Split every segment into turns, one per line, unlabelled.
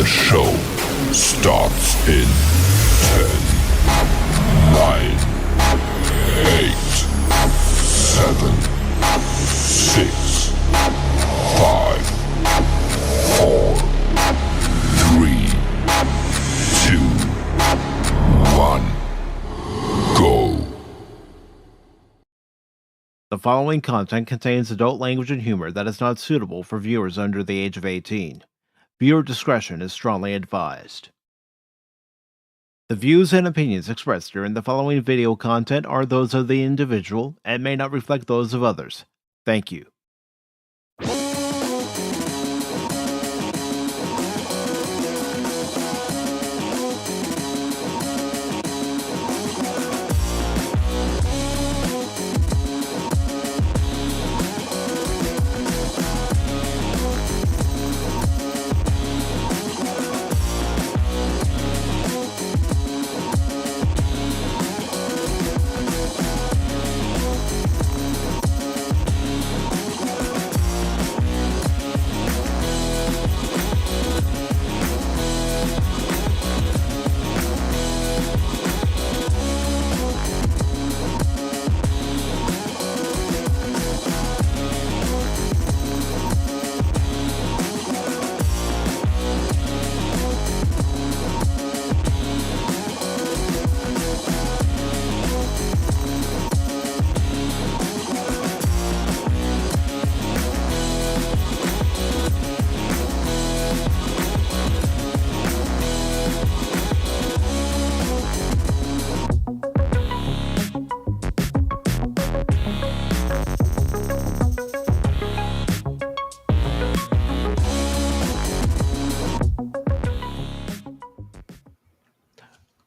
The show starts in 10, 9, 8, 7, 6, 5, 4, 3, 2, 1, go.
The following content contains adult language and humor that is not suitable for viewers under the age of 18. Viewer discretion is strongly advised. The views and opinions expressed during the following video content are those of the individual and may not reflect those of others. Thank you.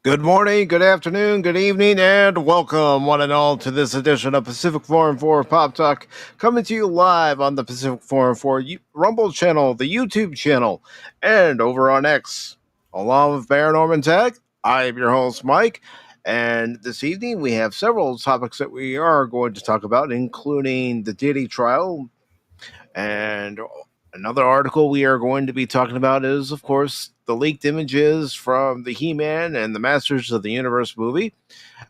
Good morning, good afternoon, good evening, and welcome one and all to this edition of Pacific414 Pop Talk, coming to you live on the Pacific414 Rumble channel, the YouTube channel, and over on X. Along with Baron Orman Tagge, I am your host, Mike, and this evening we have several topics that we are going to talk about, including the Diddy trial, and another article we are going to be talking about is, of course, the leaked images from the He-Man and the Masters of the Universe movie,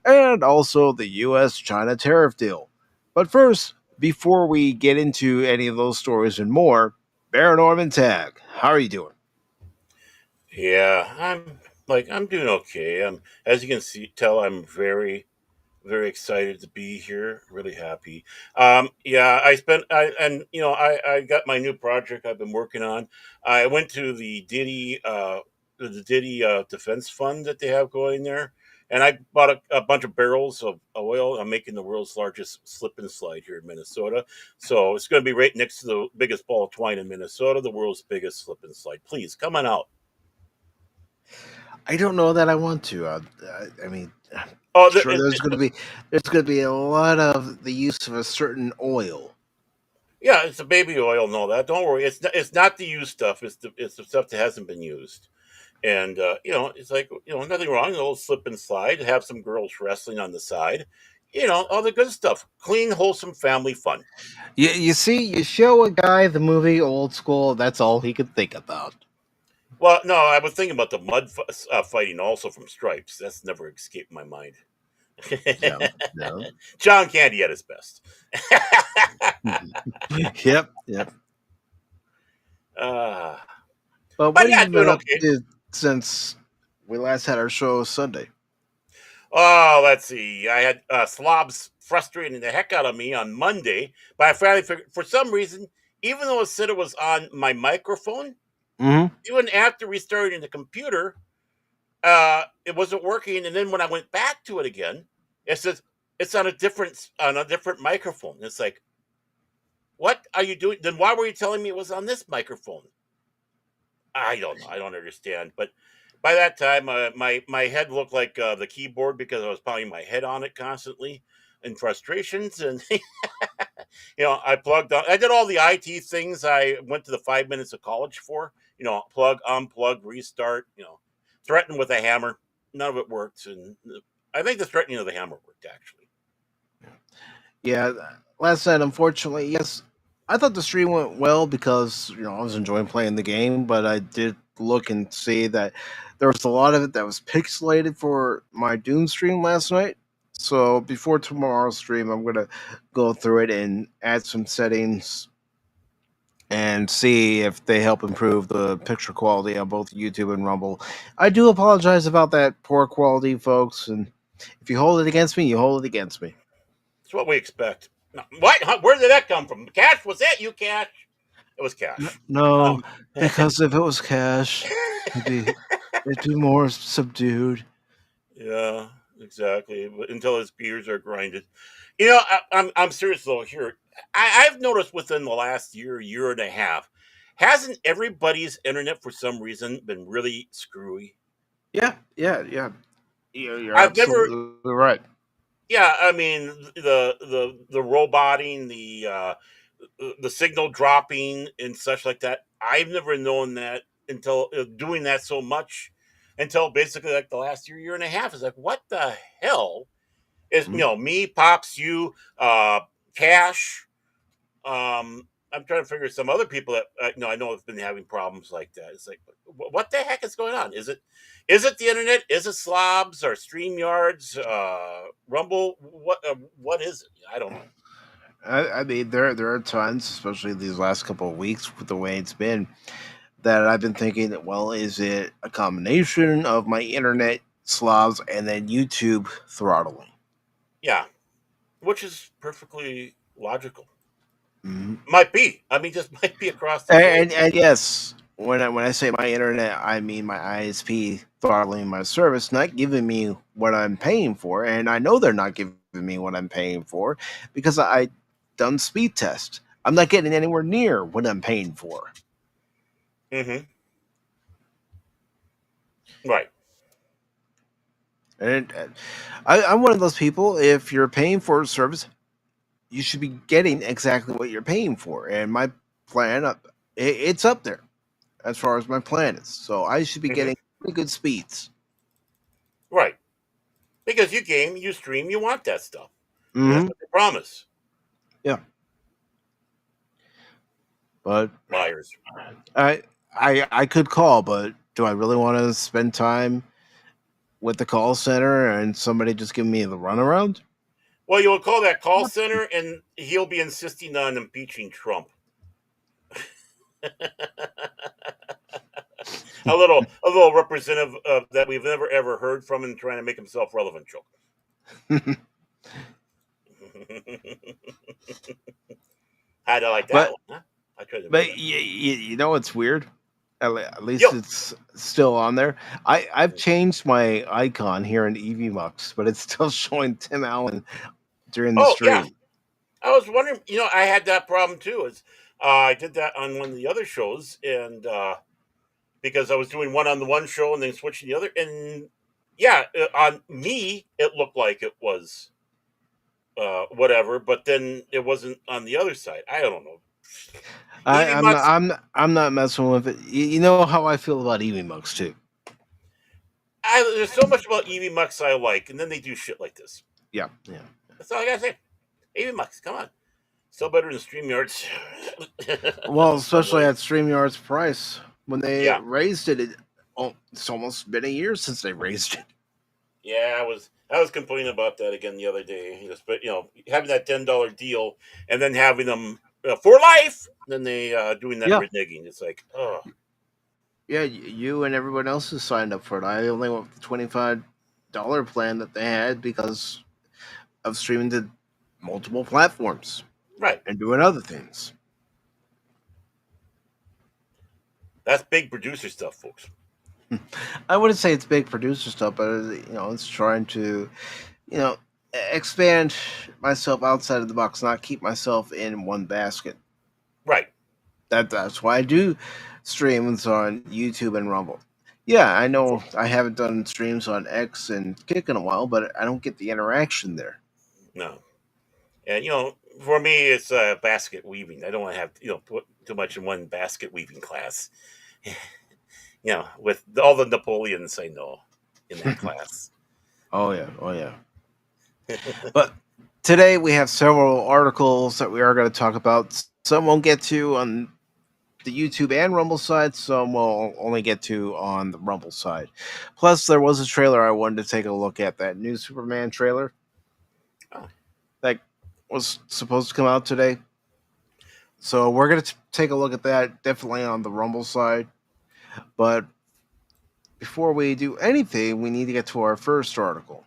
and also the U.S.-China tariff deal. But first, before we get into any of those stories and more, Baron Orman Tagge, how are you doing?
Yeah, I'm doing okay. As you can tell, I'm very excited to be here. Really happy. Yeah, I got my new project I've been working on. I went to the Diddy Defense Fund that they have going there, and I bought a bunch of barrels of oil. I'm making the world's largest slip and slide here in Minnesota. So it's going to be right next to the biggest ball of twine in Minnesota, the world's biggest slip and slide. Please come on out.
I don't know that I want to. I mean,
Oh,
sure, there's going to be a lot of the use of a certain oil.
yeah, it's a baby oil and all that. Don't worry, it's not the used stuff. It's the stuff that hasn't been used. And it's like nothing wrong. A little slip and slide. Have some girls wrestling on the side. All the good stuff. Clean, wholesome family fun.
You see, you show a guy the movie Old School, that's all he could think about.
Well, no, I was thinking about the fighting also from Stripes. That's never escaped my mind.
No.
John Candy at his best.
Yep.
Uh,
But
but
what
yeah,
have you been
doing
up
okay.
to since we last had our show Sunday?
Oh, let's see. I had slobs frustrating the heck out of me on Monday, but I finally figured, for some reason, even though it said it was on my microphone,
Mm-hmm.
even after restarting the computer, it wasn't working. And then when I went back to it again, it says it's on a different microphone. It's like, what are you doing? Then why were you telling me it was on this microphone? I don't know. I don't understand. But by that time, my head looked like the keyboard because I was pounding my head on it constantly in frustrations. And I plugged on. I did all the IT things I went to the 5 minutes of college for. Plug, unplug, restart. Threaten with a hammer. None of it worked, and I think the threatening of the hammer worked actually.
Yeah, last night, unfortunately, yes, I thought the stream went well because I was enjoying playing the game, but I did look and see that there was a lot of it that was pixelated for my Doom stream last night. So before tomorrow's stream, I'm gonna go through it and add some settings and see if they help improve the picture quality on both YouTube and Rumble. I do apologize about that poor quality, folks, and if you hold it against me, you hold it against me.
It's what we expect. No, what? Where did that come from? Cash? Was that you, Cash? It was Cash.
No,
Um,
because if it was cash, it'd be more subdued.
yeah, exactly. Until his gears are grinded. You know, I'm serious though. Here, I've noticed within the last year and a half, hasn't everybody's internet for some reason been really screwy?
Yeah. You're
I've never.
absolutely right.
Yeah, I mean the roboting, the signal dropping and such like that. I've never known that until doing that so much until basically like the last year and a half. Is like, what the hell is
Mhm.
me, Pops, you, Cash. I'm trying to figure some other people that I know have been having problems like that. It's like, what the heck is going on? Is it the internet? Is it slobs or StreamYards, Rumble? What is it? I don't know.
I mean, there are times, especially these last couple of weeks, with the way it's been, that I've been thinking, well, is it a combination of my internet slobs and then YouTube throttling?
Yeah, which is perfectly logical.
Mhm.
Might be. I mean, just might be across the board.
And yes, when I say my internet, I mean my ISP throttling my service, not giving me what I'm paying for, and I know they're not giving me what I'm paying for because I done speed test. I'm not getting anywhere near what I'm paying for.
Hmm. Right.
And I'm one of those people. If you're paying for a service, you should be getting exactly what you're paying for. And my plan, it's up there as far as my plan is. So I should be
Hmm.
getting pretty good speeds.
Right. Because you game, you stream, you want that stuff, and that's
Hmm.
what they promise.
Yeah, but
Liars.
I I could call, but do I really want to spend time with the call center and somebody just giving me the runaround?
Well, you'll call that call center, and he'll be insisting on impeaching Trump. A little representative that we've never ever heard from, and trying to make himself relevant. Joke. How'd I like that
but
one? Huh? I tried to remember
but
that.
you know what's weird? At least
Yo.
it's still on there. I've changed my icon here in EVMux, but it's still showing Tim Allen during the
Oh yeah,
stream.
I was wondering. I had that problem too. Is I did that on one of the other shows, and because I was doing one on the one show and then switching the other, and yeah, on me it looked like it was whatever, but then it wasn't on the other side. I don't know.
I,
Evie
I'm not
Mux,
I'm not messing with it. You know how I feel about EVMux too.
there's so much about Evie Mux I like, and then they do shit like this.
Yeah.
That's all I gotta say. Evie Mux, come on, still better than StreamYards
Well,
in some
especially
ways.
at StreamYard's price when they
Yeah,
raised it. It's almost been a year since they raised it.
yeah, I was complaining about that again the other day. But having that $10 deal and then having them for life, then they doing that
Yeah,
reneging. It's like, oh,
yeah. You and everyone else has signed up for it. I only went with the $25 plan that they had because of streaming to multiple platforms
right.
and doing other things.
That's big producer stuff, folks.
I wouldn't say it's big producer stuff, but it's trying to you know expand myself outside of the box, not keep myself in one basket.
Right.
That's why I do streams on YouTube and Rumble. Yeah, I know I haven't done streams on X and Kick in a while, but I don't get the interaction there.
No. And for me, it's basket weaving. I don't want to have put too much in one basket weaving class. With all the Napoleons I know in that class.
Oh yeah. But today we have several articles that we are going to talk about. Some won't get to on the YouTube and Rumble side. Some we'll only get to on the Rumble side. Plus, there was a trailer I wanted to take a look at, that new Superman trailer
Oh.
that was supposed to come out today. So we're going to take a look at that, definitely on the Rumble side. But before we do anything, we need to get to our first article.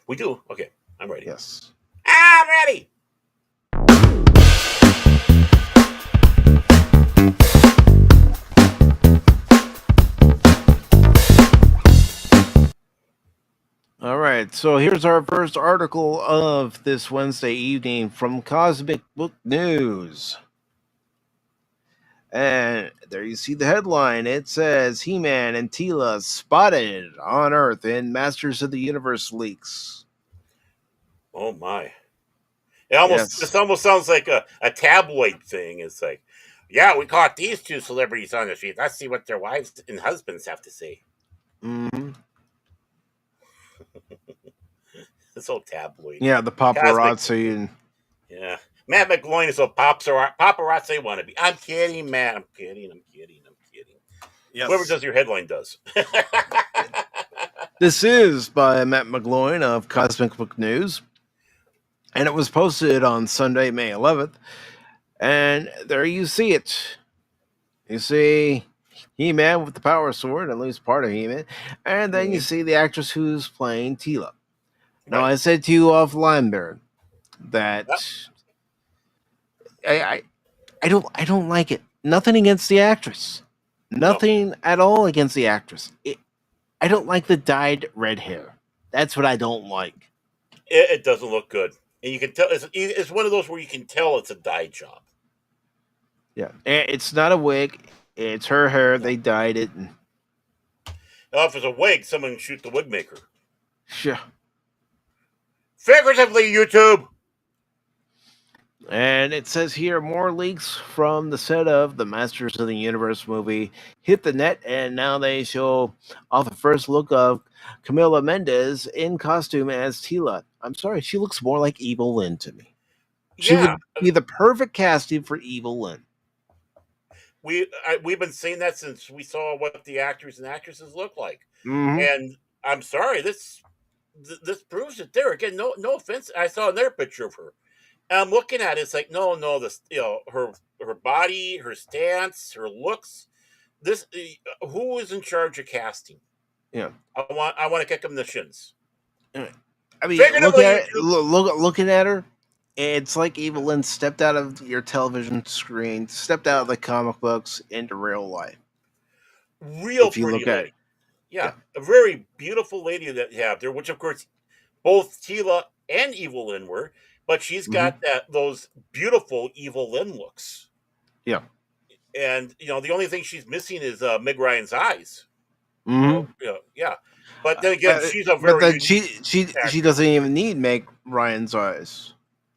We do? Okay, I'm ready.
Yes.
I'm ready!
All right, so here's our first article of this Wednesday evening from Cosmic Book News. And there you see the headline. It says He-Man and Teela spotted on Earth in Masters of the Universe leaks.
Oh my. This almost sounds like a tabloid thing. It's like, yeah, we caught these two celebrities on the street. Let's see what their wives and husbands have to say.
Mm-hmm.
It's all tabloid.
Yeah, the paparazzi. And
yeah. Matt McGloin is a paparazzi wannabe. I'm kidding, Matt. I'm kidding. Yes. Whoever does your headline does.
This is by Matt McGloin of Cosmic Book News. And it was posted on Sunday, May 11th. And there you see it. You see He-Man with the power sword, at least part of He-Man. And then you see the actress who's playing Teela. Now, I said to you offline, Baron, that I don't like it. Nothing against the actress. Nothing at all against the actress. I don't like the dyed red hair. That's what I don't like.
It doesn't look good. And you can tell it's one of those where you can tell it's a dye job.
Yeah. It's not a wig. It's her hair. They dyed it.
Now, if it's a wig, someone can shoot the wig maker.
Sure.
Figuratively, YouTube.
And it says here, more leaks from the set of the Masters of the Universe movie hit the net, and now they show off the first look of Camila Mendes in costume as Teela. I'm sorry, she looks more like Evil Lynn to me. She would be the perfect casting for Evil Lynn.
We've been saying that since we saw what the actors and actresses look like.
Mm-hmm.
And I'm sorry, this proves it there. Again, no offense. I saw another picture of her. And I'm looking at it, it's like, no, this, her body, her stance, her looks. This, who is in charge of casting?
Yeah.
I want to kick him in the shins.
I mean, looking at her, it's like Evil Lynn stepped out of your television screen, stepped out of the comic books into real life.
Real
if you
pretty
look
lady.
at it.
Yeah, a very beautiful lady that you have there, which of course both Teela and Evil Lynn were, but she's got those beautiful Evil Lynn looks.
Yeah.
And the only thing she's missing is Meg Ryan's eyes.
Mm-hmm.
Yeah. But then again, she's a very
she doesn't even need Meg Ryan's eyes.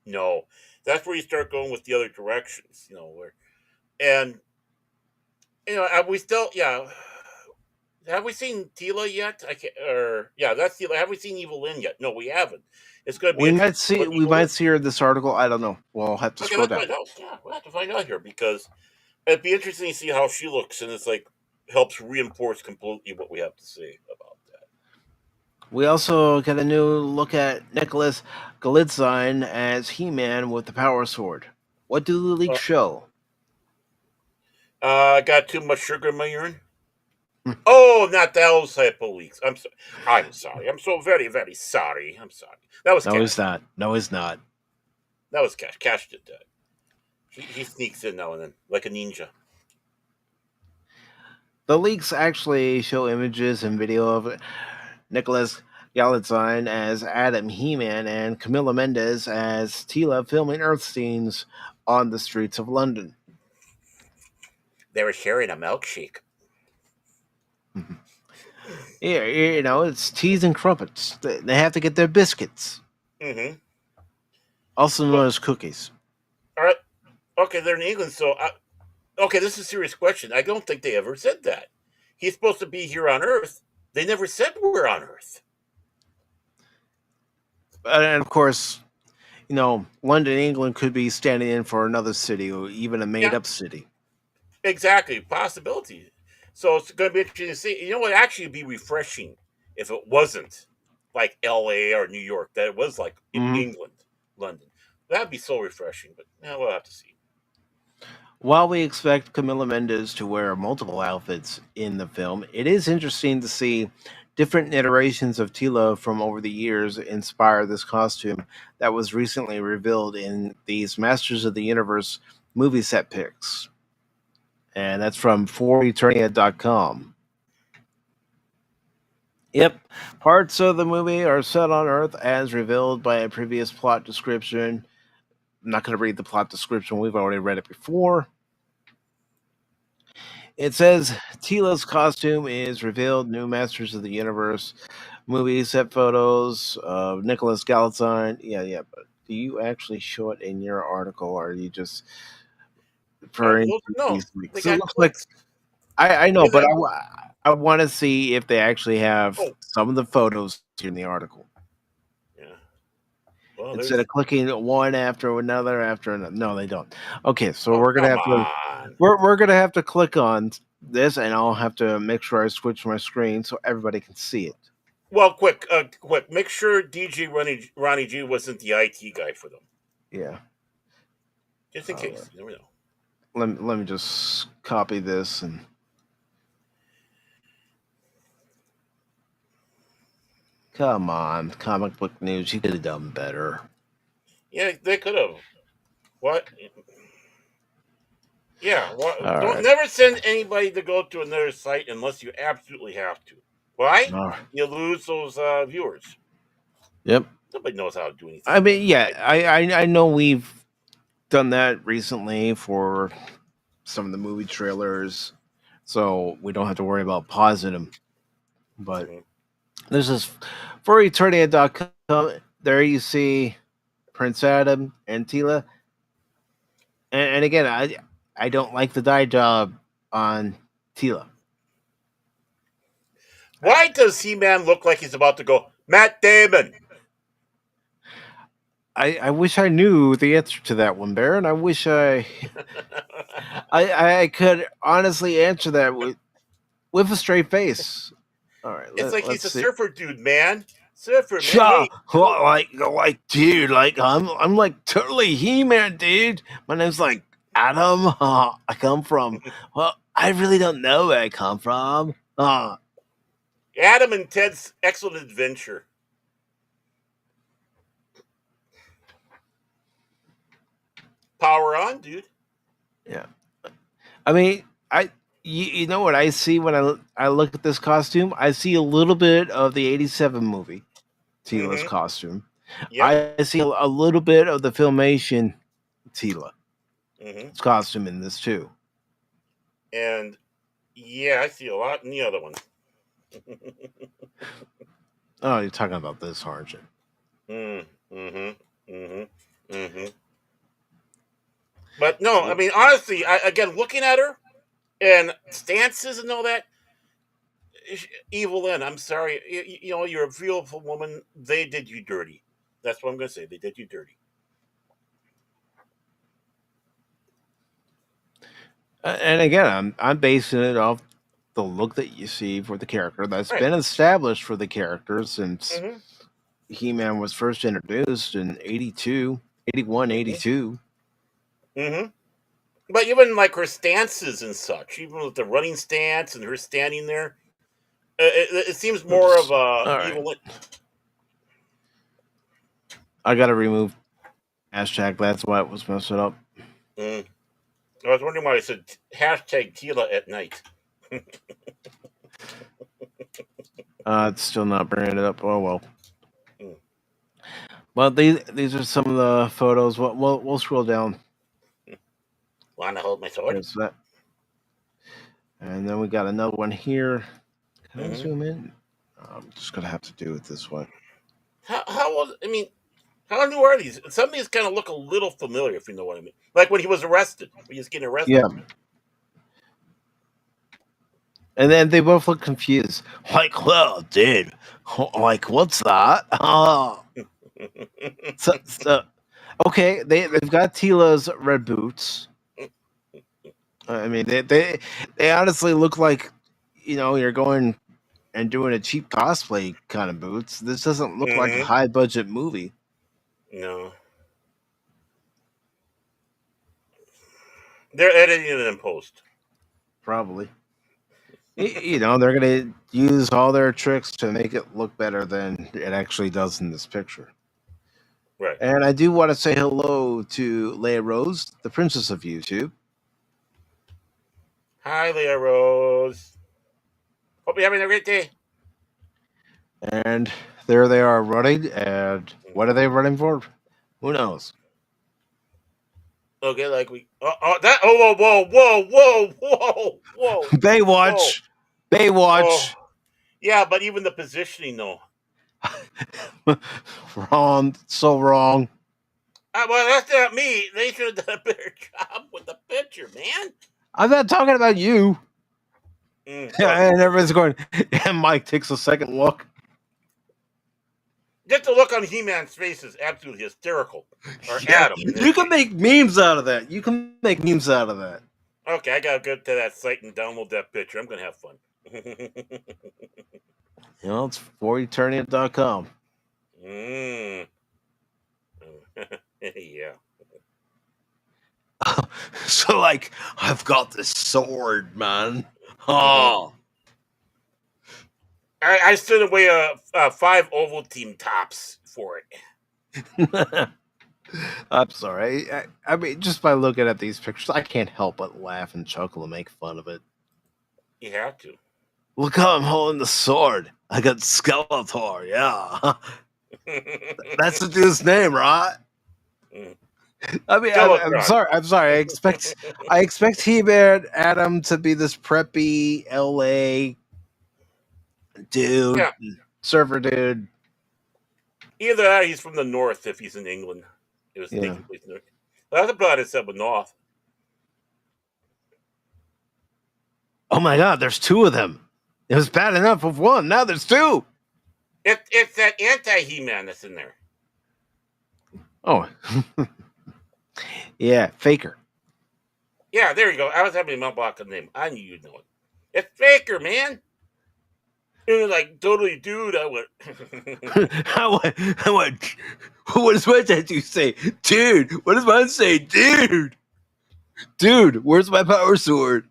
No. That's where you start going with the other directions, we still have we seen Teela yet? That's Teela. Have we seen Evil Lynn yet? No, we haven't. It's going to be.
We might see her in this article. I don't know. We'll have to scroll down.
Yeah, we'll have to find out here because it'd be interesting to see how she looks, and it's like helps reinforce completely what we have to say about that.
We also got a new look at Nicholas Galitzine as He-Man with the power sword. What do the leaks show?
Got too much sugar in my urine. Oh, not those type of leaks. I'm sorry. I'm so very, very sorry. I'm sorry. That was
Cash. No, he's not.
That was Cash. Cash did that. He sneaks in now and then like a ninja.
The leaks actually show images and video of Nicholas Galitzine as Adam He-Man and Camila Mendes as Teela filming Earth scenes on the streets of London.
They were sharing a milkshake.
Yeah, it's teas and crumpets. They have to get their biscuits.
Mm-hmm.
Also known as cookies.
All right. Okay, they're in England, so... this is a serious question. I don't think they ever said that. He's supposed to be here on Earth. They never said we're on Earth.
And, of course, London, England could be standing in for another city or even a made-up city.
Exactly, possibility. So it's going to be interesting to see. You know what? Actually, it'd be refreshing if it wasn't like L.A. or New York. That it was like
Mhm.
England, London. That'd be so refreshing. But now we'll have to see.
While we expect Camila Mendes to wear multiple outfits in the film, it is interesting to see different iterations of Tila from over the years inspire this costume that was recently revealed in these Masters of the Universe movie set pics. And that's from foreternia.com. Yep, parts of the movie are set on Earth as revealed by a previous plot description. I'm not going to read the plot description, we've already read it before. It says Tila's costume is revealed. New Masters of the Universe movie set photos of Nicholas Galitzine. Yeah. But do you actually show it in your article, or are you just referring to
No,
these leaks?
they
So it
got
looks like
clicks.
I know,
And
but
then,
I want to see if they actually have
oh,
some of the photos in the article
yeah. Well,
instead
there's.
of clicking one after another after another. No, they don't. Okay, so
Oh,
we're gonna
come
have to
on.
we're gonna have to click on this, and I'll have to make sure I switch my screen so everybody can see it.
Well, quick. Make sure DJ Ronnie G wasn't the IT guy for them,
Yeah.
just in
All right.
case. You never know.
Let me just copy this and come on, comic book news. You could have done better.
Yeah, they could have. What? Yeah.
All
What? Don't
right.
never send anybody to go to another site unless you absolutely have to. Why?
All right.
You lose those viewers.
Yep.
Nobody knows how to do anything
I
on
mean,
that
yeah,
site.
I know we've done that recently for some of the movie trailers, so we don't have to worry about pausing them. But
Mhm.
this is for Eternia.com. There you see Prince Adam and Tila. And again, I don't like the dye job on Tila.
Why does He-Man look like he's about to go Matt Damon?
I wish I knew the answer to that one, Baron. I wish I could honestly answer that with a straight face. All right,
It's like he's
let's
a
see.
surfer dude, man. Surfer, man.
Sure,
Hey, go.
like, dude, like, I'm like totally He-Man, dude. My name's like Adam. I come from. Well, I really don't know where I come from.
Adam and Ted's Excellent Adventure. Power on, dude.
Yeah. I mean, you know what I see when I look at this costume? I see a little bit of the '87 movie Tila's
Mm-hmm.
costume.
Yep.
I see a little bit of the filmation Tila's
Mm-hmm.
costume in this too.
And yeah, I see a lot in the other one.
Oh, you're talking about this, aren't you?
Mm-hmm. Mm-hmm. Mm-hmm. But no, I mean, honestly, again, looking at her and stances and all that, Evil Lynn, I'm sorry. You know, you're a beautiful woman. They did you dirty. That's what I'm going to say. They did you dirty.
And again, I'm basing it off the look that you see for the character that's
Right.
been established for the character since
Mm-hmm.
He-Man was first introduced in 82, 81,
Mm-hmm.
82.
Mm-hmm. But even like her stances and such, even with the running stance and her standing there, it seems more of
Oops.
a
All right.
Evil Lynn.
I got to remove hashtag. That's why it was messing up.
Mm. I was wondering why I said hashtag Tila at night.
It's still not bringing it up. Oh well.
Mm.
Well, these are some of the photos. We'll scroll down.
Want to hold my sword?
There's that, and then we got another one here. Can I
Mm-hmm.
zoom in? I'm just gonna have to do it this way.
How was? I mean, how new are these? Some of these kind of look a little familiar, if you know what I mean. Like when he was arrested, when he was getting arrested.
Yeah. And then they both look confused. Like, well, dude, like, what's that? Oh, so okay, they've got Tila's red boots. I mean, they honestly look like, you're going and doing a cheap cosplay kind of boots. This doesn't look like a
Mm-hmm.
high budget movie.
No. They're editing it in post.
Probably. They're going to use all their tricks to make it look better than it actually does in this picture.
Right.
And I do want to say hello to Leia Rose, the princess of YouTube.
Hi, Leah Rose. Hope you're having a great day.
And there they are running. And what are they running for? Who knows?
Okay, like we. That. Oh, whoa, whoa, whoa, whoa, whoa,
Baywatch.
whoa.
Baywatch.
Oh, yeah, but even the positioning, though.
Wrong. So wrong.
Well, that's not me. They should have done a better job with the picture, man.
I'm not talking about you.
Okay.
And everyone's going, and Mike takes a second look.
Just the look on He-Man's face is absolutely hysterical. Or Adam.
You can make memes out of that.
Okay, I gotta go to that site and download that picture. I'm gonna have fun.
It's foreternity.com.
Yeah.
So, like, I've got this sword, man. Oh.
I stood away 5 Ovaltine tops for it.
I'm sorry. I mean, just by looking at these pictures, I can't help but laugh and chuckle and make fun of it.
You have to.
Look how I'm holding the sword. I got Skeletor, yeah. That's the dude's name, right? I mean, I'm sorry. I expect He-Man Adam to be this preppy LA dude, surfer dude.
Either that, or he's from the north. If he's in England, it was taking place in. That's about it. Said, but north.
Oh my God! There's 2 of them. It was bad enough with 1. Now there's 2.
It's that anti-He-Man that's in there.
Oh, yeah, Faker.
Yeah, there you go. I was having a mouth block of the name. I knew you'd know it. It's Faker, man. And like, totally, dude. I went.
I went. What does my tattoo say, dude? What does mine say, dude? Dude, where's my power sword?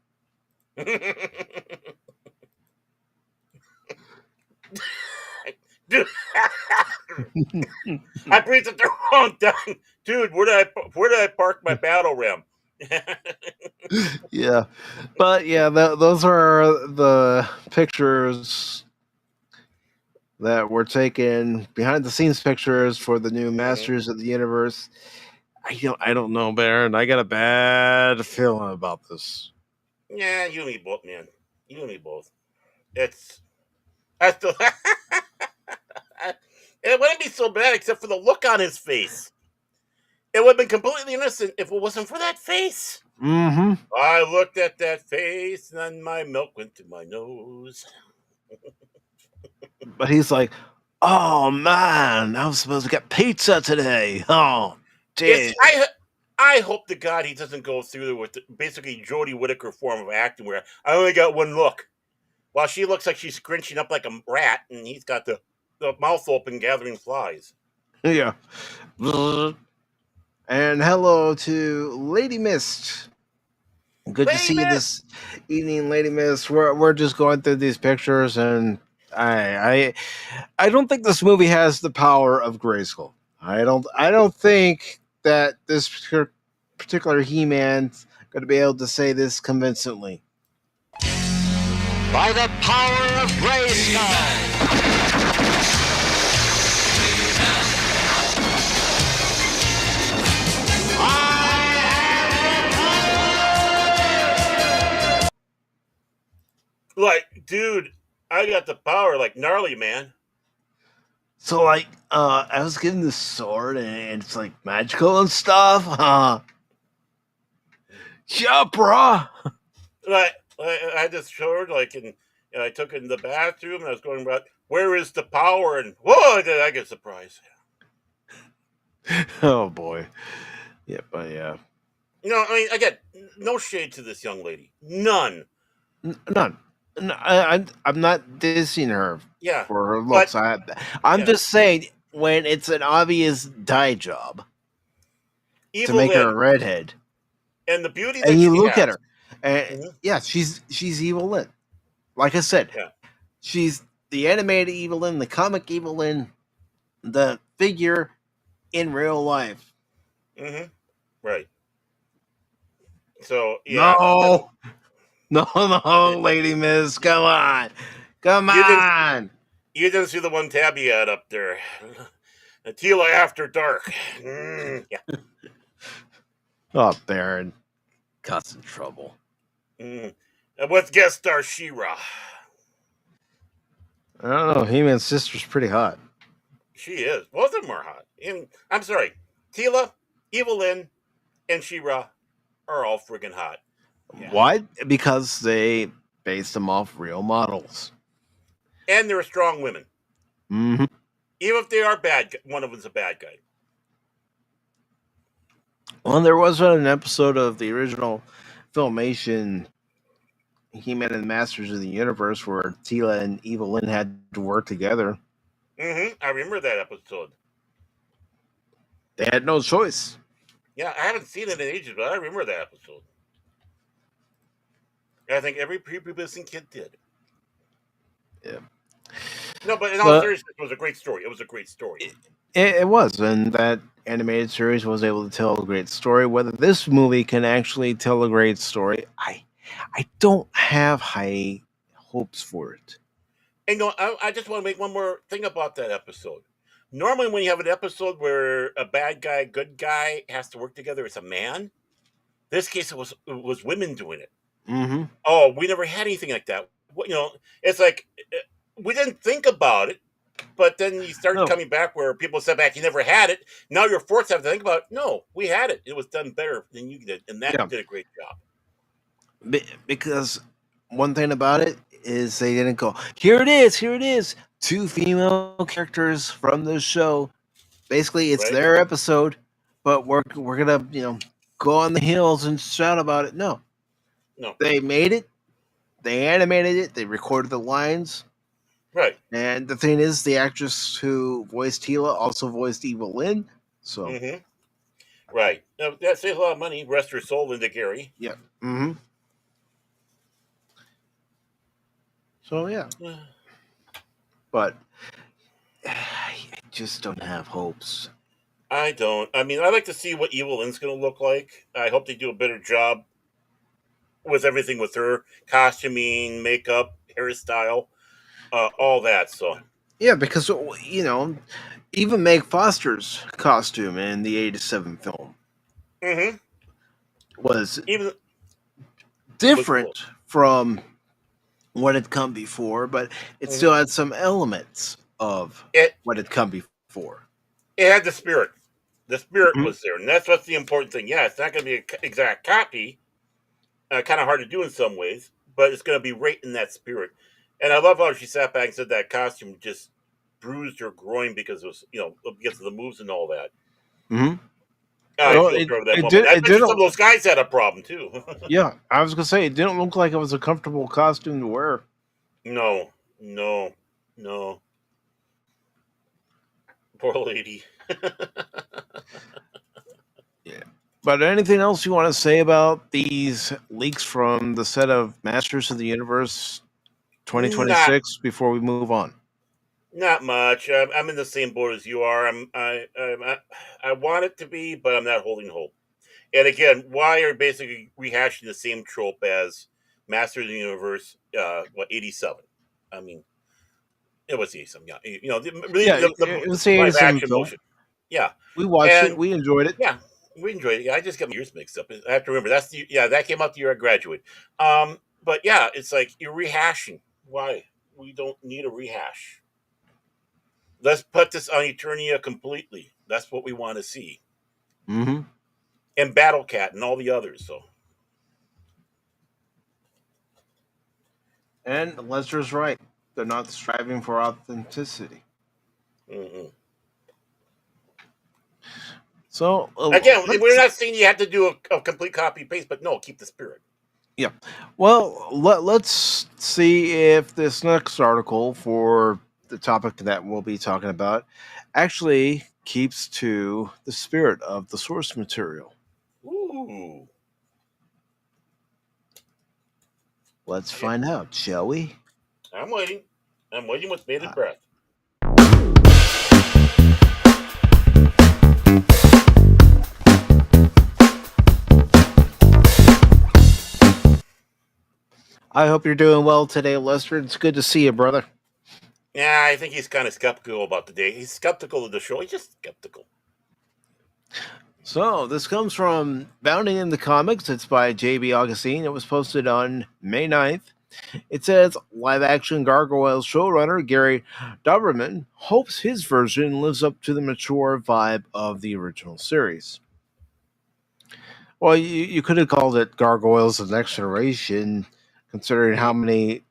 Dude, I breathed at the wrong time, dude. Where did I park my battle ram?
Yeah, but yeah, those are the pictures that were taken, behind the scenes pictures for the new Masters of the Universe. I don't know, Baron. I got a bad feeling about this.
Yeah, you and me both, man. You and me both. I still. It wouldn't be so bad except for the look on his face. It would have been completely innocent if it wasn't for that face.
Mm-hmm.
I looked at that face and then my milk went to my nose.
But he's like, oh man, I was supposed to get pizza today. Oh, damn.
I hope to God he doesn't go through with basically Jodie Whittaker form of acting where I only got one look. While she looks like she's scrunching up like a rat and he's got the mouth open gathering flies.
Yeah. And hello to Lady Mist. Good to see you this evening, Lady Mist. We're just going through these pictures, and I don't think this movie has the power of Grayskull. I don't think that this particular He-Man's going to be able to say this convincingly.
By the power of Grayskull.
Like, dude, I got the power, like gnarly, man.
So, like, I was given this sword, and it's like magical and stuff. Yeah, brah.
Like, I had this sword, like, and I took it in the bathroom, and I was going about, where is the power? And whoa, did I get surprised?
Oh boy. Yeah, but yeah.
No, I mean, again, no shade to this young lady. None.
None. No, I'm not dissing her
Yeah.
for her
But,
looks. I'm
yeah.
just saying when it's an obvious dye job to
Evil
make her
Lynn
a redhead,
and the beauty
and
that
you
she
look at
has.
her, and
Mhm.
yeah, she's Evil Lynn. Like I said,
Yeah.
she's the animated Evil Lynn, the comic Evil Lynn, the figure in real life.
hmm Right. So, yeah.
No, no, Lady Miss, come on, come
You didn't
on.
you didn't see the one Tabby had up there. Tila After Dark. Yeah.
Oh, Baron, causing trouble.
Mm. And with guest star She-Ra.
I don't know. He-Man's sister's pretty hot.
She is. Both of them are hot. And I'm sorry. Tila, Evil Lynn, and She-Ra are all friggin' hot. Yeah.
Why? Because they based them off real models.
And they're strong women.
Mm-hmm.
Even if they are bad, one of them's a bad guy.
Well, there was an episode of the original Filmation He-Man and the Masters of the Universe where Tila and Evil Lynn had to work together.
I remember that episode.
They had no choice.
Yeah, I haven't seen it in ages, but I remember that episode. I think every prepubescent kid did.
Yeah.
No, but in all
But
seriousness, it was a great story. It was a great story.
it was, and that animated series was able to tell a great story. Whether this movie can actually tell a great story, I don't have high hopes for it.
And I just want to make one more thing about that episode. Normally, when you have an episode where a bad guy, good guy has to work together, it's a man. This case, it was women doing it.
Mm-hmm.
Oh, we never had anything like that. It's like we didn't think about it, but then you started
No,
coming back where people said back you never had it. Now you're forced to have to think about it. No, we had it. It was done better than you did, and that
yeah,
did a great job.
because one thing about it is they didn't go, here it is, here it is. Two female characters from the show. Basically, it's
Right?
their episode, but we're gonna go on the hills and shout about it. No,
No,
they made it. They animated it. They recorded the lines.
right.
And the thing is, the actress who voiced Tila also voiced Evil Lynn. So,
hmm Right. Now, that saves a lot of money. Rest her soul into Gary.
yeah. Mm-hmm. So, yeah. But I just don't have hopes.
I don't. I mean, I like to see what Evil Lynn's going to look like. I hope they do a better job with everything with her costuming, makeup, hairstyle, all that. So,
Yeah, because, even Meg Foster's costume in the 87 film
hmm
was
even was cool.
different from what had come before, but it
hmm
still had some elements of
It
what had come before.
it had the spirit. The spirit
Mhm.
was there, and that's what's the important thing. Yeah, it's not going to be an exact copy. Kind of hard to do in some ways, but it's going to be right in that spirit. And I love how she sat back and said that costume just bruised her groin because it was, because of the moves and all that.
Mm-hmm.
I
Well,
feel sorry for that
it
woman.
did.
I
It
bet you some
didn't.
of those guys had a problem too.
Yeah, I was gonna say it didn't look like it was a comfortable costume to wear.
No, no, no. Poor lady.
Yeah. But anything else you want to say about these leaks from the set of Masters of the Universe
Not
2026 before we move on?
not much. I'm in the same boat as you are. I want it to be, but I'm not holding hope. And again, why are basically rehashing the same trope as Masters of the Universe? 87? I mean, it was 87. Yeah, really
Yeah,
the
it was the
live
87
action
film.
motion. Yeah,
We watched it.
and
We enjoyed it.
yeah, we enjoyed it. Yeah, I just got my years mixed up. I have to remember that came out the year I graduated. But yeah, it's like you're rehashing. Why? We don't need a rehash. Let's put this on Eternia completely. That's what we want to see.
Mm-hmm.
And Battle Cat and all the others. So
And Lester's right. They're not striving for authenticity.
mhm.
So
Again, we're not saying you have to do a complete copy paste, but no, keep the spirit.
yeah. Well, let's see if this next article for the topic that we'll be talking about actually keeps to the spirit of the source material.
Ooh.
Let's find out, shall we?
I'm waiting. I'm waiting with bated
Uh,
breath.
I hope you're doing well today, Lester. It's good to see you, brother.
Yeah, I think he's kind of skeptical about the day. He's skeptical of the show. He's just skeptical.
So, this comes from Bounding in the Comics. It's by J.B. Augustine. It was posted on May 9th. It says live action Gargoyles showrunner Gary Doberman hopes his version lives up to the mature vibe of the original series. Well, you could have called it Gargoyles The Next Generation, considering how many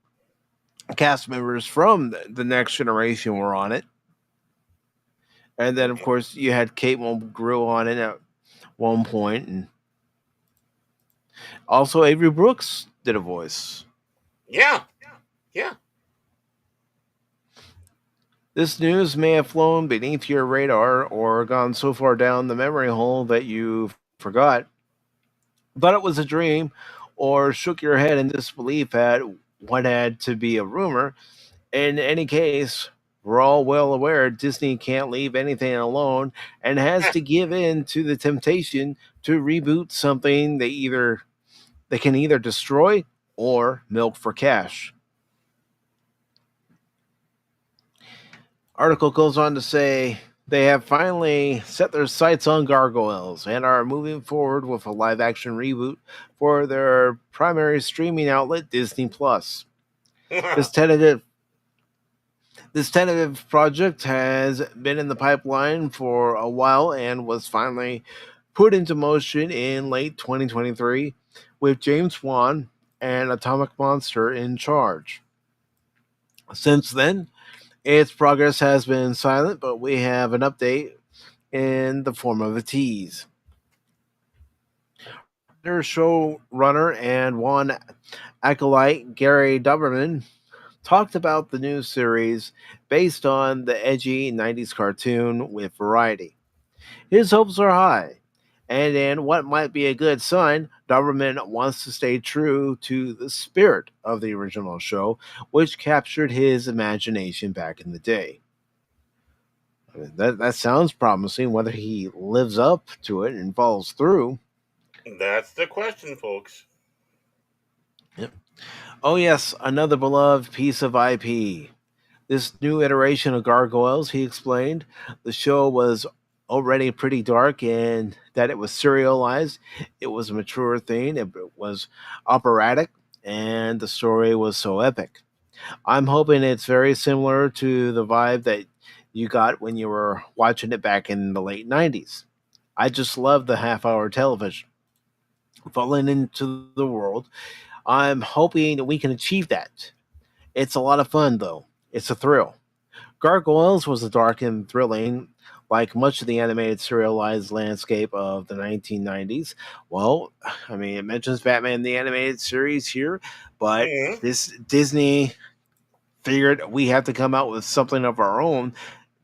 cast members from the Next Generation were on it. And then, of course, you had Kate Mulgrew on it at one point, and also Avery Brooks did a voice.
Yeah. Yeah.
This news may have flown beneath your radar or gone so far down the memory hole that you forgot, thought it was a dream, or shook your head in disbelief at what had to be a rumor. In any case, we're all well aware Disney can't leave anything alone and has to give in to the temptation to reboot something they can either destroy or milk for cash. Article goes on to say they have finally set their sights on Gargoyles and are moving forward with a live action reboot for their primary streaming outlet, Disney Plus. This tentative This tentative project has been in the pipeline for a while and was finally put into motion in late 2023 with James Wan and Atomic Monster in charge. Since then, its progress has been silent, but we have an update in the form of a tease. Their showrunner and one acolyte, Gary Doberman, talked about the new series based on the edgy 90s cartoon with Variety. His hopes are high, and in what might be a good sign, Doberman wants to stay true to the spirit of the original show, which captured his imagination back in the day. I mean, that sounds promising. Whether he lives up to it and follows through.
That's the question, folks.
Yep. Oh, yes, another beloved piece of IP. This new iteration of Gargoyles, he explained, the show was already pretty dark in that it was serialized, it was a mature thing, it was operatic, and the story was so epic. I'm hoping it's very similar to the vibe that you got when you were watching it back in the late 90s. I just love the half hour television. Falling into the world, I'm hoping that we can achieve that. It's a lot of fun, though. It's a thrill. Gargoyles was dark and thrilling, like much of the animated serialized landscape of the 1990s. Well, I mean, it mentions Batman the animated series here, but
Mm-hmm.
this Disney figured we have to come out with something of our own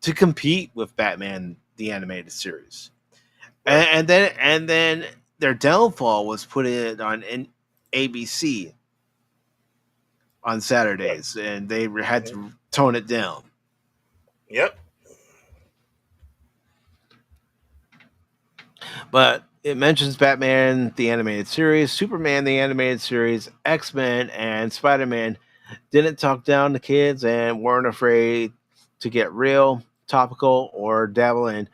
to compete with Batman the animated series.
Right.
And then their downfall was putting it on ABC on
Right.
Saturdays, and they had
Mm-hmm.
to tone it down.
Yep.
But it mentions Batman the animated series, Superman the animated series, X-Men, and Spider-Man didn't talk down to kids and weren't afraid to get real, topical, or dabble in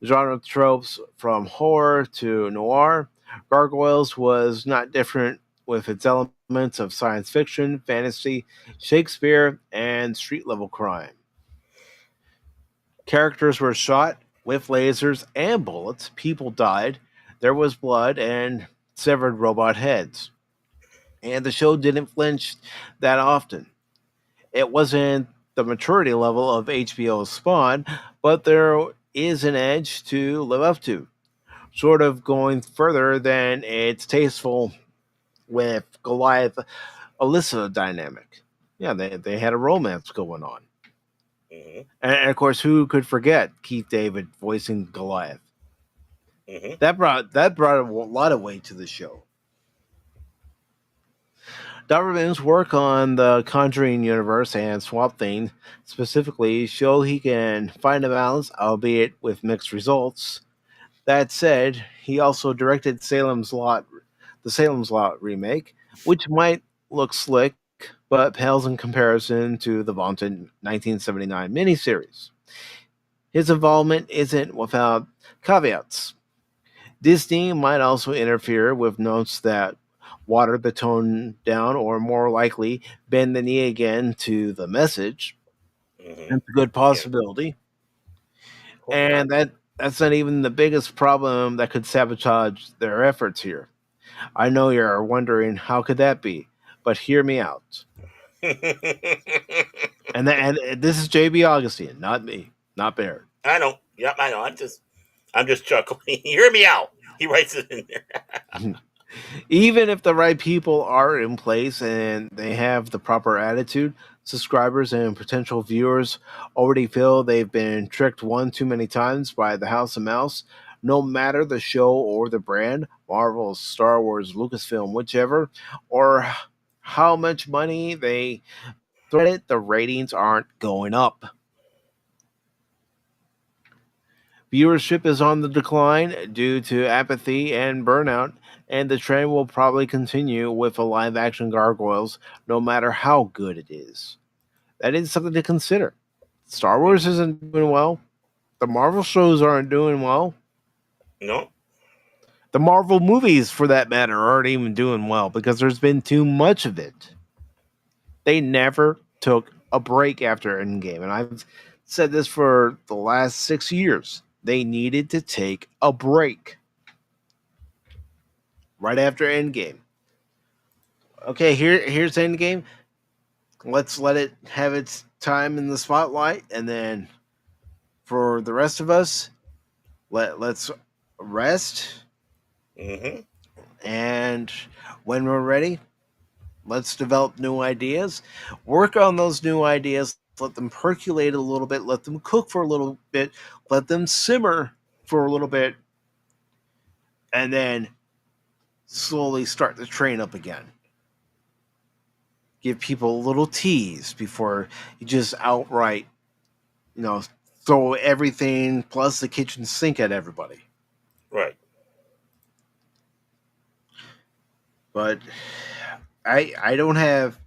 genre tropes from horror to noir. Gargoyles was not different with its elements of science fiction, fantasy, Shakespeare, and street level crime. Characters were shot with lasers and bullets, people died, there was blood, and severed robot heads. And the show didn't flinch that often. It wasn't the maturity level of HBO's Spawn, but there is an edge to live up to. sort of going further than it's tasteful with Goliath Alyssa dynamic. Yeah, they had a romance going on.
Mm-hmm.
And of course, who could forget Keith David voicing Goliath?
Mm-hmm.
That brought a lot of weight to the show. Doberman's work on the Conjuring universe and Swamp Thing specifically show he can find a balance, albeit with mixed results. That said, he also directed the Salem's Lot remake, which might look slick, but pales in comparison to the vaunted 1979 miniseries. His involvement isn't without caveats. Disney might also interfere with notes that water the tone down or more likely bend the knee again to the message.
Mm-hmm.
That's a good
Yeah,
possibility.
hope not.
And that's not even the biggest problem that could sabotage their efforts here. I know you're wondering how could that be, but hear me out. And this is JB Augustine, not me, not Barrett.
I know. Yep, I know. I'm just chuckling. Hear me out. He writes it in there.
Even if the right people are in place and they have the proper attitude, subscribers and potential viewers already feel they've been tricked one too many times by the House of Mouse. No matter the show or the brand, Marvel, Star Wars, Lucasfilm, whichever, or how much money they throw at it, the ratings aren't going up. Viewership is on the decline due to apathy and burnout, and the trend will probably continue with a live action Gargoyles, no matter how good it is. That is something to consider. Star Wars isn't doing well. The Marvel shows aren't doing well.
No.
The Marvel movies, for that matter, aren't even doing well because there's been too much of it. They never took a break after Endgame, and I've said this for the last 6 years. They needed to take a break right after Endgame. Okay, here's Endgame. Let's let it have its time in the spotlight, and then for the rest of us, let's rest.
Mm-hmm.
And when we're ready, let's develop new ideas. Work on those new ideas. Let them percolate a little bit. Let them cook for a little bit. Let them simmer for a little bit, and then slowly start the train up again. Give people a little tease before you just outright, you know, throw everything plus the kitchen sink at everybody.
Right.
But I don't have,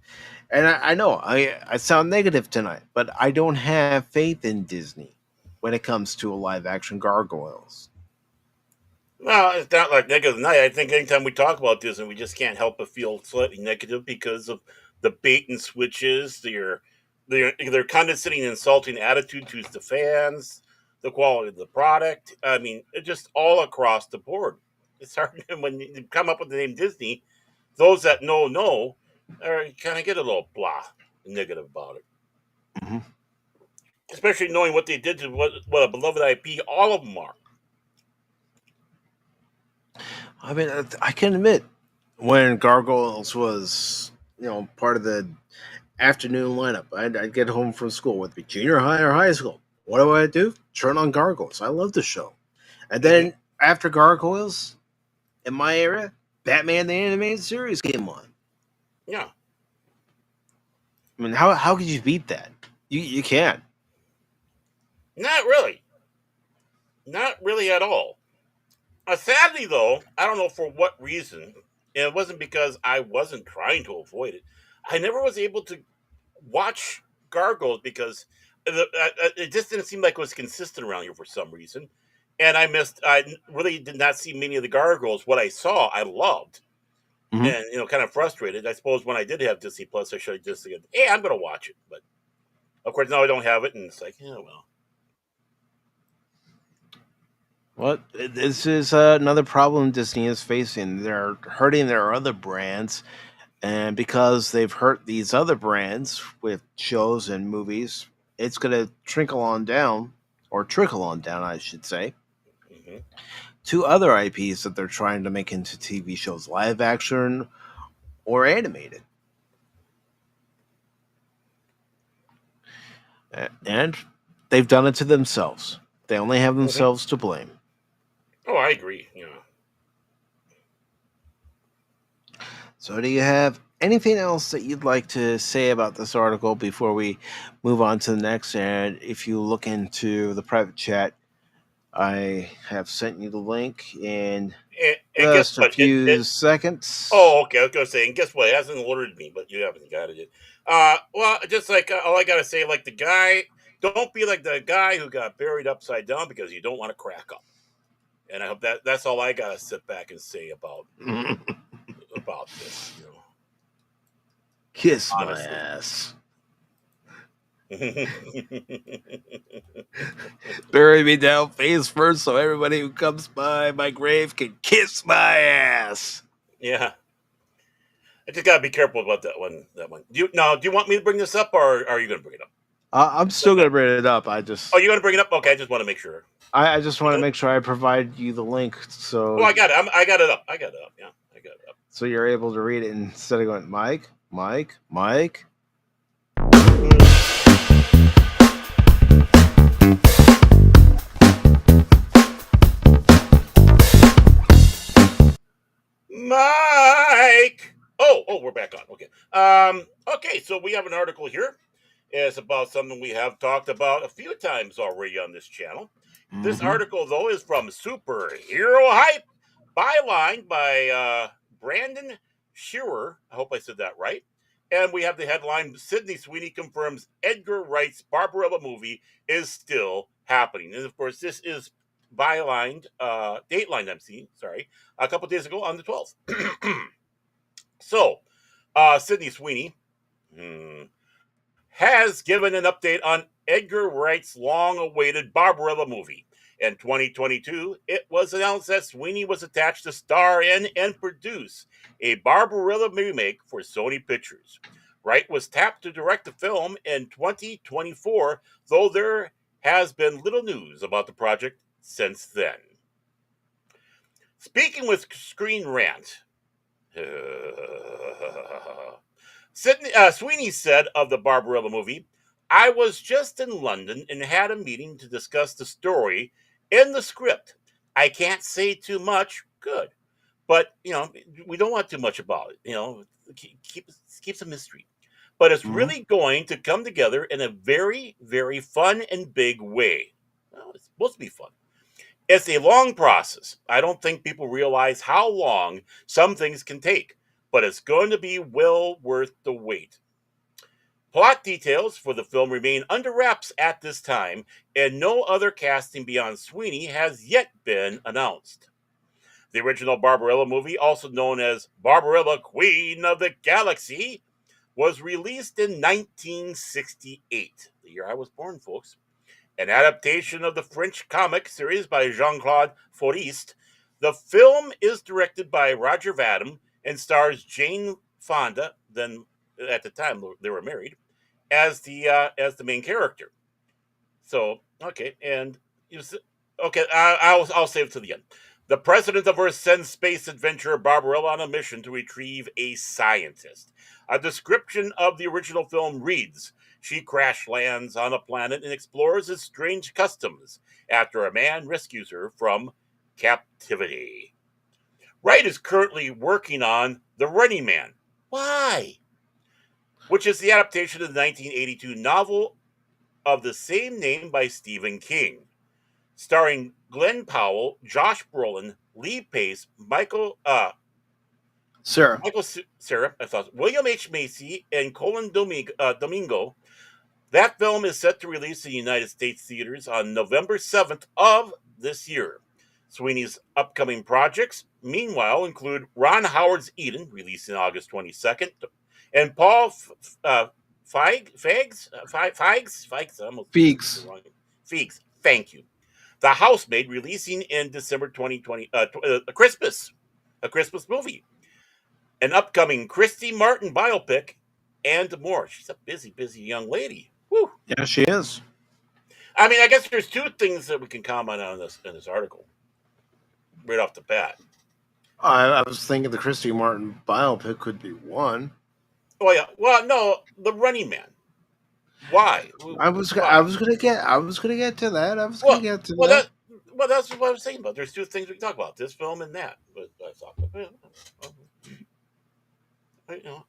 and I know I sound negative tonight, but I don't have faith in Disney when it comes to a live action Gargoyles.
Well, it's not like negative night. I think anytime we talk about this, and we just can't help but feel slightly negative because of the bait and switches, their condescending, insulting attitude to the fans, the quality of the product. I mean, it just all across the board. It's hard when you come up with the name Disney. Those that know, or kind of get a little blah negative about it.
Mm-hmm.
Especially knowing what they did to what a beloved IP all of them are.
I mean, I can admit when Gargoyles was, part of the afternoon lineup, I'd get home from school, whether it be junior high or high school. What do I do? Turn on Gargoyles. I love the show. And
Hmm.
then after Gargoyles, in my area, Batman the Animated Series came on.
Yeah.
I mean, how could you beat that? You can't.
Not really. Not really at all. Sadly, though, I don't know for what reason, and it wasn't because I wasn't trying to avoid it. I never was able to watch Gargoyles because it just didn't seem like it was consistent around here for some reason. And I really did not see many of the Gargoyles. What I saw, I loved.
Mhm.
And, kind of frustrated. I suppose when I did have Disney Plus, I should have just said, hey, I'm going to watch it. But, of course, now I don't have it. And it's like, yeah, well.
Well, this is another problem Disney is facing. They're hurting their other brands, and because they've hurt these other brands with shows and movies, it's going to trickle on down, or trickle on down, I should say,
Hmm.
2 other IPs that they're trying to make into TV shows, live action or animated. And they've done it to themselves. They only have themselves to blame.
Oh, I agree.
So, do you have anything else that you'd like to say about this article before we move on to the next? And if you look into the private chat, I have sent you the link in
And guess
just a
what?
few seconds.
Oh, okay. I was gonna say, and guess what? It hasn't alerted me, but you haven't got it yet. Well, just like all I gotta say, like the guy, don't be like the guy who got buried upside down because you don't want to crack up. And I hope that's all I gotta sit back and say about this.
Kiss
Honestly.
my ass. Bury me down face first so everybody who comes by my grave can kiss my ass.
Yeah. I just gotta be careful about that one. Do you want me to bring this up, or are you gonna bring it up?
I'm still going to bring it up. I just.
Oh, you're gonna bring it up? Okay, I just want to make sure.
I just want to make sure I provide you the link so.
Oh, I got it. I got it up. Yeah, I got it up.
So you're able to read it instead of going, Mike.
Mike. Oh, we're back on. Okay. Okay. So we have an article here. It's about something we have talked about a few times already on this channel. This article, though, is from Superhero Hype, byline by Brandon Shearer. I hope I said that right. And we have the headline: Sydney Sweeney confirms Edgar Wright's Barbarella movie is still happening. And of course, this is bylined, Dateline MC, sorry, a couple days ago on the 12th. So, Sydney Sweeney has given an update on Edgar Wright's long-awaited Barbarella movie. In 2022, it was announced that Sweeney was attached to star in and produce a Barbarella remake for Sony Pictures. Wright was tapped to direct the film in 2024, though there has been little news about the project since then. Speaking with Screen Rant, Sweeney said of the Barbarella movie, "I was just in London and had a meeting to discuss the story in the script. I can't say too much. Good. But, we don't want too much about it. Keeps a mystery. But it's really going to come together in a very, very fun and big way. Well, it's supposed to be fun. It's a long process. I don't think people realize how long some things can take, but it's going to be well worth the wait. Plot details for the film remain under wraps at this time, and no other casting beyond Sweeney has yet been announced. The original Barbarella movie, also known as Barbarella Queen of the Galaxy, was released in 1968, the year I was born, folks. An adaptation of the French comic series by Jean-Claude Forest. The film is directed by Roger Vadim and stars Jane Fonda, then at the time they were married, as the main character. So okay, and I'll save it to the end. The president of Earth sends space adventurer Barbarella on a mission to retrieve a scientist. A description of the original film reads: she crash lands on a planet and explores its strange customs after a man rescues her from captivity. Wright is currently working on The Running Man. Why? Which is the adaptation of the 1982 novel of the same name by Stephen King, starring Glenn Powell, Josh Brolin, Lee Pace,
Sarah,
William H. Macy, and Colin Domingo. That film is set to release in United States theaters on November 7th of this year. Sweeney's upcoming projects, meanwhile, include Ron Howard's Eden, released in August 22nd, and Paul Feig's, thank you. The Housemaid, releasing in December 2020, a Christmas movie. An upcoming Christy Martin biopic, and more. She's a busy young lady. Woo.
Yeah, she is.
I mean, I guess there's two things that we can comment on in this article. right off the bat.
I was thinking the Christy Martin biopic could be one.
Oh yeah. Well, no, the Running Man. Why?
I
Why?
was gonna get to that. I was gonna
Well,
get to
well,
that.
that's what I was saying about. There's two things we can talk about: this film and that. But I thought, you know,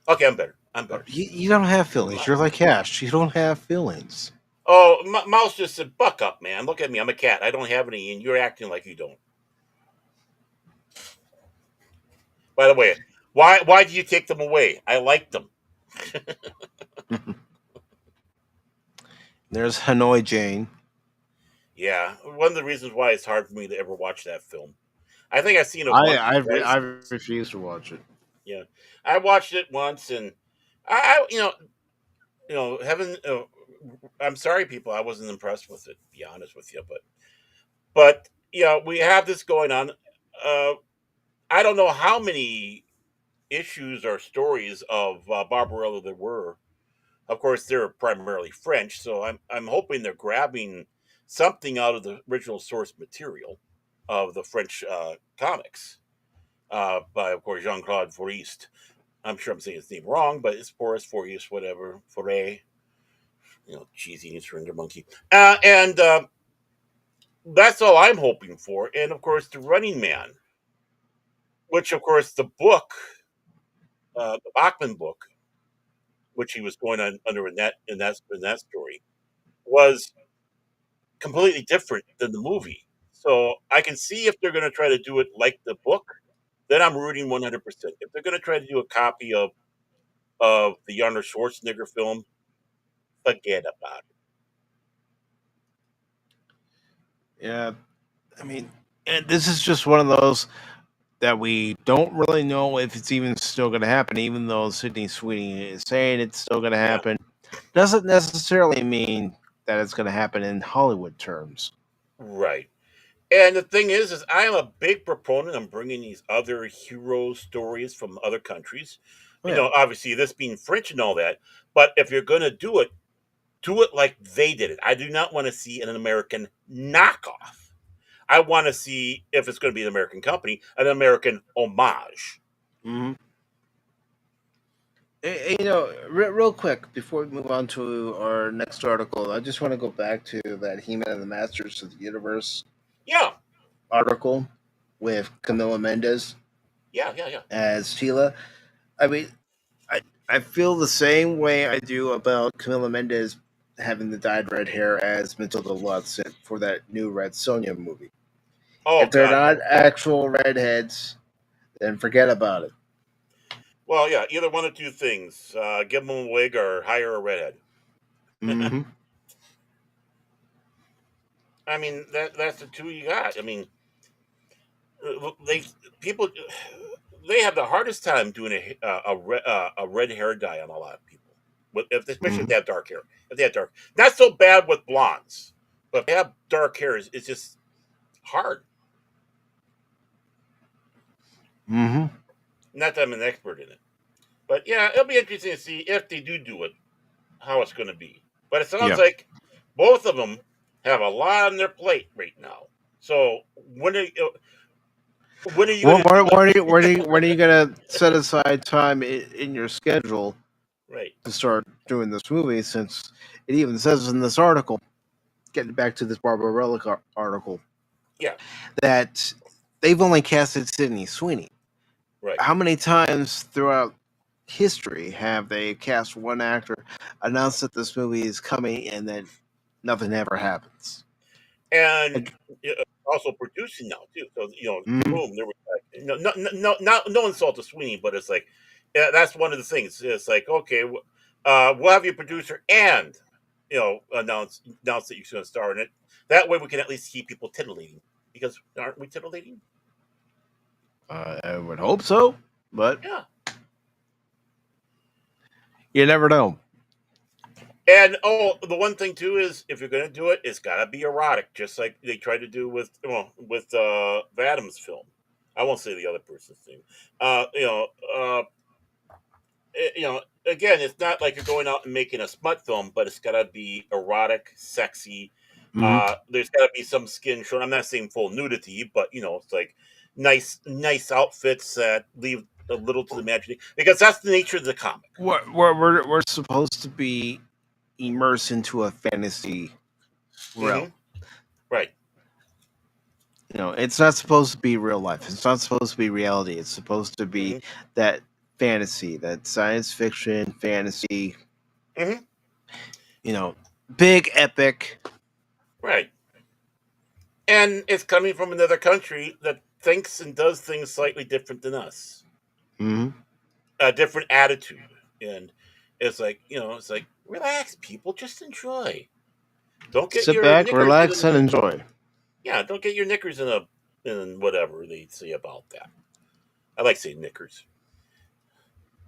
okay, I'm better. I'm better.
You don't have feelings. You're like Cash. You don't have feelings.
Oh, Mouse just said, "Buck up, man. Look at me. I'm a cat. I don't have any, and you're acting like you don't." By the way, why do you take them away? I like them.
There's Hanoi Jane.
Yeah, one of the reasons why it's hard for me to ever watch that film. I think I've seen it
I
once
I,
or
re-
twice.
I refuse to watch it.
Yeah, I watched it once, and I heaven. I'm sorry, people. I wasn't impressed with it. To be honest with you, but yeah, we have this going on. Uh, I don't know how many issues or stories of Barbarella there were. Of course, they're primarily French, so I'm hoping they're grabbing something out of the original source material of the French comics by, of course, Jean Claude Forest. I'm sure I'm saying his name wrong, but it's Forest, whatever, Foray, cheesy surrender monkey, and that's all I'm hoping for. And of course, the Running Man, which of course the book, the Bachman book, which he was going on under in that story, was completely different than the movie. So I can see if they're going to try to do it like the book, then I'm rooting 100%. If they're going to try to do a copy of the Arnold Schwarzenegger film, forget about it.
Yeah, I mean, and this is just one of those that we don't really know if it's even still going to happen, even though Sydney Sweeney is saying it's still going to
Yeah,
happen. Doesn't necessarily mean that it's going to happen in Hollywood terms.
right. And the thing is I am a big proponent of bringing these other hero stories from other countries.
Oh, yeah.
Obviously this being French and all that, but if you're going to do it like they did it. I do not want to see an American knockoff. I want to see, if it's going to be an American company, an American homage.
Mm-hmm. Real quick before we move on to our next article, I just want to go back to that He-Man and the Masters of the Universe
Yeah,
article with Camila Mendes
yeah.
as Sheila. I mean, I feel the same way I do about Camila Mendes having the dyed red hair as Matilda Lutz for that new Red Sonja movie.
Oh
If they're
God,
not
no.
actual redheads, then forget about it.
Well, yeah, either one of two things: give them a wig or hire a redhead.
Mm-hmm.
I mean, that's the two you got. I mean, they people they have the hardest time doing a red hair dye on a lot of people, especially if
Mm-hmm.
they have dark hair. If they have dark, not so bad with blondes, but if they have dark hair, it's just hard.
Mm-hmm.
Not that I'm an expert in it, but yeah, it'll be interesting to see if they do it, how it's going to be. But it sounds
Yeah.
like both of them have a lot on their plate right now. So when are you
Well,
going to do it?
when are you gonna set aside time in your schedule
Right.
to start doing this movie? Since it even says in this article, getting back to this Barbarella article,
Yeah.
that they've only casted Sydney Sweeney.
Right.
How many times throughout history have they cast one actor, announced that this movie is coming, and then nothing ever happens?
And
Like,
also producing now too. So
mhm,
boom, there was like, no insult to Sweeney, but it's like, yeah, that's one of the things. It's like, okay, we'll have your producer and announce that you're going to star in it. That way, we can at least keep people titillating, because aren't we titillating?
I would hope so, but
Yeah.
you never know.
And the one thing too is, if you're going to do it, it's got to be erotic, just like they tried to do with Adam's film. I won't say the other person's name. Uh, you know, uh, again, it's not like you're going out and making a smut film, but it's got to be erotic, sexy,
Mhm.
There's got to be some skin shown. I'm not saying full nudity, but it's like nice outfits that leave a little to the imagination because that's the nature of the comic.
We're supposed to be immersed into a fantasy realm.
Hmm. Right.
It's not supposed to be real life. It's not supposed to be reality. It's supposed to be
Hmm.
that fantasy, that science fiction fantasy.
Hmm.
You know, big epic.
Right. And it's coming from another country that thinks and does things slightly different than us,
Mhm.
a different attitude, and it's like relax, people, just enjoy. Don't get
Sit
your
back,
knickers
relax,
in
and
a
enjoy.
yeah. Don't get your knickers in whatever they say about that. I like saying knickers.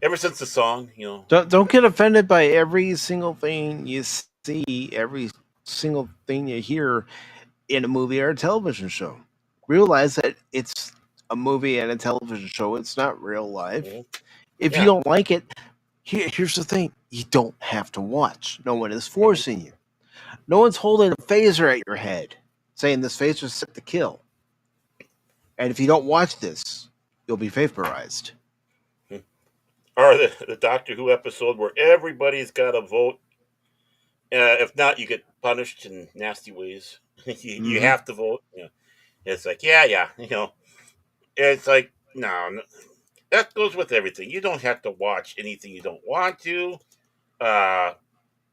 Ever since the song,
Don't get offended by every single thing you see, every single thing you hear in a movie or a television show. Realize that it's a movie and a television show. It's not real life.
mhm,
If you
yeah,
don't like it, here's the thing: you don't have to watch. No one is
mhm,
forcing you. No one's holding a phaser at your head, saying this phaser's set to kill. And if you don't watch this, you'll be vaporized.
mhm. Or the Doctor Who episode where everybody's got to vote. If not, you get punished in nasty ways. You
Hmm.
have to vote. It's like yeah. It's like no, that goes with everything. You don't have to watch anything you don't want to. Uh,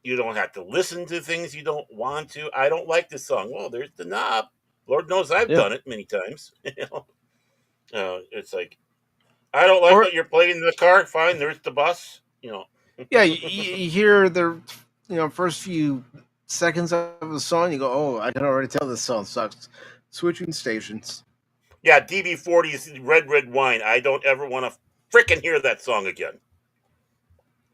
you don't have to listen to things you don't want to. I don't like this song. Well, there's the knob. Lord knows I've
Yeah.
done it many times. It's like I don't like
Or
what you're playing in the car. Fine, there's the bus.
yeah, you hear the first few seconds of the song, you go, "Oh, I can already tell this song sucks." Switching stations.
Yeah, DB40's Red Wine. I don't ever want to freaking hear that song again.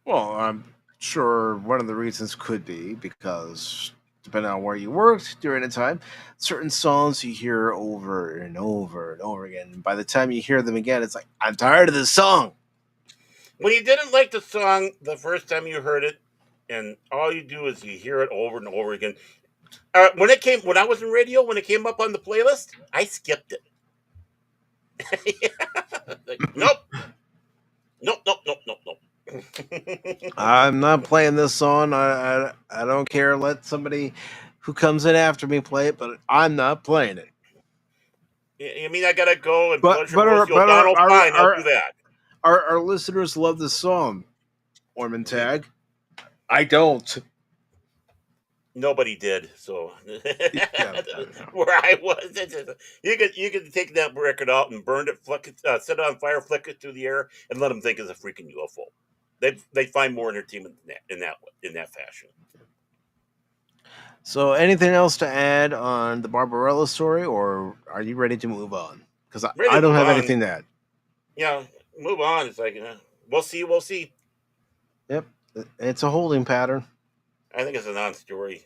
Well, I'm sure one of the reasons could be because depending on where you worked during the time, certain songs you hear over and over and over again. And by the time you hear them again, it's like, I'm tired of this song.
When you didn't like the song the first time you heard it, and all you do is you hear it over and over again. When I was in radio, when it came up on the playlist, I skipped it. Like, nope, nope.
I'm not playing this song. I don't care. Let somebody who comes in after me play it, but I'm not playing it.
You mean I gotta go and
But
pleasure
but our
Rosie
but our
O'Donnell?
our,
Fine, I'll
our,
do that.
our listeners love this song, Orman
Mhm.
Tag. I don't.
Nobody did. So
Yeah.
where I was, you could take that record out and burn it, flick it, set it on fire, flick it through the air, and let them think it's a freaking UFO. They find more entertainment in that fashion.
So, anything else to add on the Barbarella story, or are you ready to move on? Because I
Ready to
don't
move
have
on.
anything to add.
Yeah, move on. It's like we'll see. We'll see.
Yep, it's a holding pattern.
I think it's a non-story.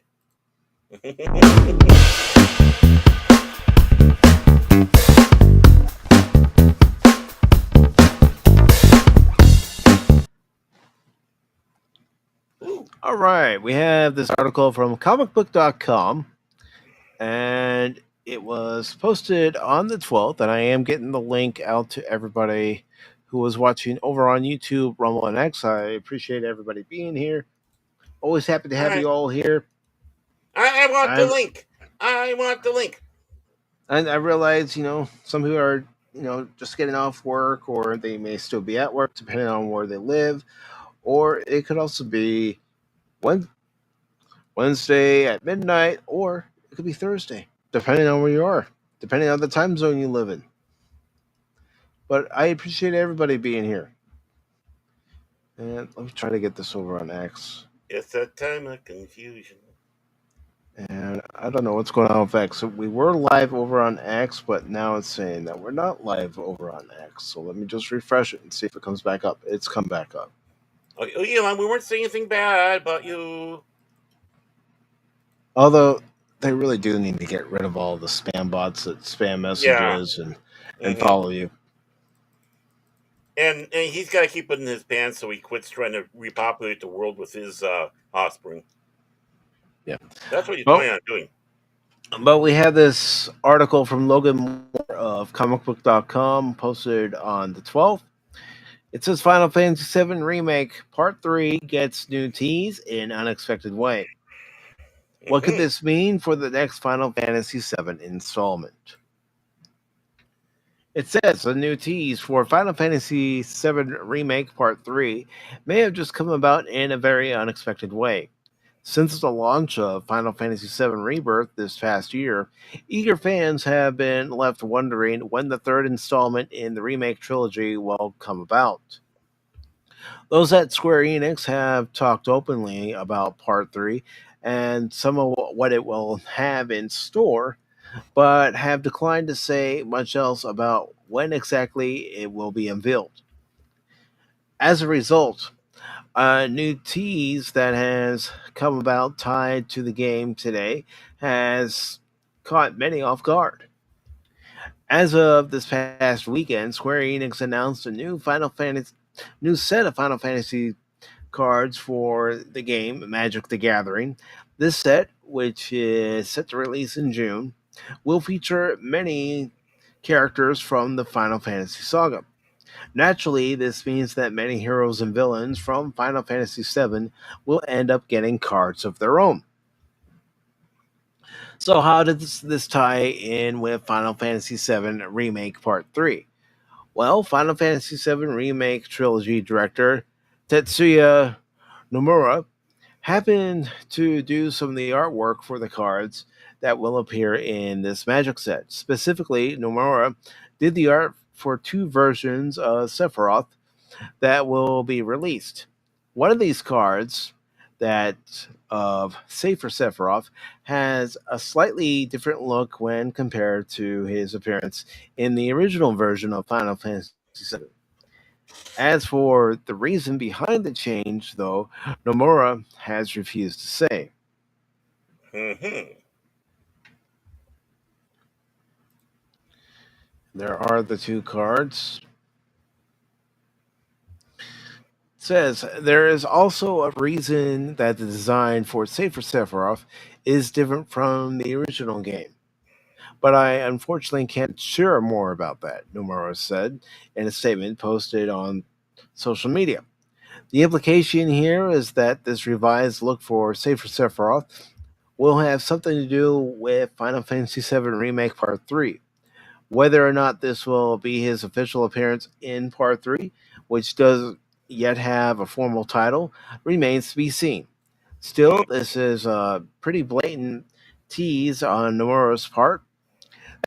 Ooh,
All right, we have this article from comicbook.com, and it was posted on the 12th, and I am getting the link out to everybody who was watching over on YouTube, Rumble, and X. I appreciate everybody being here. Always happy to
all
have
right.
you all here.
I want the
I'm
link. I want the link.
And I realize, some who are, just getting off work, or they may still be at work, depending on where they live, or it could also be Wed- Wednesday at midnight, or it could be Thursday, depending on where you are, depending on the time zone you live in. But I appreciate everybody being here. And let me try to get this over on X.
It's a time of confusion.
And I don't know what's going on with X. So we were live over on X, but now it's saying that we're not live over on X. So let me just refresh it and see if it comes back up. It's come back up.
Okay, Elon, we weren't saying anything bad about you.
Although they really do need to get rid of all the spam bots that spam
Yeah.
messages and
Hmm.
follow you.
And he's got to keep it in his pants so he quits trying to repopulate the world with his offspring.
Yeah.
That's what he's
Well,
planning on doing.
But we have this article from Logan Moore of comicbook.com posted on the 12th. It says Final Fantasy VII Remake Part 3 gets new tease in unexpected way. What could
Mm-hmm.
this mean for the next Final Fantasy VII installment? It says a new tease for Final Fantasy VII Remake Part 3 may have just come about in a very unexpected way. Since the launch of Final Fantasy VII Rebirth this past year, eager fans have been left wondering when the third installment in the remake trilogy will come about. Those at Square Enix have talked openly about Part 3 and some of what it will have in store, but have declined to say much else about when exactly it will be unveiled. As a result, a new tease that has come about tied to the game today has caught many off guard. As of this past weekend, Square Enix announced a new set of Final Fantasy cards for the game Magic the Gathering. This set, which is set to release in June, will feature many characters from the Final Fantasy saga. Naturally, this means that many heroes and villains from Final Fantasy VII will end up getting cards of their own. So, how does this tie in with Final Fantasy VII Remake Part 3? Well, Final Fantasy VII Remake Trilogy director Tetsuya Nomura happened to do some of the artwork for the cards that will appear in this Magic set. Specifically, Nomura did the art for two versions of Sephiroth that will be released. One of these cards, that of Safer Sephiroth, has a slightly different look when compared to his appearance in the original version of Final Fantasy VII. As for the reason behind the change, though, Nomura has refused to say.
Mm-hmm.
There are the two cards. It says there is also a reason that the design for Safer Sephiroth is different from the original game. But I unfortunately can't share more about that, Nomura said in a statement posted on social media. The implication here is that this revised look for Safer Sephiroth will have something to do with Final Fantasy VII Remake Part 3. Whether or not this will be his official appearance in Part 3, which does yet have a formal title, remains to be seen. Still, this is a pretty blatant tease on Nomura's part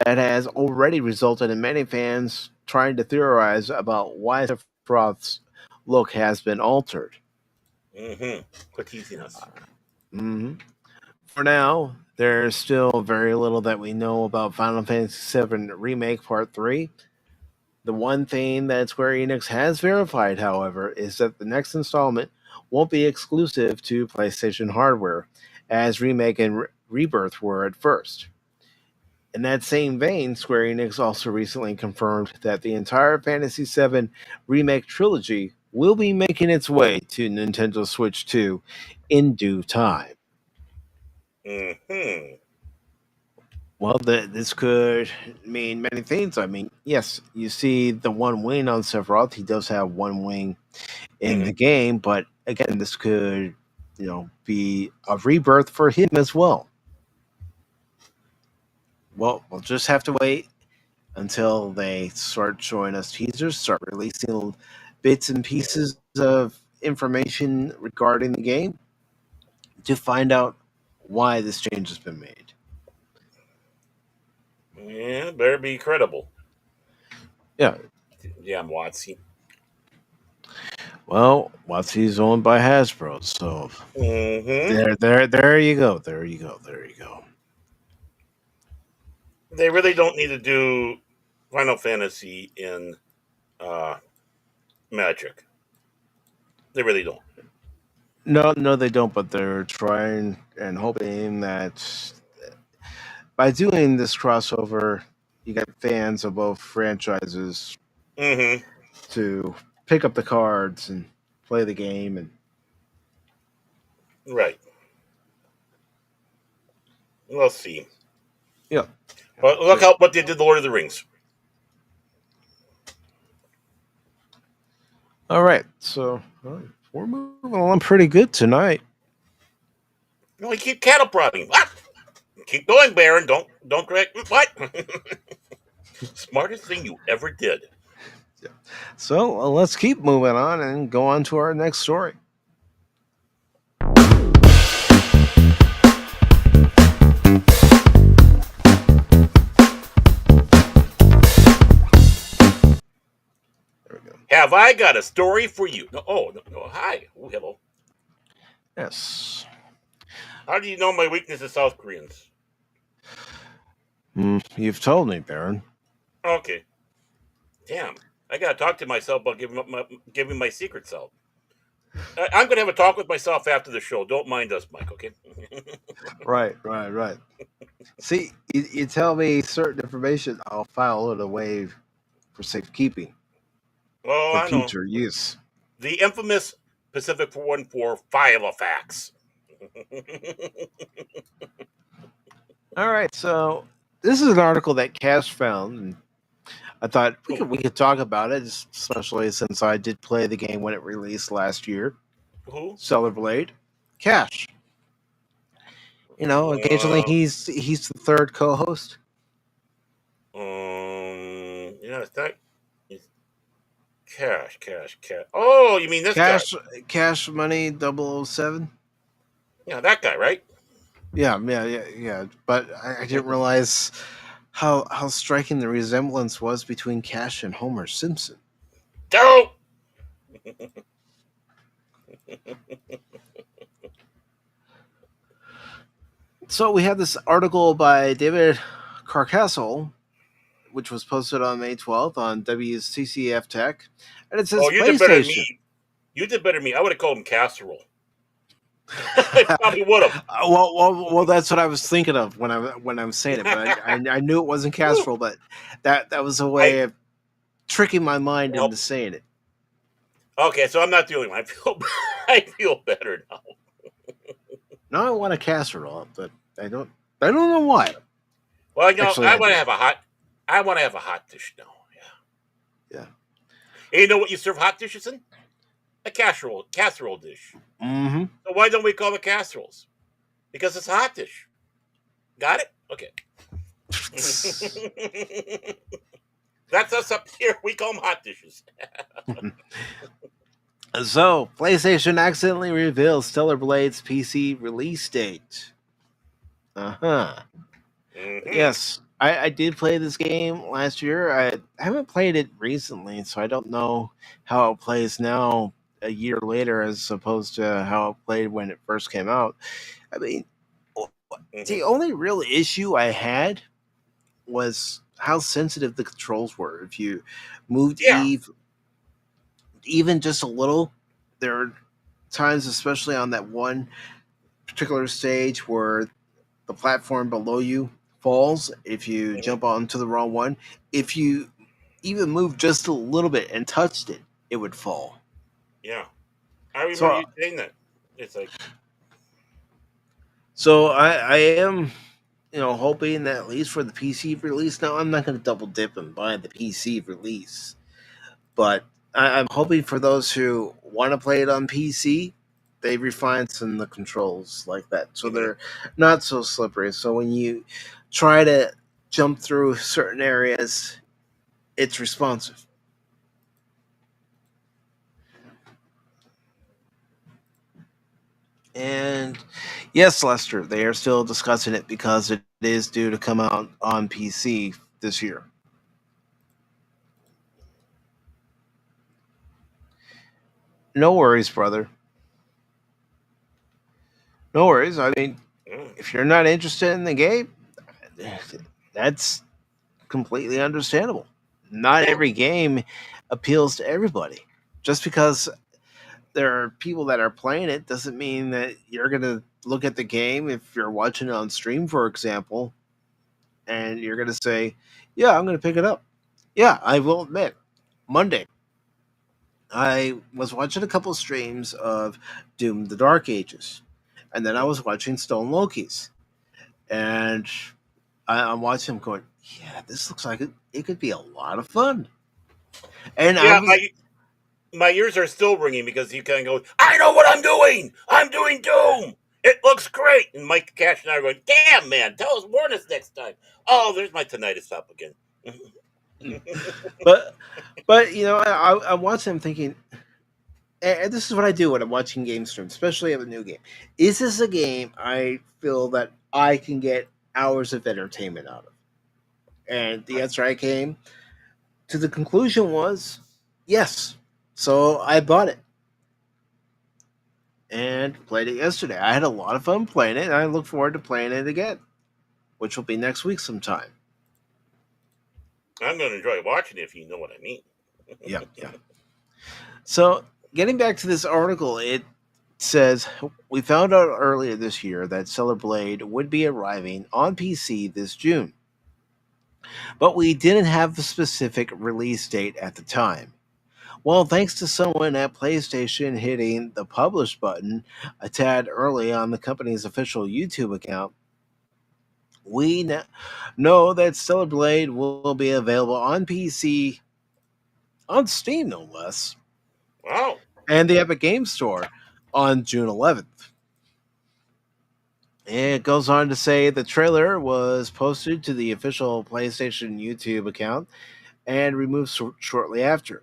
that has already resulted in many fans trying to theorize about why Sephiroth's look has been altered.
Mm-hmm. Quit teasing us.
Mhm. For now, there's still very little that we know about Final Fantasy VII Remake Part 3. The one thing that Square Enix has verified, however, is that the next installment won't be exclusive to PlayStation hardware, as Remake and Rebirth were at first. In that same vein, Square Enix also recently confirmed that the entire Fantasy VII Remake trilogy will be making its way to Nintendo Switch 2 in due time.
Mm-hmm.
Well, this could mean many things. I mean, yes, you see the one wing on Sephiroth. He does have one wing in
Mm-hmm.
the game, but again, this could, be a rebirth for him as well. Well, we'll just have to wait until they start showing us teasers, start releasing bits and pieces of information regarding the game to find out why this change has been made.
Yeah, better be credible.
Yeah,
Yeah, Watsy.
well, Watsy's owned by Hasbro, so
Mm-hmm.
there you go, there you go, there you go.
They really don't need to do Final Fantasy in uh, Magic. They really don't.
No, no, they don't, but they're trying and hoping that by doing this crossover, you get fans of both franchises
Mm-hmm.
to pick up the cards and play the game. And
Right. We'll see.
Yeah.
But look how what they did to Lord of the Rings.
All right. So we're moving along pretty good tonight.
You know, we keep cattle prodding. What? Keep going, Baron. Don't correct what? Smartest thing you ever did.
So let's keep moving on and go on to our next story. There we go.
Have I got a story for you? No. Hi. Oh, hello.
Yes.
How do you know my weakness is South Koreans?
You've told me, Baron.
Okay. Damn. I gotta talk to myself about giving my secret self. I'm gonna have a talk with myself after the show. Don't mind us, Mike. Okay.
Right. See, you tell me certain information, I'll file it away for safekeeping
Oh,
for
I know.
future use.
The infamous Pacific414 file of facts.
All right. So this is an article that Cash found, and I thought we could talk about it, especially since I did play the game when it released last year.
Who?
Stellar Blade, Cash. You know, occasionally he's the third co-host.
Yeah, it's that. It's cash. Oh, you mean this guy?
Cash Money 007.
Yeah, that guy, right?
Yeah. But I didn't realize how striking the resemblance was between Cash and Homer Simpson.
Don't.
So we have this article by David Carcassel, which was posted on May 12th on WCCF Tech, and it says
Oh, you did better than
PlayStation.
me. You did better than me. I would have called him casserole. I probably would have.
Well, that's what I was thinking of when I'm saying it, but I knew it wasn't casserole, but that was a way of tricking my mind into saying it.
Okay, so I'm not the only one. I feel better now.
Now I want a casserole, but I don't know why.
Well, you know,
Actually,
I want to have a hot dish now.
Yeah.
And you know what you serve hot dishes in? A casserole dish.
Mm-hmm.
So why don't we call it casseroles? Because it's a hot dish. Got it? Okay. That's us up here. We call them hot dishes.
So, PlayStation accidentally reveals Stellar Blade's PC release date.
Mm-hmm.
Yes, I did play this game last year. I haven't played it recently, so I don't know how it plays now a year later as opposed to how it played when it first came out. I mean, the only real issue I had was how sensitive the controls were. If you moved Eve even just a little, there are times, especially on that one particular stage, where the platform below you falls if you jump onto the wrong one. If you even moved just a little bit and touched it, it would fall.
Yeah. I remember you saying that. It's like,
so I am, hoping that at least for the PC release. Now I'm not going to double dip and buy the PC release, but I'm hoping for those who want to play it on PC, they refine some of the controls like that, so they're not so slippery. So when you try to jump through certain areas, it's responsive. And yes, Lester, they are still discussing it because it is due to come out on PC this year. No worries, brother. No worries. I mean, if you're not interested in the game, that's completely understandable. Not every game appeals to everybody. Just because there are people that are playing it doesn't mean that you're going to look at the game if you're watching it on stream, for example, and you're going to say, yeah, I'm going to pick it up. Yeah, I will admit, Monday, I was watching a couple streams of Doom the Dark Ages, and then I was watching Stone Loki's. And I'm watching him going, yeah, this looks like it could be a lot of fun. And I
Yeah,
was,
my ears are still ringing because he kind of goes, "I know what I'm doing. I'm doing Doom. It looks great." And Mike Cash and I are going, "Damn, man, tell us warn us next time." Oh, there's my tinnitus up again.
but I'm watching him thinking, and this is what I do when I'm watching game streams, especially of a new game. Is this a game I feel that I can get hours of entertainment out of? And the answer I came to the conclusion was yes. So I bought it and played it yesterday. I had a lot of fun playing it, and I look forward to playing it again, which will be next week sometime.
I'm going to enjoy watching it if you know what I mean.
Yeah, yeah. So, getting back to this article, it says we found out earlier this year that Stellar Blade would be arriving on PC this June, but we didn't have a specific release date at the time. Well, thanks to someone at PlayStation hitting the publish button a tad early on the company's official YouTube account, we know that Stellar Blade will be available on PC, on Steam no less,
Wow.
and the Epic Games Store on June 11th. It goes on to say the trailer was posted to the official PlayStation YouTube account and removed shortly after,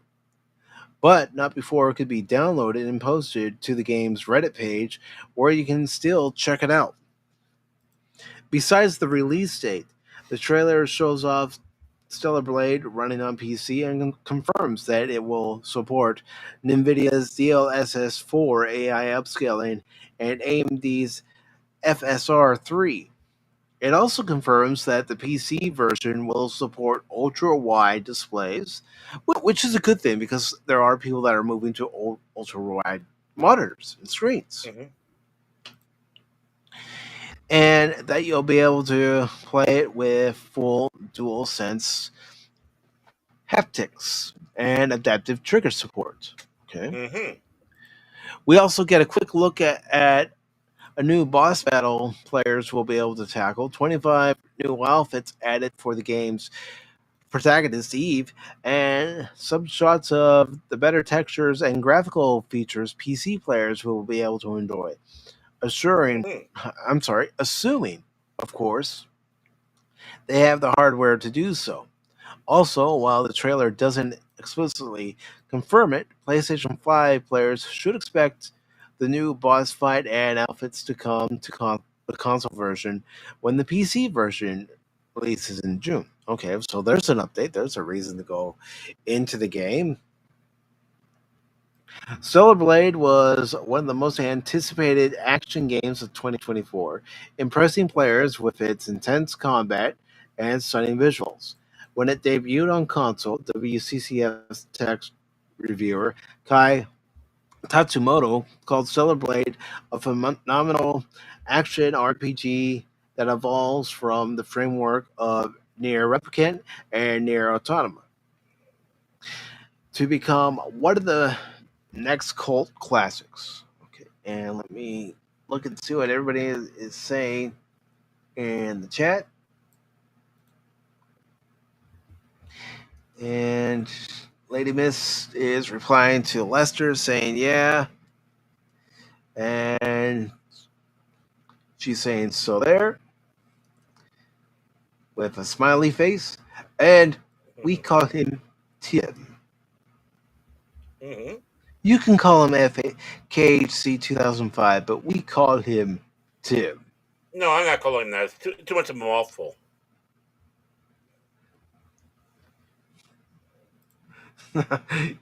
but not before it could be downloaded and posted to the game's Reddit page where you can still check it out. Besides the release date, the trailer shows off Stellar Blade running on PC and confirms that it will support NVIDIA's DLSS 4 AI upscaling and AMD's FSR 3. It also confirms that the PC version will support ultra-wide displays, which is a good thing because there are people that are moving to ultra-wide monitors and screens.
Mm-hmm.
And that you'll be able to play it with full DualSense haptics and adaptive trigger support. Okay.
Mm-hmm.
We also get a quick look at a new boss battle players will be able to tackle, 25 new outfits added for the game's protagonist Eve, and some shots of the better textures and graphical features PC players will be able to enjoy. Assuming, of course, they have the hardware to do so. Also, while the trailer doesn't explicitly confirm it, PlayStation 5 players should expect the new boss fight and outfits to come to the console version when the PC version releases in June. Okay, so there's an update. There's a reason to go into the game. Stellar Blade was one of the most anticipated action games of 2024, impressing players with its intense combat and stunning visuals. When it debuted on console, WCCF Tech reviewer Kai Tatsumoto called Stellar Blade a phenomenal action RPG that evolves from the framework of Nier Replicant and Nier Automata to become one of the next cult classics. Okay, and let me look and see what everybody is saying in the chat. And Lady Miss is replying to Lester saying, yeah. And she's saying, so there, with a smiley face. And we call him Tim.
Mm-hmm.
You can call him KHC 2005, but we call him Tim.
No, I'm not calling him that. It's too much of a mouthful.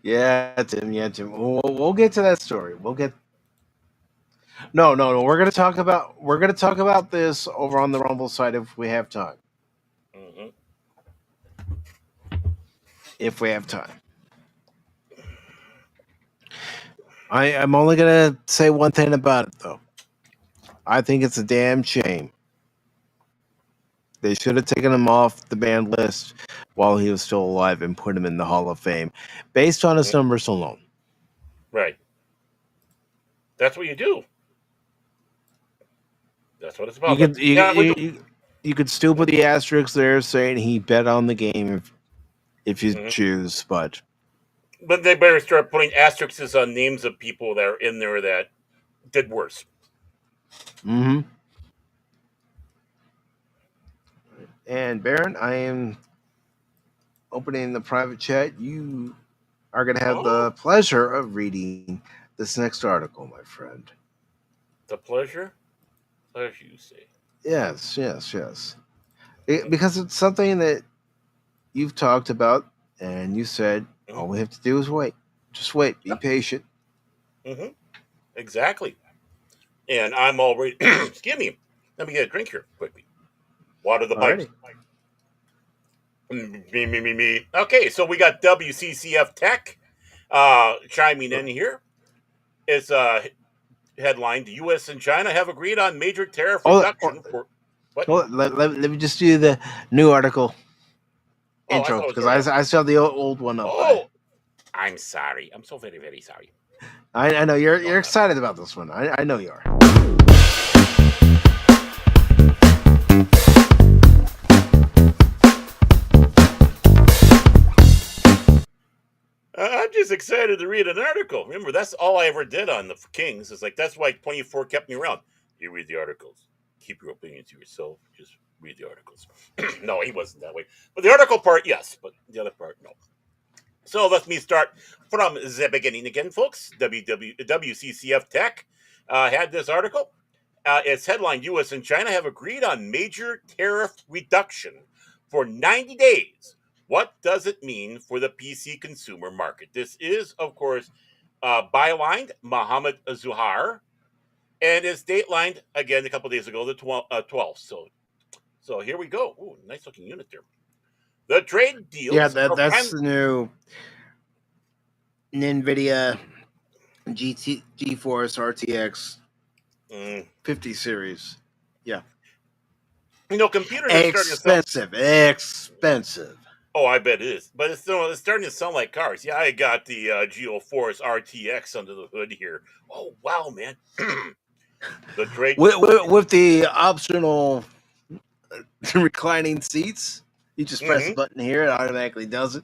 Yeah, Tim. We'll get to that story. We'll get. No. We're gonna talk about this over on the Rumble side if we have time.
Mm-hmm.
If we have time. I'm only gonna say one thing about it though. I think it's a damn shame. They should have taken him off the banned list while he was still alive and put him in the Hall of Fame, based on his numbers alone.
Right. That's what you do. That's what it's about.
You could still put the asterisk there saying he bet on the game if you
Mhm.
choose, but
But they better start putting asterisks on names of people that are in there that did worse.
mm-hmm. And Baron, I am opening the private chat. You are going to have
Oh,
the pleasure of reading this next article, my friend.
the pleasure? Pleasure, you say.
Yes.
Okay.
Because it's something that you've talked about, and you said
Mm-hmm.
all we have to do is wait. Just wait. Be
Yep.
patient.
Mm-hmm. Exactly. And I'm already. Excuse me. Let me get a drink here quickly. Water the pipes.
Alrighty.
Me. Okay, so we got WCCF Tech chiming in here. It's headline: The U.S. and China have agreed on major tariff
Oh,
reduction for what?
let me just do the new article
Oh, I
intro
thought it was
because
already up.
I still have the old one up.
Oh, I'm sorry. I'm so very, very sorry.
I know
No,
you're
I'm not.
excited about this one. I know you are.
I'm just excited to read an article. Remember, that's all I ever did on the Kings. It's like that's why 24 kept me around. You read the articles. Keep your opinion to yourself. Just read the articles. No, he wasn't that way. But the article part, yes. But the other part, no. So let me start from the beginning again, folks. WCCF Tech had this article. Its headline: U.S. and China have agreed on major tariff reduction for 90 days. What does it mean for the PC consumer market? This is, of course, bylined Mohammed Zuhar, and is datelined again a couple days ago, the 12th. So here we go. Ooh, nice looking unit there. The trade
Yeah,
deals are
that's the new NVIDIA GeForce RTX
mm,
50 series. Yeah,
computers are starting to sell.
expensive.
Oh, I bet it is. But it's starting to sound like cars. Yeah, I got the GeForce RTX under the hood here. Oh, wow, man. The trade
With the optional reclining seats, you just press a
hmm
button here, it automatically does it.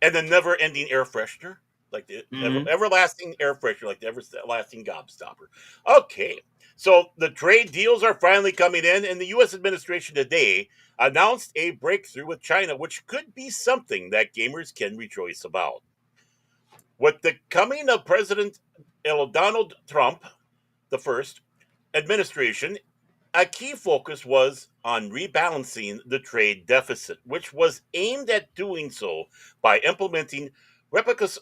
and the never-ending air freshener, like the
Mm-hmm.
everlasting air freshener, like the everlasting gobstopper. Okay, so the trade deals are finally coming in, and the U.S. administration today announced a breakthrough with China, which could be something that gamers can rejoice about. With the coming of President Donald Trump, the first administration, a key focus was on rebalancing the trade deficit, which was aimed at doing so by implementing replicas,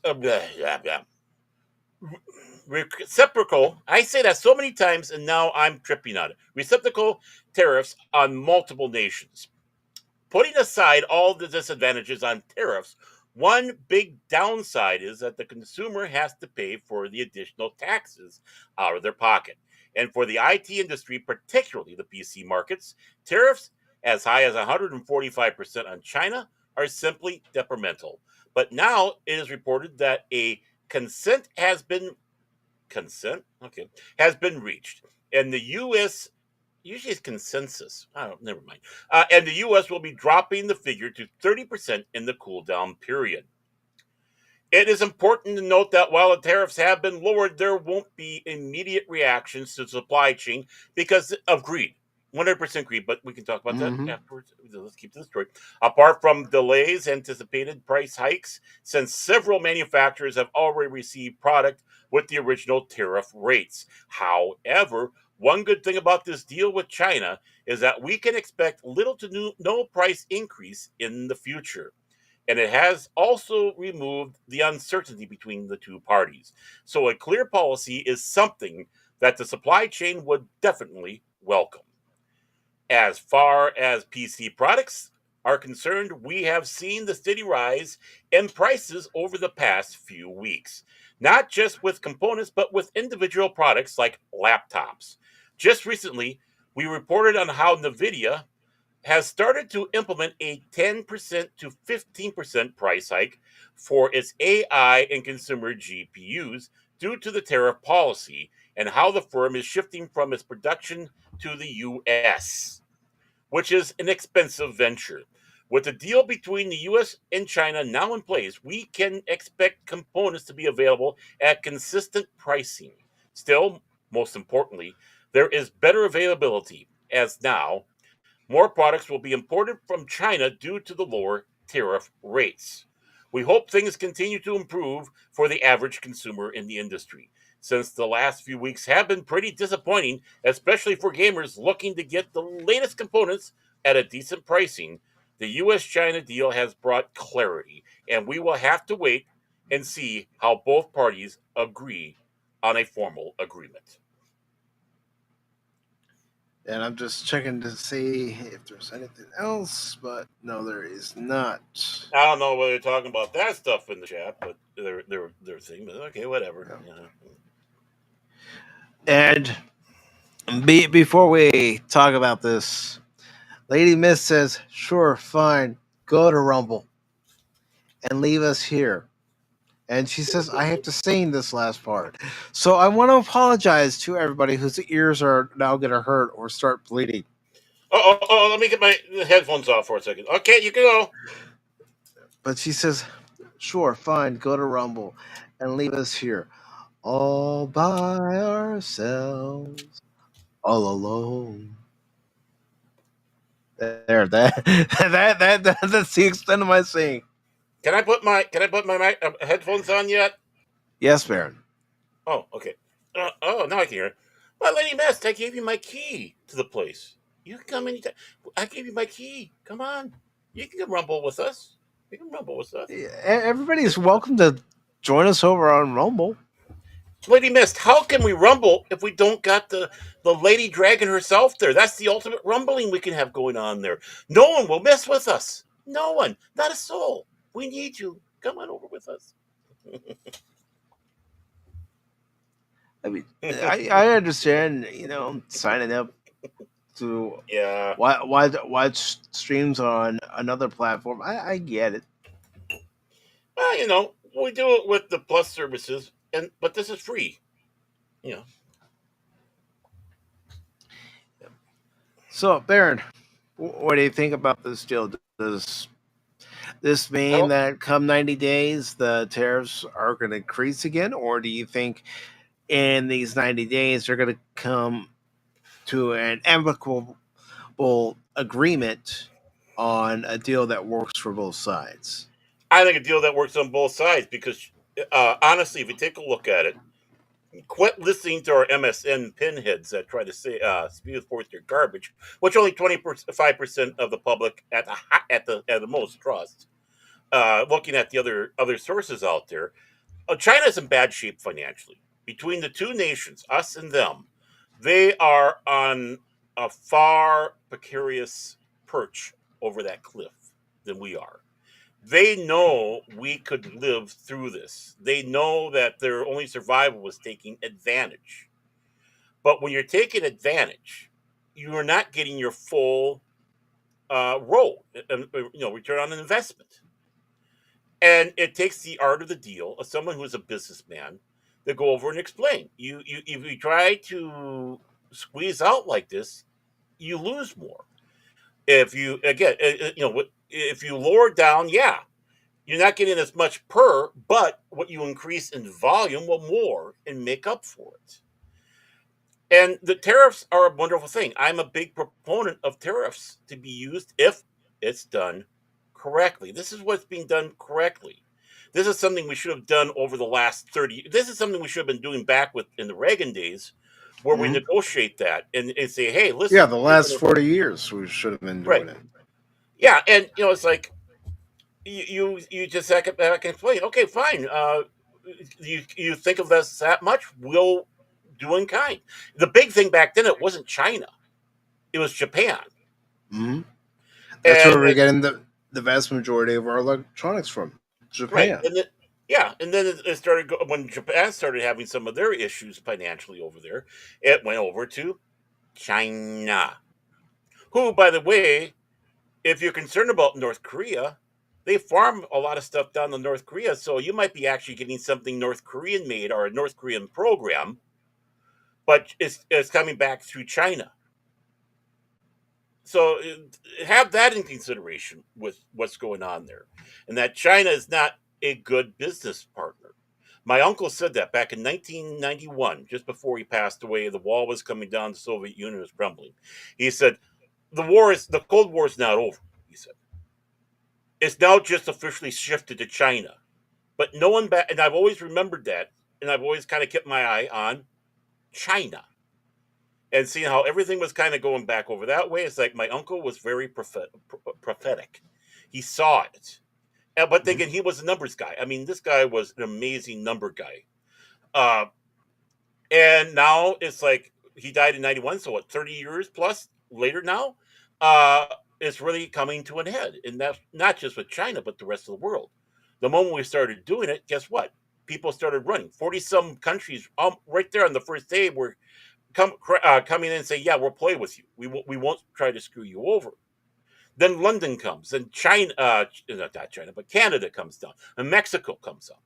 reciprocal. I say that so many times, and now I'm tripping on it. Reciprocal tariffs on multiple nations. Putting aside all the disadvantages on tariffs, one big downside is that the consumer has to pay for the additional taxes out of their pocket. And for the IT industry, particularly the PC markets, tariffs as high as 145% on China are simply detrimental. But now it is reported that a consent has been has been reached, and the U.S. usually it's consensus. I don't. Never mind. And the U.S. will be dropping the figure to 30% in the cool down period. It is important to note that while the tariffs have been lowered, there won't be immediate reactions to the supply chain because of greed. 100% greed, but we can talk about that
Mm-hmm.
afterwards. Let's keep to the story. Apart from delays, anticipated price hikes, since several manufacturers have already received product with the original tariff rates. However, one good thing about this deal with China is that we can expect little to no price increase in the future, and it has also removed the uncertainty between the two parties. So, a clear policy is something that the supply chain would definitely welcome. As far as PC products are concerned, we have seen the steady rise in prices over the past few weeks, not just with components, but with individual products like laptops. Just recently, we reported on how NVIDIA has started to implement a 10% to 15% price hike for its AI and consumer GPUs due to the tariff policy, and how the firm is shifting from its production to the US. which is an expensive venture. With the deal between the US and China now in place, we can expect components to be available at consistent pricing. Still, most importantly, there is better availability, as now more products will be imported from China due to the lower tariff rates. We hope things continue to improve for the average consumer in the industry, since the last few weeks have been pretty disappointing, especially for gamers looking to get the latest components at a decent pricing. The US China deal has brought clarity, and we will have to wait and see how both parties agree on a formal agreement.
And I'm just checking to see if there's anything else, but no, there is not.
I don't know whether they're talking about that stuff in the chat, but their thing. But okay, whatever.
And before we talk about this, Lady Miss says, "Sure, fine, go to Rumble and leave us here." And she says, "I have to sing this last part." So I want to apologize to everybody whose ears are now going to hurt or start bleeding.
Let me get my headphones off for a second. Okay, you can go.
But she says, "Sure, fine, go to Rumble and leave us here all by ourselves, all alone." There, that's the extent of my singing.
Can I put my headphones on yet?
Yes, Baron.
Oh, okay. Now I can hear it. Well, Lady Mist, I gave you my key to the place. You can come anytime. I gave you my key. Come on. You can rumble with us. You can rumble with us.
Everybody's welcome to join us over on Rumble.
Lady Mist, how can we rumble if we don't got the lady dragon herself there? That's the ultimate rumbling we can have going on there. No one will mess with us. No one. Not a soul. We need you. Come on over with us.
I mean, I understand, signing up to watch streams on another platform. I get it.
Well, we do it with the plus services, but this is free.
So, Baron, what do you think about this deal? Does this mean that come 90 days the tariffs are going to increase again, or do you think in these 90 days they're going to come to an amicable agreement on a deal that works for both sides?
I think a deal that works on both sides because, honestly, if you take a look at it, quit listening to our MSN pinheads that try to say spew forth your garbage, which only 25% of the public at the most trust. Looking at the other sources out there, China's in bad shape financially. Between the two nations, us and them, they are on a far precarious perch over that cliff than we are. They know we could live through this. They know that their only survival was taking advantage. But when you're taking advantage, you are not getting your full return on an investment. And it takes the art of the deal of someone who's a businessman to go over and explain. If you try to squeeze out like this, you lose more. If you if you lower down, you're not getting as much per, but what you increase in volume will more and make up for it. And the tariffs are a wonderful thing. I'm a big proponent of tariffs to be used if it's done correctly. This is what's being done correctly. This is something we should have done over the last 30. This is something we should have been doing back in the Reagan days, where we negotiate that and say, hey, listen.
Yeah, the last 40 years we should have been doing it.
Yeah, and it's like you just back and explain. Okay, fine. You think of us that much? We'll do in kind. The big thing back then, it wasn't China; it was Japan.
Mm-hmm. That's where we're getting the vast majority of our electronics from, Japan.
Right. And then it started when Japan started having some of their issues financially over there. It went over to China, who, by the way, if you're concerned about North Korea, they farm a lot of stuff down to North Korea, so you might be actually getting something North Korean made or a North Korean program, but it's coming back through China. So have that in consideration with what's going on there, and that China is not a good business partner. My uncle said that back in 1991, just before he passed away. The wall was coming down, the Soviet Union was crumbling. He said, the Cold War is not over. He said, it's now just officially shifted to China. But no one back, and I've always remembered that, and I've always kind of kept my eye on China and seeing how everything was kind of going back over that way. It's like my uncle was very prophetic. He saw it, but
Mhm.
thinking he was a numbers guy. I mean, this guy was an amazing number guy. Uh, and now it's like he died in 91, so what, 30 years plus later now? Uh, it's really coming to an head. And that's not just with China, but the rest of the world. The moment we started doing it, guess what? People started running. 40 some countries right there on the first day were coming in and say, yeah, we'll play with you. We won't try to screw you over. Then London comes, and China, not China, but Canada comes down, and Mexico comes up.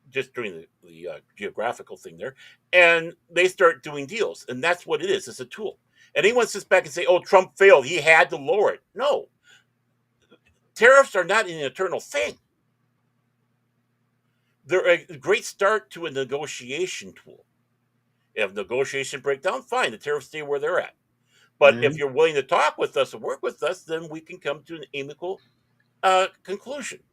Just during the geographical thing there, and they start doing deals, and that's what it is. It's a tool. And anyone sits back and say, "Oh, Trump failed. He had to lower it." No, tariffs are not an eternal thing. They're a great start to a negotiation tool. If negotiation break down, fine. The tariffs stay where they're at. But if
Mhm.
you're willing to talk with us and work with us, then we can come to an amicable conclusion.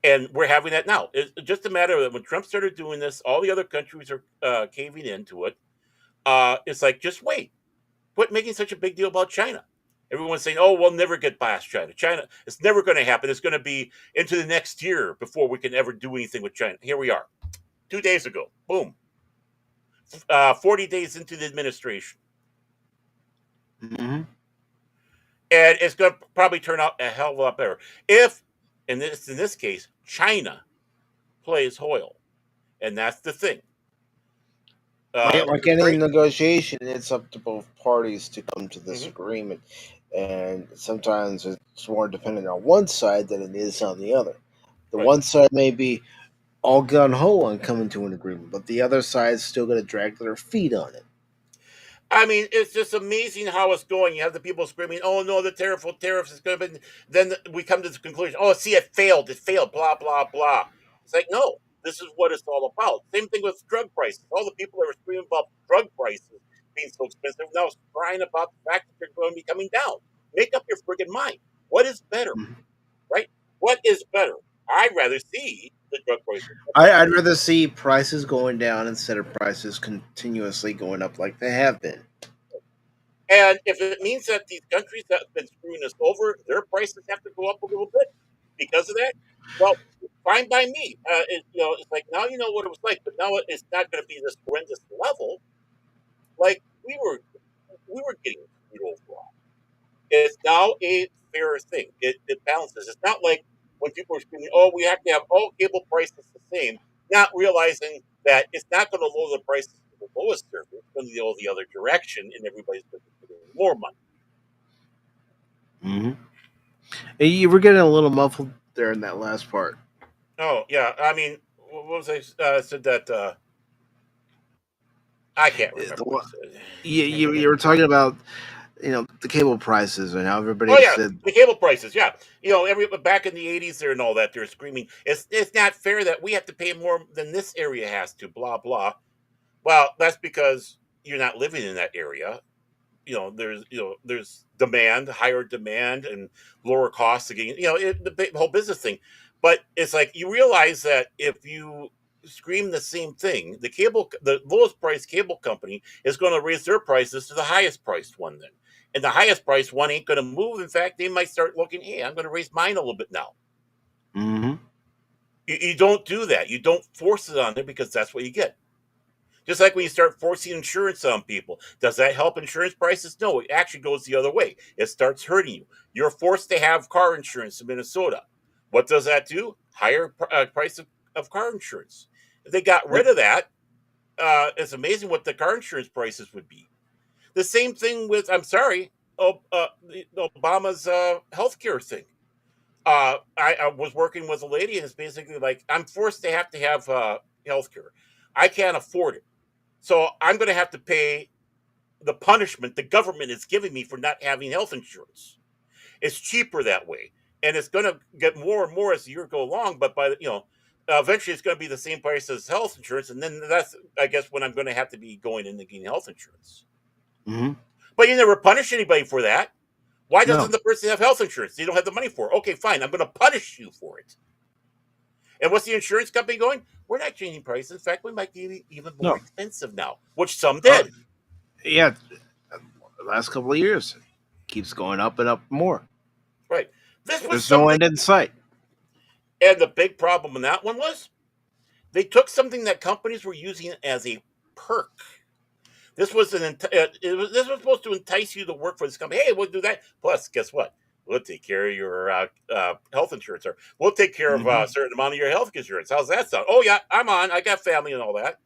And we're having that now. It's just a matter of when Trump started doing this, all the other countries are caving into it. It's like, just wait. Quit making such a big deal about China. Everyone's saying, oh, we'll never get past China. China, it's never going to happen. It's going to be into the next year before we can ever do anything with China. Here we are. 2 days ago, boom, 40 days into the administration.
Mhm.
And it's going to probably turn out a hell of a lot better if, in this case, China plays Hoyle. And that's the thing.
Like any
Great.
negotiation, it's up to both parties to come to this
Mhm.
agreement, and sometimes it's more dependent on one side than it is on the other. The
Right.
one side may be all gun ho on coming to an agreement, but the other side's still going to drag their feet on it.
I mean, it's just amazing how it's going. You have the people screaming, "Oh no, the tariffs is going to be." Then we come to the conclusion, "Oh, see, it failed." Blah blah blah. It's like, no, this is what it's all about. Same thing with drug prices. All the people that were screaming about drug prices being so expensive now crying about the fact that they're going to be coming down. Make up your friggin' mind. What is better,
Mhm.
right? What is better? I'd rather see the drug prices come down.
I'd rather see prices going down instead of prices continuously going up like they have been.
And if it means that these countries that have been screwing us over, their prices have to go up a little bit because of that, well, fine by me. It's like now you know what it was like, but now it's not going to be this horrendous level like we were getting screwed overall. It's now a fair thing. It balances. It's not like when people are screaming, "Oh, we have to have all cable prices the same," not realizing that it's not going to lower the prices to the lowest service. It's going to go the other direction, and everybody's going to be getting more money.
Hmm. You were getting a little muffled there in that last part.
Oh yeah, I mean, what was I said that? I can't
The
remember what
one-
I
you
said.
were talking about the cable prices and how
Oh
everybody
yeah,
said.
the cable prices. Yeah, every back in the '80s there and all that, they're screaming, "It's not fair that we have to pay more than this area has to." Blah blah. Well, that's because you're not living in that area. There's demand, higher demand, and lower costs again. The whole business thing. But it's like you realize that if you scream the same thing, the lowest price cable company is going to raise their prices to the highest priced one then. And the highest priced one ain't going to move. In fact, they might start looking, hey, I'm going to raise mine a little bit now.
Hmm.
You don't do that. You don't force it on there because that's what you get. Just like when you start forcing insurance on people, does that help insurance prices? No, it actually goes the other way. It starts hurting you. You're forced to have car insurance in Minnesota. What does that do? Higher price of car insurance. If they got rid
Yep.
of that, it's amazing what the car insurance prices would be. The same thing with, I'm sorry, Obama's healthcare thing. I was working with a lady, and it's basically like I'm forced to have healthcare. I can't afford it. So I'm going to have to pay the punishment the government is giving me for not having health insurance. It's cheaper that way, and it's going to get more and more as the year go along. But eventually it's going to be the same price as health insurance, and then that's, I guess, when I'm going to have to be going in and getting health insurance.
Mm-hmm.
But you never punish anybody for that. Why
No.
doesn't the person have health insurance? They don't have the money for it. Okay, fine. I'm going to punish you for it. And what's the insurance company going? We're not changing prices. In fact, we might be even more expensive now, which some did.
Yeah, the last couple of years keeps going up and up more.
Right. This was
There's no end in sight.
And the big problem in that one was they took something that companies were using as a perk. This was this was supposed to entice you to work for this company. Hey, we'll do that. Plus, guess what? We'll take care of your health insurance, or we'll take care of a certain amount of your health insurance. How's that sound? Oh yeah, I'm on. I got family and all that,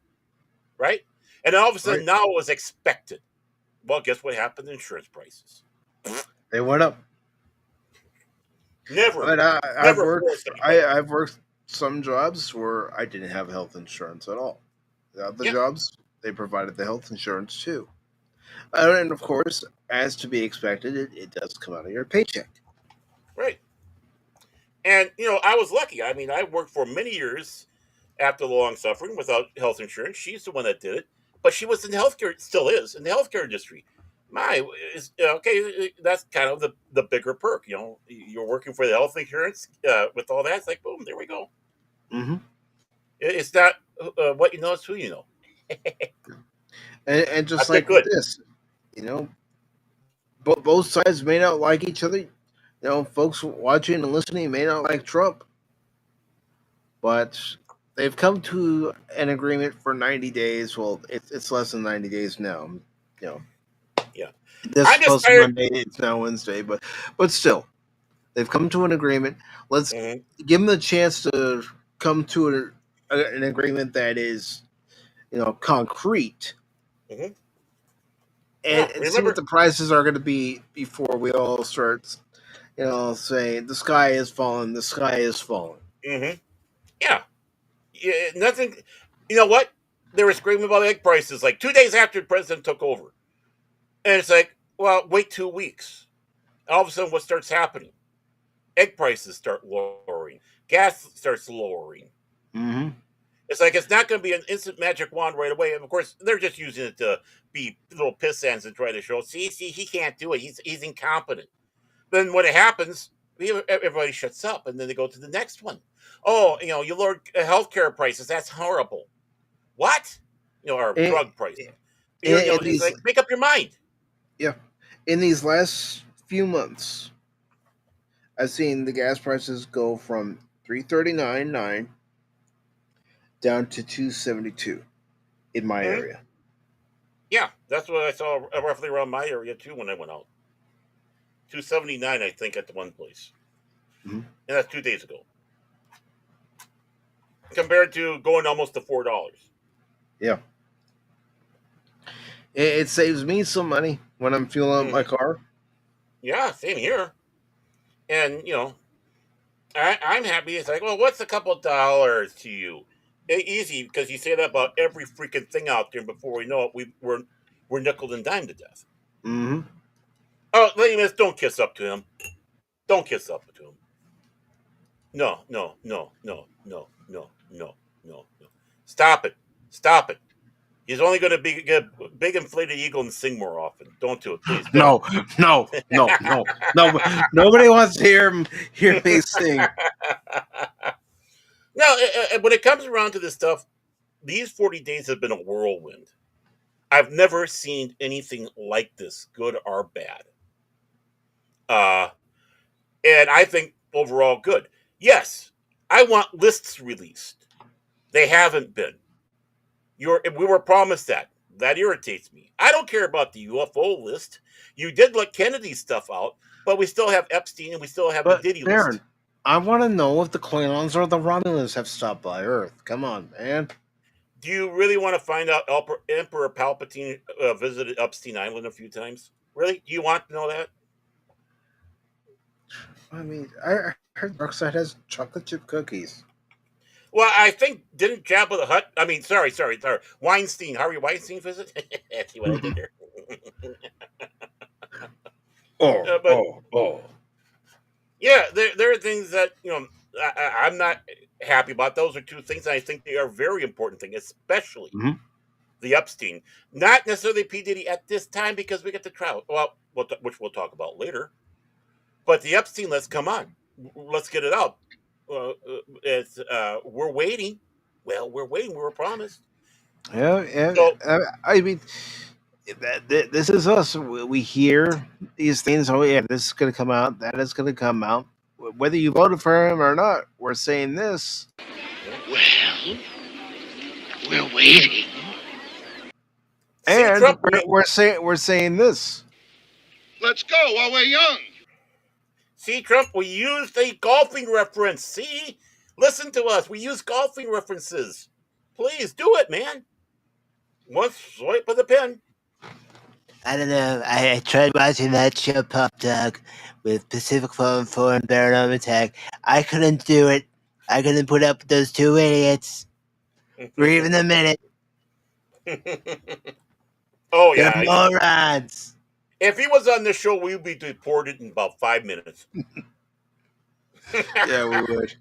right? And then all of a sudden, now it was expected. Well, guess what happened to insurance prices?
They went up.
Never.
But I've worked some jobs where I didn't have health insurance at all. The other jobs, they provided the health insurance too. And of course, as to be expected, it does come out of your paycheck.
Right. And, I was lucky. I mean, I worked for many years after long suffering without health insurance. She's the one that did it. But she was in healthcare, still is, in the healthcare industry. That's kind of the bigger perk. You're working for the health insurance with all that. It's like, boom, there we go.
Mm-hmm.
It's not what you know, it's who you know.
and just like this, both sides may not like each other. Folks watching and listening may not like Trump, but they've come to an agreement for 90 days. Well, it's less than 90 days now.
Yeah.
This is supposed to be Monday. It's now Wednesday, but still, they've come to an agreement. Let's give them the chance to come to an agreement that is, concrete.
Mm-hmm.
And see what the prices are going to be before we all start, saying the sky is falling. The sky is falling.
Mm-hmm. Yeah. Nothing. You know what? They were screaming about egg prices like 2 days after the president took over. And it's like, well, wait 2 weeks. And all of a sudden, what starts happening? Egg prices start lowering. Gas starts lowering.
Mm-hmm.
It's like it's not going to be an instant magic wand right away. And of course, they're just using it to be little pissants and try to show, see, he can't do it. He's incompetent. Then when it happens, everybody shuts up, and then they go to the next one. Oh, you lowered healthcare prices. That's horrible. What? Our drug prices. It's like, make up your mind.
Yeah. In these last few months, I've seen the gas prices go from $3.39.9 down to $2.72 in my area.
Yeah, that's what I saw roughly around my area too when I went out. $2.79, I think, at the one place, and that's 2 days ago. Compared to going almost to $4.
Yeah, it saves me some money when I'm fueling up my car.
Yeah, same here. And I'm happy. It's like, well, what's a couple of dollars to you? Easy, because you say that about every freaking thing out there. And before we know it, we're nickel and dime to death.
Mm-hmm.
Oh, ladies, don't kiss up to him. Don't kiss up to him. No. Stop it. He's only going to get a big inflated eagle and sing more often. Don't do it, please.
No. Nobody wants to hear me sing.
No, when it comes around to this stuff, these 40 days have been a whirlwind. I've never seen anything like this, good or bad. And I think overall good. Yes, I want lists released. They haven't been. We were promised that. That irritates me. I don't care about the UFO list. You did let Kennedy's stuff out, but we still have Epstein and we still have the Diddy
Baron,
list.
I want to know if the Klingons or the Romulans have stopped by Earth. Come on, man.
Do you really want to find out Emperor Palpatine visited Epstein Island a few times? Really? Do you want to know that?
I mean, I heard Darkseid has chocolate chip cookies.
Well, I think didn't Jabba the Hutt? I mean, sorry, Weinstein, Harvey Weinstein visit? See what I did there? But yeah, there are things that I'm not happy about. Those are two things, and I think they are very important things, especially
Mhm.
the Epstein, not necessarily P Diddy at this time because we get the trial. Well, which we'll talk about later. But the Epstein, let's come on, let's get it out. We're waiting. Well, we're waiting. We were promised.
Yeah.
So
I mean, this is us. We hear these things. Oh yeah, this is going to come out. That is going to come out. Whether you voted for him or not, we're saying this.
Well, we're waiting.
see,
And
Trump,
we're saying this.
Let's go while we're young.
see, Trump, we used a golfing reference. See, listen to us. We use golfing references. Please do it, man. One swipe of the pen.
I don't know. I tried watching that show, Pop Talk, with Pacific414 and Baron Orman Tagge. I couldn't do it. I couldn't put up with those two idiots for even a minute.
Oh
They're
yeah.
morons.
If he was on this show, we'd be deported in about 5 minutes.
Yeah, we would.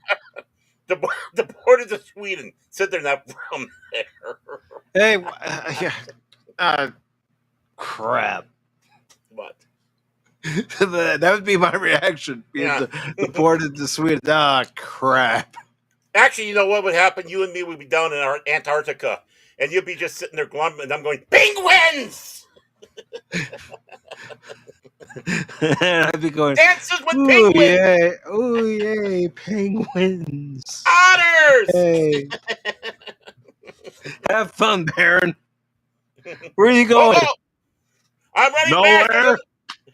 Deported to Sweden. Said they're not from there.
Hey, crap.
But
That would be my reaction.
Yeah.
Deported to Sweden. Ah, crap.
actually, you know what would happen? You and me would be down in our Antarctica, and you'd be just sitting there glum, and I'm going, penguins!
I'd be going,
Dances with
ooh,
penguins!
yay. Ooh, yay, penguins.
Otters!
Hey. Have fun, Baron. Where are you going?
Oh, I'm running back.
Nowhere.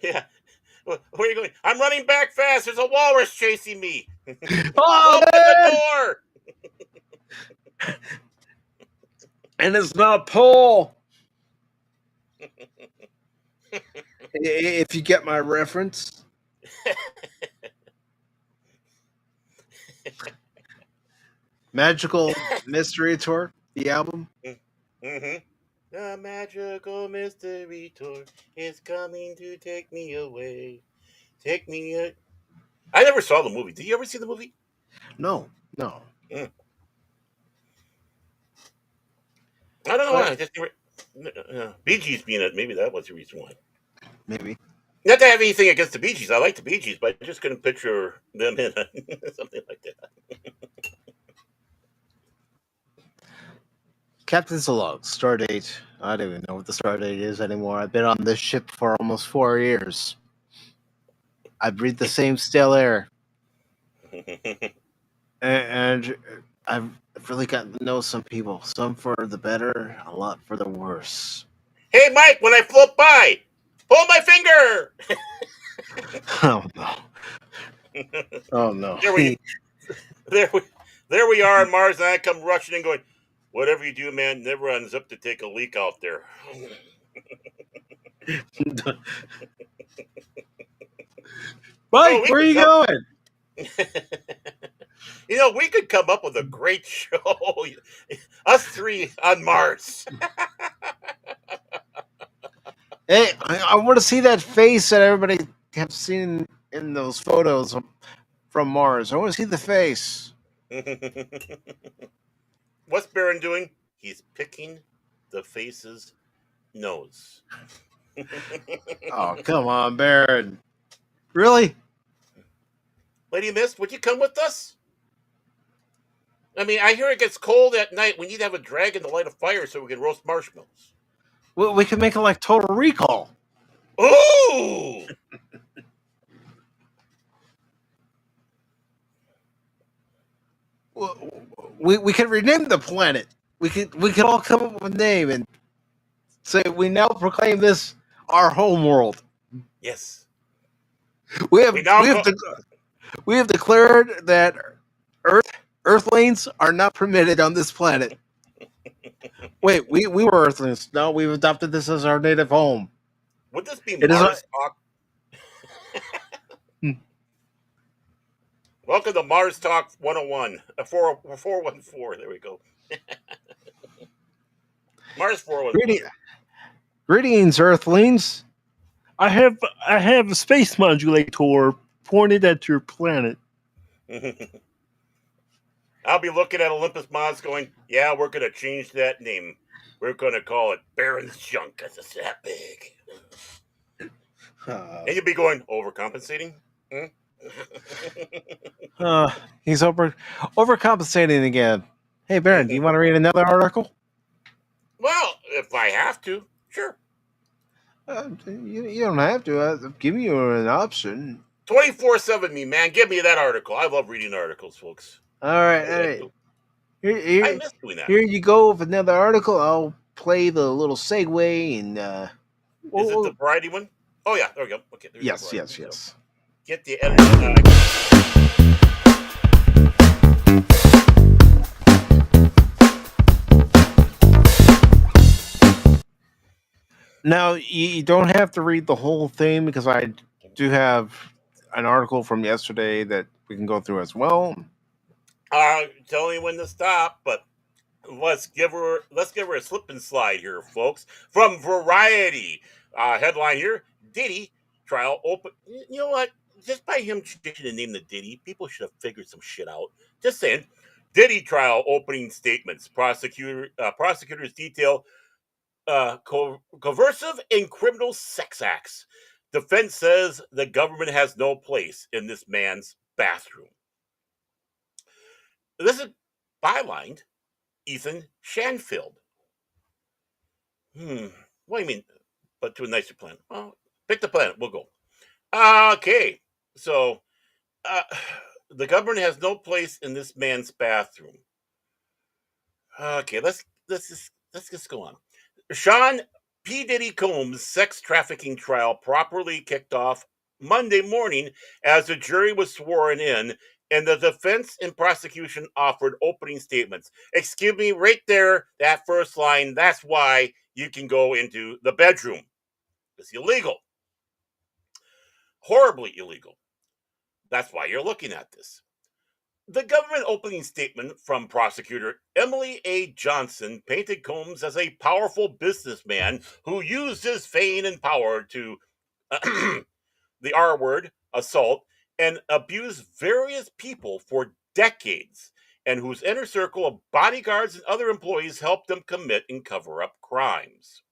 Yeah. Where are you going? I'm running back fast. There's a walrus chasing me.
Oh,
Open
man.
the door.
And it's not Paul. If you get my reference. Magical Mystery Tour, the album.
Mm-hmm. The magical mystery tour is coming to take me away. Take me. I never saw the movie. Did you ever see the movie?
No.
I don't know why. I just never. Bee Gees being it, maybe that was the reason why.
Maybe.
Not to have anything against the Bee Gees. I like the Bee Gees, but I just couldn't picture them in something like that.
Captain's Log, star date. I don't even know what the star date is anymore. I've been on this ship for almost 4 years. I breathe the same stale air. And I've really gotten to know some people. Some for the better, a lot for the worse.
Hey, Mike, when I float by, pull my finger.
Oh, no. Oh, no.
There we are on Mars, and I come rushing in going, whatever you do, man, never unzip to take a leak out there.
Mike, where are you going?
You know, we could come up with a great show. Us three on Mars.
Hey, I want to see that face that everybody have seen in those photos from Mars. I want to see the face.
What's Baron doing? He's picking the face's nose.
Oh, come on, Baron. Really?
Lady Mist, would you come with us? I mean, I hear it gets cold at night. We need to have a dragon to light a fire so we can roast marshmallows.
Well, we could make it like Total Recall.
Ooh!
We could rename the planet. We could all come up with a name and say we now proclaim this our home world.
Yes.
We have declared that Earthlings are not permitted on this planet. Wait, we were Earthlings. No, we've adopted this as our native home.
Would this be
It
Mars Talk? Welcome to Mars Talk 101. 414. There we go. Mars 414.
Greetings, Earthlings.
I have a space modulator pointed at your planet.
I'll be looking at Olympus Mons going, yeah, we're going to change that name. We're going to call it Baron's Junk because it's that big. And you'll be going, overcompensating? Hmm?
He's overcompensating again. Hey, Baron, do you want to read another article?
Well, if I have to, sure.
You don't have to. I'm giving you an option.
24/7 me, man. Give me that article. I love reading articles, folks.
All right.
I miss doing that.
Here you go with another article. I'll play the little segue and.
Is it the variety one? Oh, yeah. There we go. Okay.
Yes.
So get the editor.
Now, you don't have to read the whole thing because I do have an article from yesterday that we can go through as well.
Tell me when to stop, but let's give her a slip and slide here, folks. From Variety, headline here: Diddy trial open. You know what? Just by him changing the name to Diddy, people should have figured some shit out. Just saying. Diddy trial opening statements. Prosecutors detail coercive and criminal sex acts. Defense says the government has no place in this man's bathroom. This is bylined Ethan Shanfield. What do you mean? But to a nicer planet? Well, pick the planet. We'll go. Okay. So, the government has no place in this man's bathroom. Okay, let's just go on. Shaun P. Diddy Combs' sex trafficking trial properly kicked off Monday morning as the jury was sworn in and the defense and prosecution offered opening statements. Excuse me, right there, that first line, that's why you can go into the bedroom. It's illegal. Horribly illegal. That's why you're looking at this. The government opening statement from prosecutor Emily A. Johnson painted Combs as a powerful businessman who used his fame and power to, the R word, assault, and abuse various people for decades, and whose inner circle of bodyguards and other employees helped them commit and cover up crimes.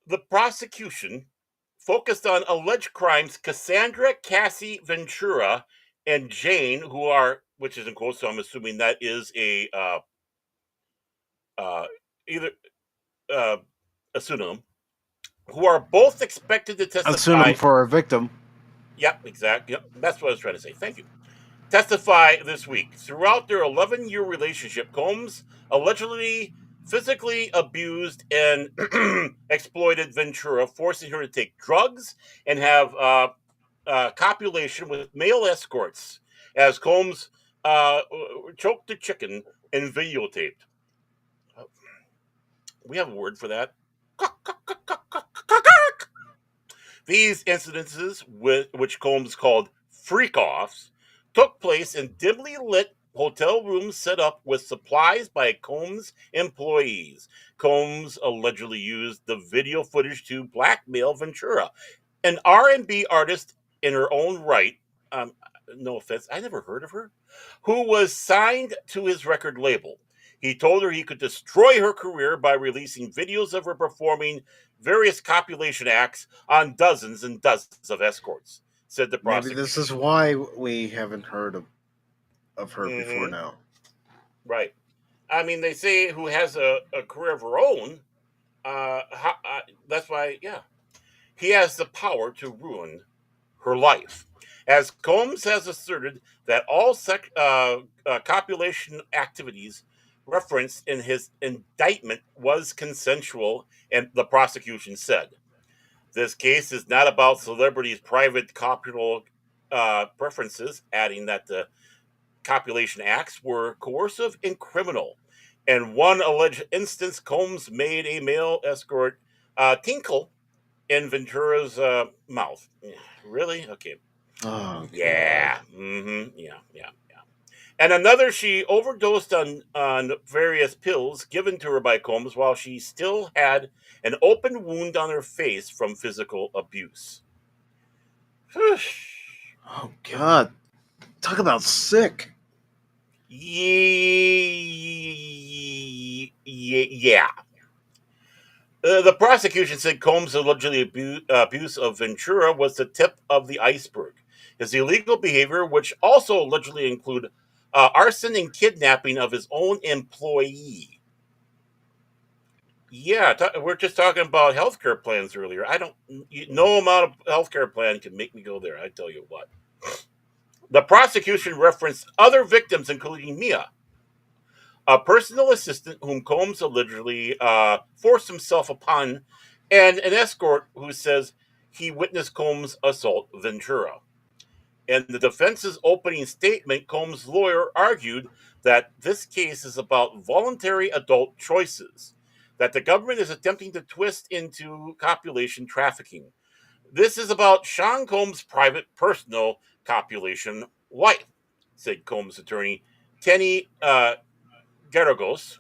The prosecution focused on alleged crimes Cassandra Cassie Ventura and Jane, who are, which is in quotes, so I'm assuming that is a either a pseudonym, who are both expected to testify.
A pseudonym for a victim.
Yep, exactly. Yep, that's what I was trying to say. Thank you. Testify this week. Throughout their 11-year relationship, Combs allegedly physically abused and exploited Ventura, forcing her to take drugs and have copulation with male escorts as Combs choked the chicken and videotaped. We have a word for that. These incidences, which Combs called freak-offs, took place in dimly lit hotel rooms set up with supplies by Combs employees. Combs allegedly used the video footage to blackmail Ventura, an R&B artist in her own right. No offense, I never heard of her, who was signed to his record label. He told her he could destroy her career by releasing videos of her performing various copulation acts on dozens and dozens of escorts, said the prosecutor.
Maybe this is why we haven't heard of her before now.
Right. I mean, they say who has a career of her own. That's why, yeah. He has the power to ruin her life. As Combs has asserted that all copulation activities referenced in his indictment was consensual, and the prosecution said. This case is not about celebrities' private copular preferences, adding that the copulation acts were coercive and criminal. In one alleged instance, Combs made a male escort tinkle in Ventura's mouth. Really? Okay.
Oh,
yeah. Mm-hmm. Yeah. And another, she overdosed on various pills given to her by Combs while she still had an open wound on her face from physical abuse.
Oh God, talk about sick.
Yeah. The prosecution said Combs' allegedly abuse of Ventura was the tip of the iceberg. His illegal behavior, which also allegedly include arson and kidnapping of his own employee. Yeah, we're just talking about healthcare plans earlier. I don't, no amount of healthcare plan can make me go there. I tell you what. The prosecution referenced other victims, including Mia, a personal assistant whom Combs allegedly forced himself upon, and an escort who says he witnessed Combs assault Ventura. In the defense's opening statement, Combs' lawyer argued that this case is about voluntary adult choices that the government is attempting to twist into copulation trafficking. This is about Shaun Combs' private, personal copulation wife, said Combs' attorney, Kenny Garagos.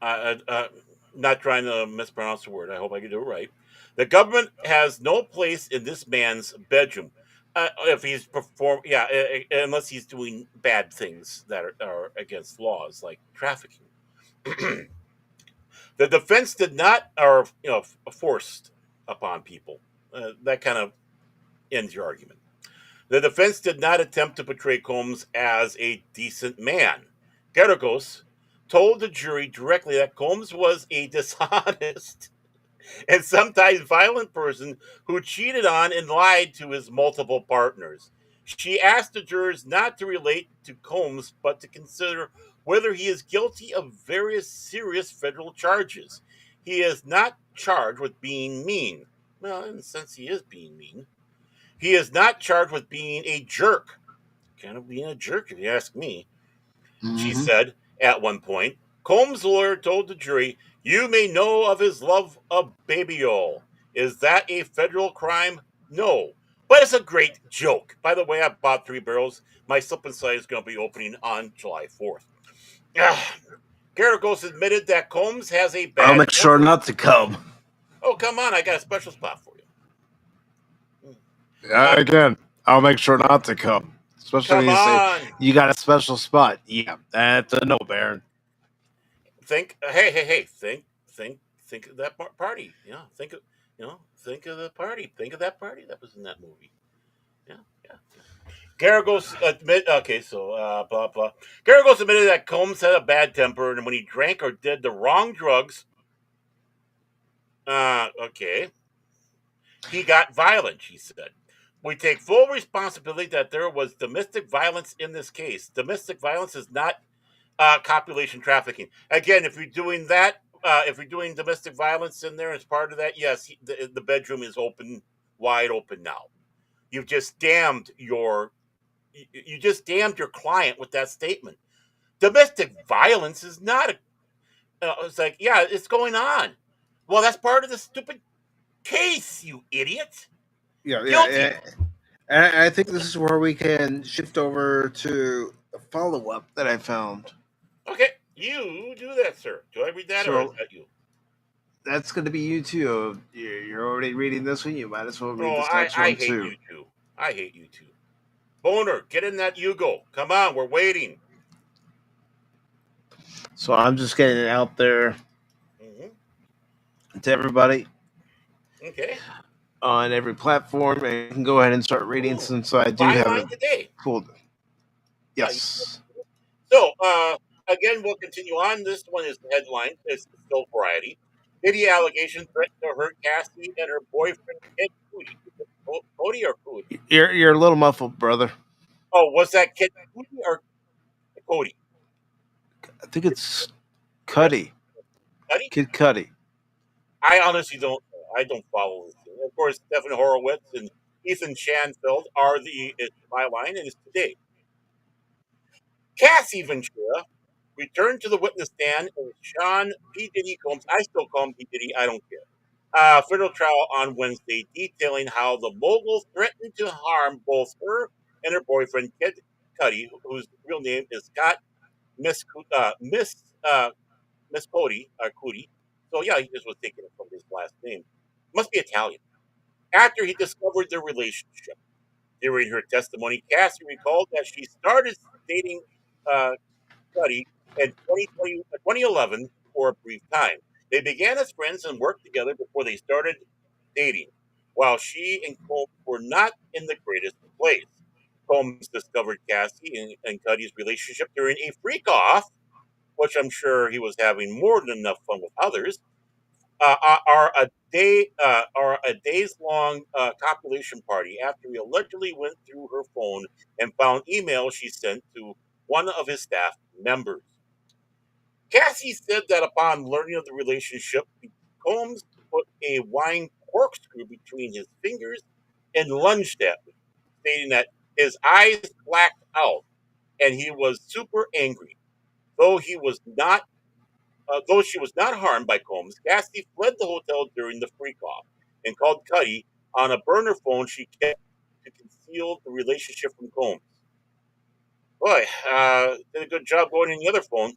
Not trying to mispronounce the word. I hope I can do it right. The government has no place in this man's bedroom. If he's unless he's doing bad things that are against laws like trafficking. The defense did not, or forced upon people. That kind of ends your argument. The defense did not attempt to portray Combs as a decent man. Garagos told the jury directly that Combs was a dishonest and sometimes violent person who cheated on and lied to his multiple partners. She asked the jurors not to relate to Combs, but to consider whether he is guilty of various serious federal charges. He is not charged with being mean. Well, in a sense, he is being mean. He is not charged with being a jerk. Kind of being a jerk, if you ask me, she said at one point. Combs' lawyer told the jury, "You may know of his love of Babyol. Is that a federal crime? No. But it's a great joke. By the way, I bought 3 barrels. My slip and slide is going to be opening on July 4th. Garagos admitted that Combs has a bad
I'll make sure
temper.
not to come.
Oh, come on. I got a special spot for you.
Again, I'll make sure not to come. Especially
Come
when you say
on.
you got a special spot. Yeah, that's a no, Baron.
Hey, think of that party. Yeah, think of the party. Think of that party that was in that movie. Yeah, yeah. Garagos blah blah. Garagos admitted that Combs had a bad temper, and when he drank or did the wrong drugs, he got violent. She said, "We take full responsibility that there was domestic violence in this case. Domestic violence is not copulation trafficking. Again, if you're doing that, if you're doing domestic violence in there as part of that, yes, the bedroom is wide open now. You've just damned your client with that statement. Domestic violence is not a. It's like, yeah, it's going on. Well, that's part of the stupid case, you idiot.
Yeah,
Guilty.
yeah. And I think this is where we can shift over to a follow up that I found.
Okay, you do that, sir. Do I read that or is that you?
That's going to be you too. You're already reading this one. You might as well read
Oh,
this next
I
one
hate
too.
you too. I hate you too. Boner, get in that Yugo. Come on, we're waiting.
So I'm just getting it out there to everybody.
Okay.
On every platform, and you can go ahead and start reading since I do have it
today.
pulled. Yes.
So, again, we'll continue on. This one is the headline. It's still Variety. Diddy allegations threatened to hurt Cassie and her boyfriend, Kid Cudi. Cody or Cody?
You're a little muffled, brother.
Oh, was that Kid Cudi or Cody?
I think it's Cuddy.
Cudi?
Kid Cudi.
I honestly don't. I don't follow this thing. Of course, Stephen Horowitz and Ethan Shanfield are the byline, and it's today. Cassie Ventura returned to the witness stand in Shaun P. Diddy Combs. I still call him P. Diddy. I don't care. Federal trial on Wednesday, detailing how the mogul threatened to harm both her and her boyfriend, Kid Cuddy, whose real name is Scott Miss Cody or Cootie. So yeah, he just was taking it from his last name. Must be Italian. After he discovered their relationship. During her testimony, Cassie recalled that she started dating uh, Cuddy in 2011 for a brief time. They began as friends and worked together before they started dating, while she and Combs were not in the greatest of place. Combs discovered Cassie and Cuddy's relationship during a freak off, which I'm sure he was having more than enough fun with others, are a days long copulation party after he allegedly went through her phone and found emails she sent to one of his staff members. Cassie said that upon learning of the relationship, Combs put a wine corkscrew between his fingers and lunged at me, stating that his eyes blacked out and he was super angry. Though he was not Though she was not harmed by Combs, Cassie fled the hotel during the freak-off and called Cuddy on a burner phone she kept to conceal the relationship from Combs. Boy, did a good job going in the other phone.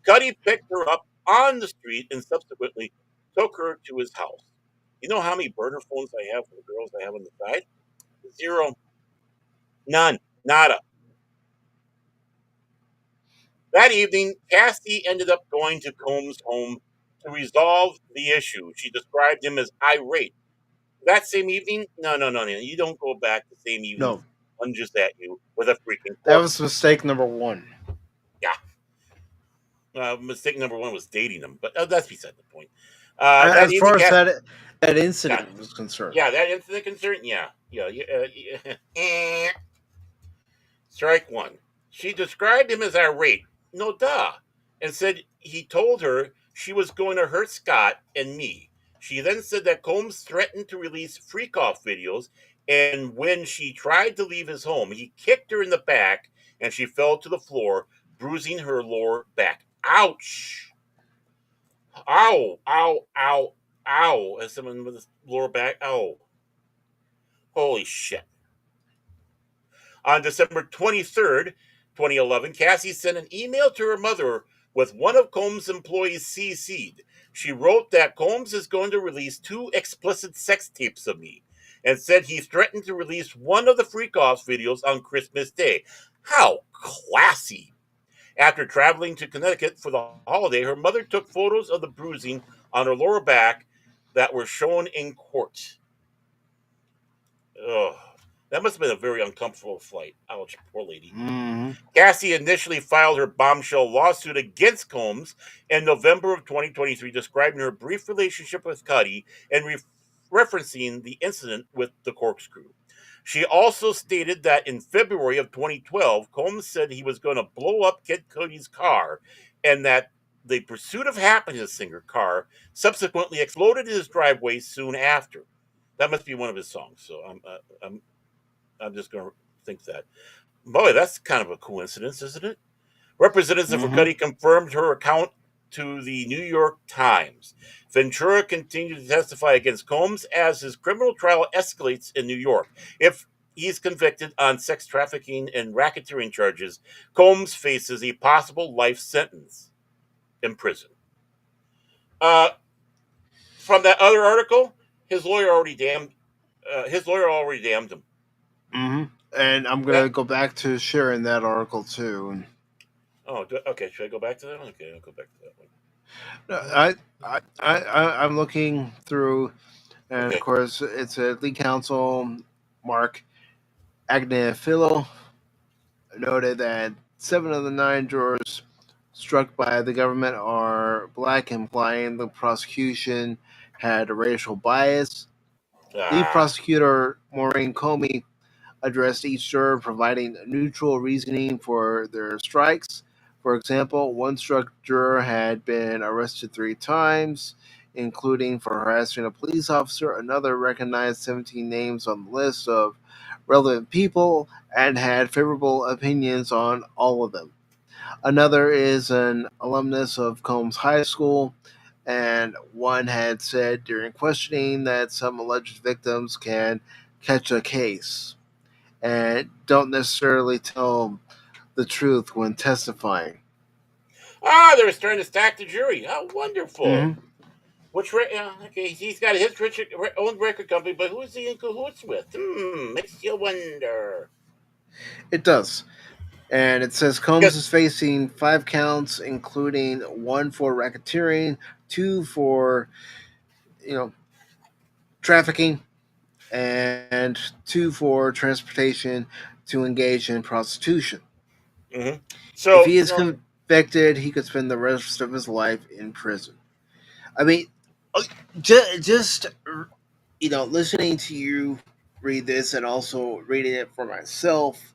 Cuddy picked her up on the street and subsequently took her to his house. You know how many burner phones I have for the girls I have on the side? Zero. None. Nada. That evening, Cassie ended up going to Combs' home to resolve the issue. She described him as irate. That same evening, no. You don't go back the same evening.
No.
Lunges at you with a freaking
That
cork.
was mistake number one.
Yeah. Mistake number one was dating him, but that's beside the point.
As far as that incident was concerned.
Yeah, that incident concerned. Yeah. Strike one. She described him as irate. No duh. And said he told her she was going to hurt Scott and me. She then said that Combs threatened to release freak-off videos, and when she tried to leave his home, he kicked her in the back and she fell to the floor, bruising her lower back. Ouch! Ow, ow, ow, ow. As someone with his lower back, ow. Holy shit. On December 23rd, 2011, Cassie sent an email to her mother with one of Combs' employees CC'd. She wrote that Combs is going to release 2 explicit sex tapes of me and said he threatened to release one of the freak-offs videos on Christmas Day. How classy. After traveling to Connecticut for the holiday, her mother took photos of the bruising on her lower back that were shown in court. Ugh. That must have been a very uncomfortable flight. Ouch, poor lady.
Mm-hmm.
Cassie initially filed her bombshell lawsuit against Combs in November of 2023, describing her brief relationship with Cuddy and referencing the incident with the corkscrew. She also stated that in February of 2012, Combs said he was going to blow up Kid Cudi's car and that the Pursuit of Happiness singer car subsequently exploded in his driveway soon after. That must be one of his songs, so I'm just going to think that. Boy, that's kind of a coincidence, isn't it? Representative for Cuddy confirmed her account to the New York Times. Ventura continued to testify against Combs as his criminal trial escalates in New York. If he's convicted on sex trafficking and racketeering charges, Combs faces a possible life sentence in prison. From that other article, his lawyer already damned him.
Mm-hmm. And I'm going to go back to sharing that article too.
Oh, okay. Should I go back to that one? Okay, I'll go back to that one.
I'm looking through, and of course, it's a lead counsel, Mark Agnifilo, noted that 7 of the 9 jurors struck by the government are black, implying the prosecution had a racial bias. Lead prosecutor Maureen Comey addressed each juror, providing neutral reasoning for their strikes. For example, one struck juror had been arrested 3 times, including for harassing a police officer. Another recognized 17 names on the list of relevant people and had favorable opinions on all of them. Another is an alumnus of Combs High School, and one had said during questioning that some alleged victims can catch a case and don't necessarily tell the truth when testifying.
They're starting to stack the jury. How wonderful.
Mm-hmm.
Which okay, he's got his own record company, but who's he in cahoots with? Makes you wonder.
It does. And it says Combs
Because
is facing 5 counts, including 1 for racketeering, 2 for, you know, trafficking, and 2 for transportation to engage in prostitution. If
so
he is convicted, he could spend the rest of his life in prison. I mean, just listening to you read this and also reading it for myself,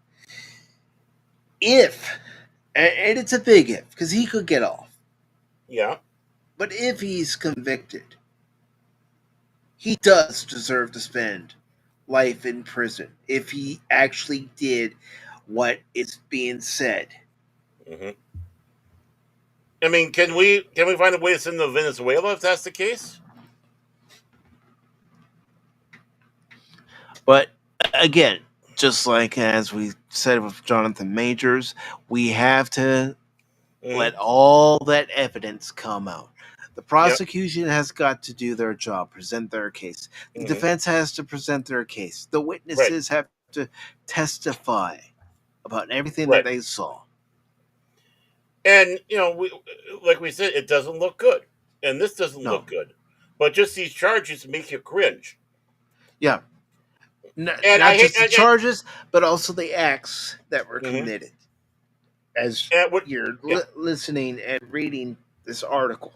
if and it's a big if because he could get off,
yeah.
but if he's convicted, he does deserve to spend life in prison if he actually did what is being said.
hmm I mean, can we find a way to send to Venezuela if that's the case?
But again, just like as we said with Jonathan Majors, we have to
hmm
let all that evidence come out. The
Yep.
prosecution has got to do their job, present their case. The
hmm
defense has to present their case. The
Right.
witnesses have to testify about everything that
Right.
they saw.
And like we said, it doesn't look good, and this doesn't
No.
look good. But just these charges make you cringe.
Yeah.
And I
Not
hate
just the charges, but also the acts that were
Mhm.
committed. As
and what
you're
yeah,
listening and reading this article.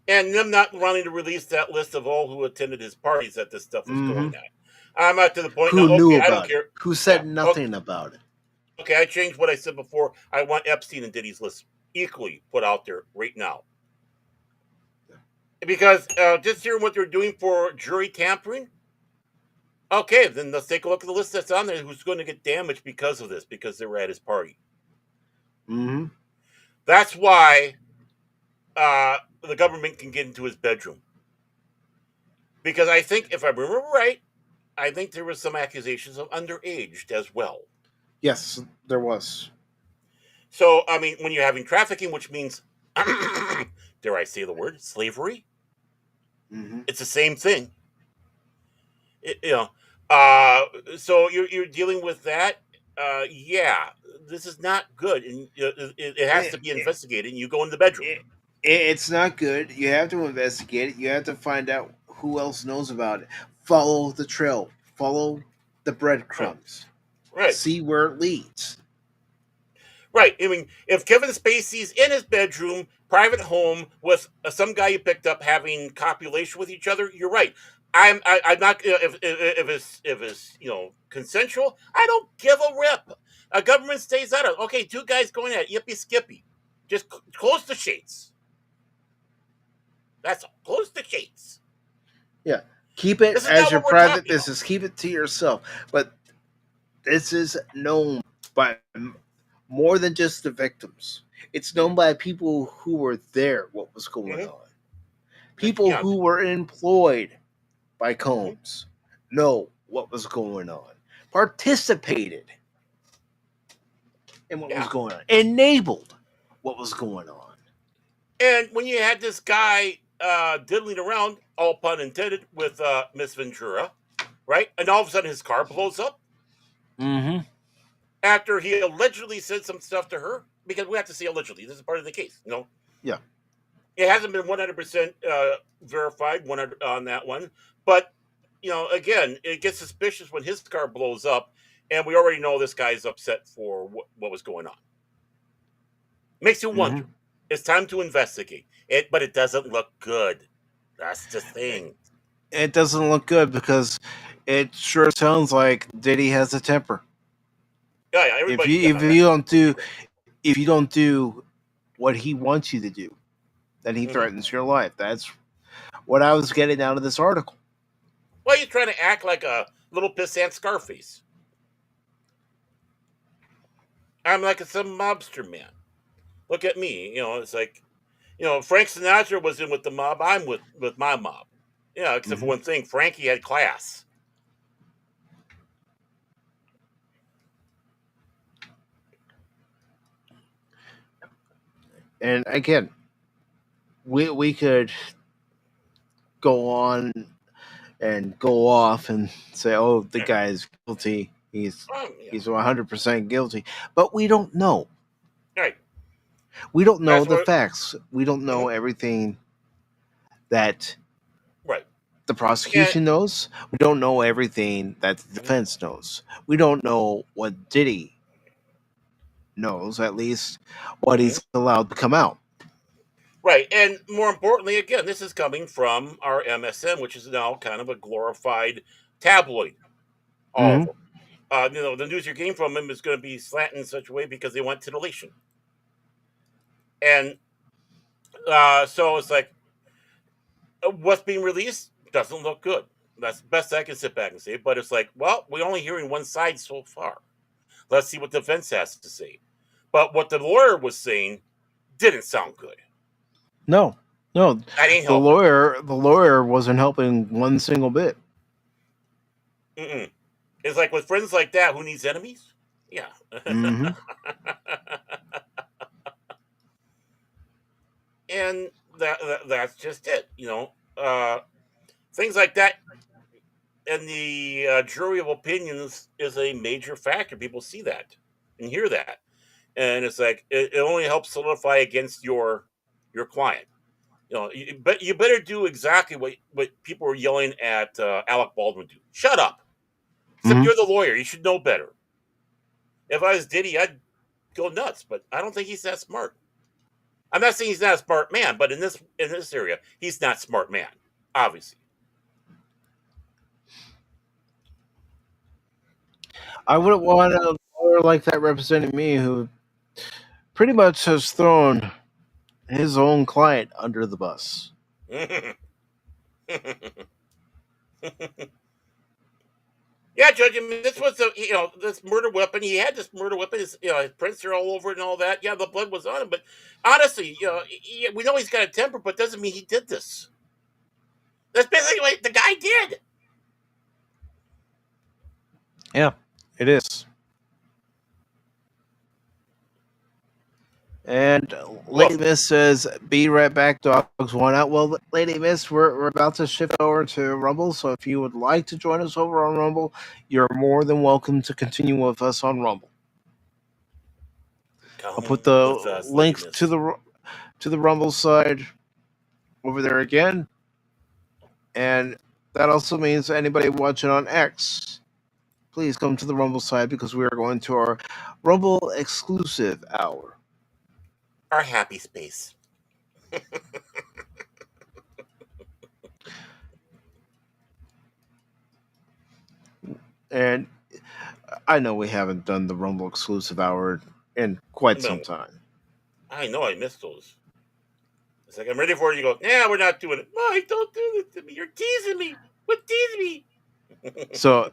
and them not wanting to release that list of all who attended his parties that this stuff was
Mm-hmm.
going on. I'm at to the point now.
Who knew
Okay, I don't
about it?
care.
Who
Yeah.
said nothing about it?
Okay, I changed what I said before. I want Epstein and Diddy's list equally put out there right now because just hearing what they're doing for jury tampering. Okay, then let's take a look at the list that's on there. Who's going to get damaged because of this? Because they were at his party.
Mm-hmm.
That's why the government can get into his bedroom. Because I think, if I remember right, I think there was some accusations of underage as well.
Yes, there was.
So, I mean, when you're having trafficking, which means, dare I say the word, slavery,
Mm-hmm.
it's the same thing. You know, uh, so you're dealing with that. Yeah, this is not good, and it has to be investigated. And you go in the bedroom.
It's not good. You have to investigate it. You have to find out who else knows about it. Follow the trail. Follow the
Right,
breadcrumbs.
right,
See where it leads.
right. I mean, if Kevin Spacey's in his bedroom, private home, with some guy you picked up having copulation with each other, you're right. I'm not if it's consensual. I don't give a rip. A government stays out of it. Okay, two guys going at it, yippee skippy. Just close the shades. That's all. Close the shades.
Yeah. Keep it
This is
as
not
your
what we're
private
talking about.
business. Keep it to yourself. But this is known by more than just the victims. It's known by people who were there, what was going
hmm
on. People
Yeah,
who were employed by
mhm,
Combs know what was going on, participated in what was
yeah.
going on, enabled what was going on.
And when you had this guy diddling around, all pun intended, with Miss Ventura, right? And all of a sudden his car blows up
Mm-hmm.
after he allegedly said some stuff to her. Because we have to say allegedly. This is part of the case.
Yeah.
It hasn't been 100% verified 100 on that one. But, again, it gets suspicious when his car blows up. And we already know this guy's upset for what was going on. Makes you
Mm-hmm.
wonder. It's time to investigate it, but it doesn't look good. That's the thing.
It doesn't look good because it sure sounds like Diddy has a temper.
Yeah,
If
everybody.
you
Yeah,
if you don't do if you don't do what he wants you to do, then he
hmm
threatens your life. That's what I was getting out of this article.
Why are you trying to act like a little pissant Scarface? I'm like some mobster man. Look at me. It's like, Frank Sinatra was in with the mob. I'm with my mob. Yeah, except for
Mm-hmm.
one thing. Frankie had class.
And again, we could go on and go off and say, "Oh, the guy is guilty. He's 100% guilty," but we don't know.
Right.
We don't know
That's
the
what.
facts. We don't know everything that
Right.
the prosecution knows. We don't know everything that the defense knows. We don't know what Diddy knows, at least what he's allowed to come out.
Right, and more importantly, again, this is coming from our MSM, which is now kind of a glorified tabloid. All of them. The news you're getting from him is going to be slanted in such a way because they want titillation. And so it's like, what's being released doesn't look good. That's the best I can sit back and say. But it's like, well, we're only hearing one side so far. Let's see what the defense has to say. But what the lawyer was saying didn't sound good.
No.
That ain't
The
helping.
the lawyer wasn't helping one single bit.
It's like with friends like that, who needs enemies? Yeah. And that's just it. Things like that, and the jury of opinions is a major factor. People see that and hear that, and it's like it only helps solidify against your client. But you better do exactly what people were yelling at Alec Baldwin do. Shut up. Except you're the lawyer. You should know better. If I was Diddy, I'd go nuts, but I don't think he's that smart. I'm not saying he's not a smart man, but in this area, he's not a smart man, obviously.
I wouldn't want a lawyer like that representing me, who pretty much has thrown his own client under the bus.
Yeah, Judge. I mean, this was this murder weapon. He had this murder weapon. His prints are all over it and all that. Yeah, the blood was on him. But honestly, we know he's got a temper, but doesn't mean he did this. That's basically what the guy did.
Yeah, it is. And Lady Miss says, "Be right back, dogs one out." Well, Lady Miss, we're about to shift over to Rumble, so if you would like to join us over on Rumble, you're more than welcome to continue with us on Rumble. I'll put the link to the Rumble side over there again, and that also means anybody watching on X, please come to the Rumble side because we are going to our Rumble exclusive hour.
Our happy space.
And I know we haven't done the Rumble exclusive hour in quite some time.
I know, I missed those. It's like, I'm ready for it. You go, yeah, we're not doing it. Why? Don't do this to me. You're teasing me. What teasing me?
So,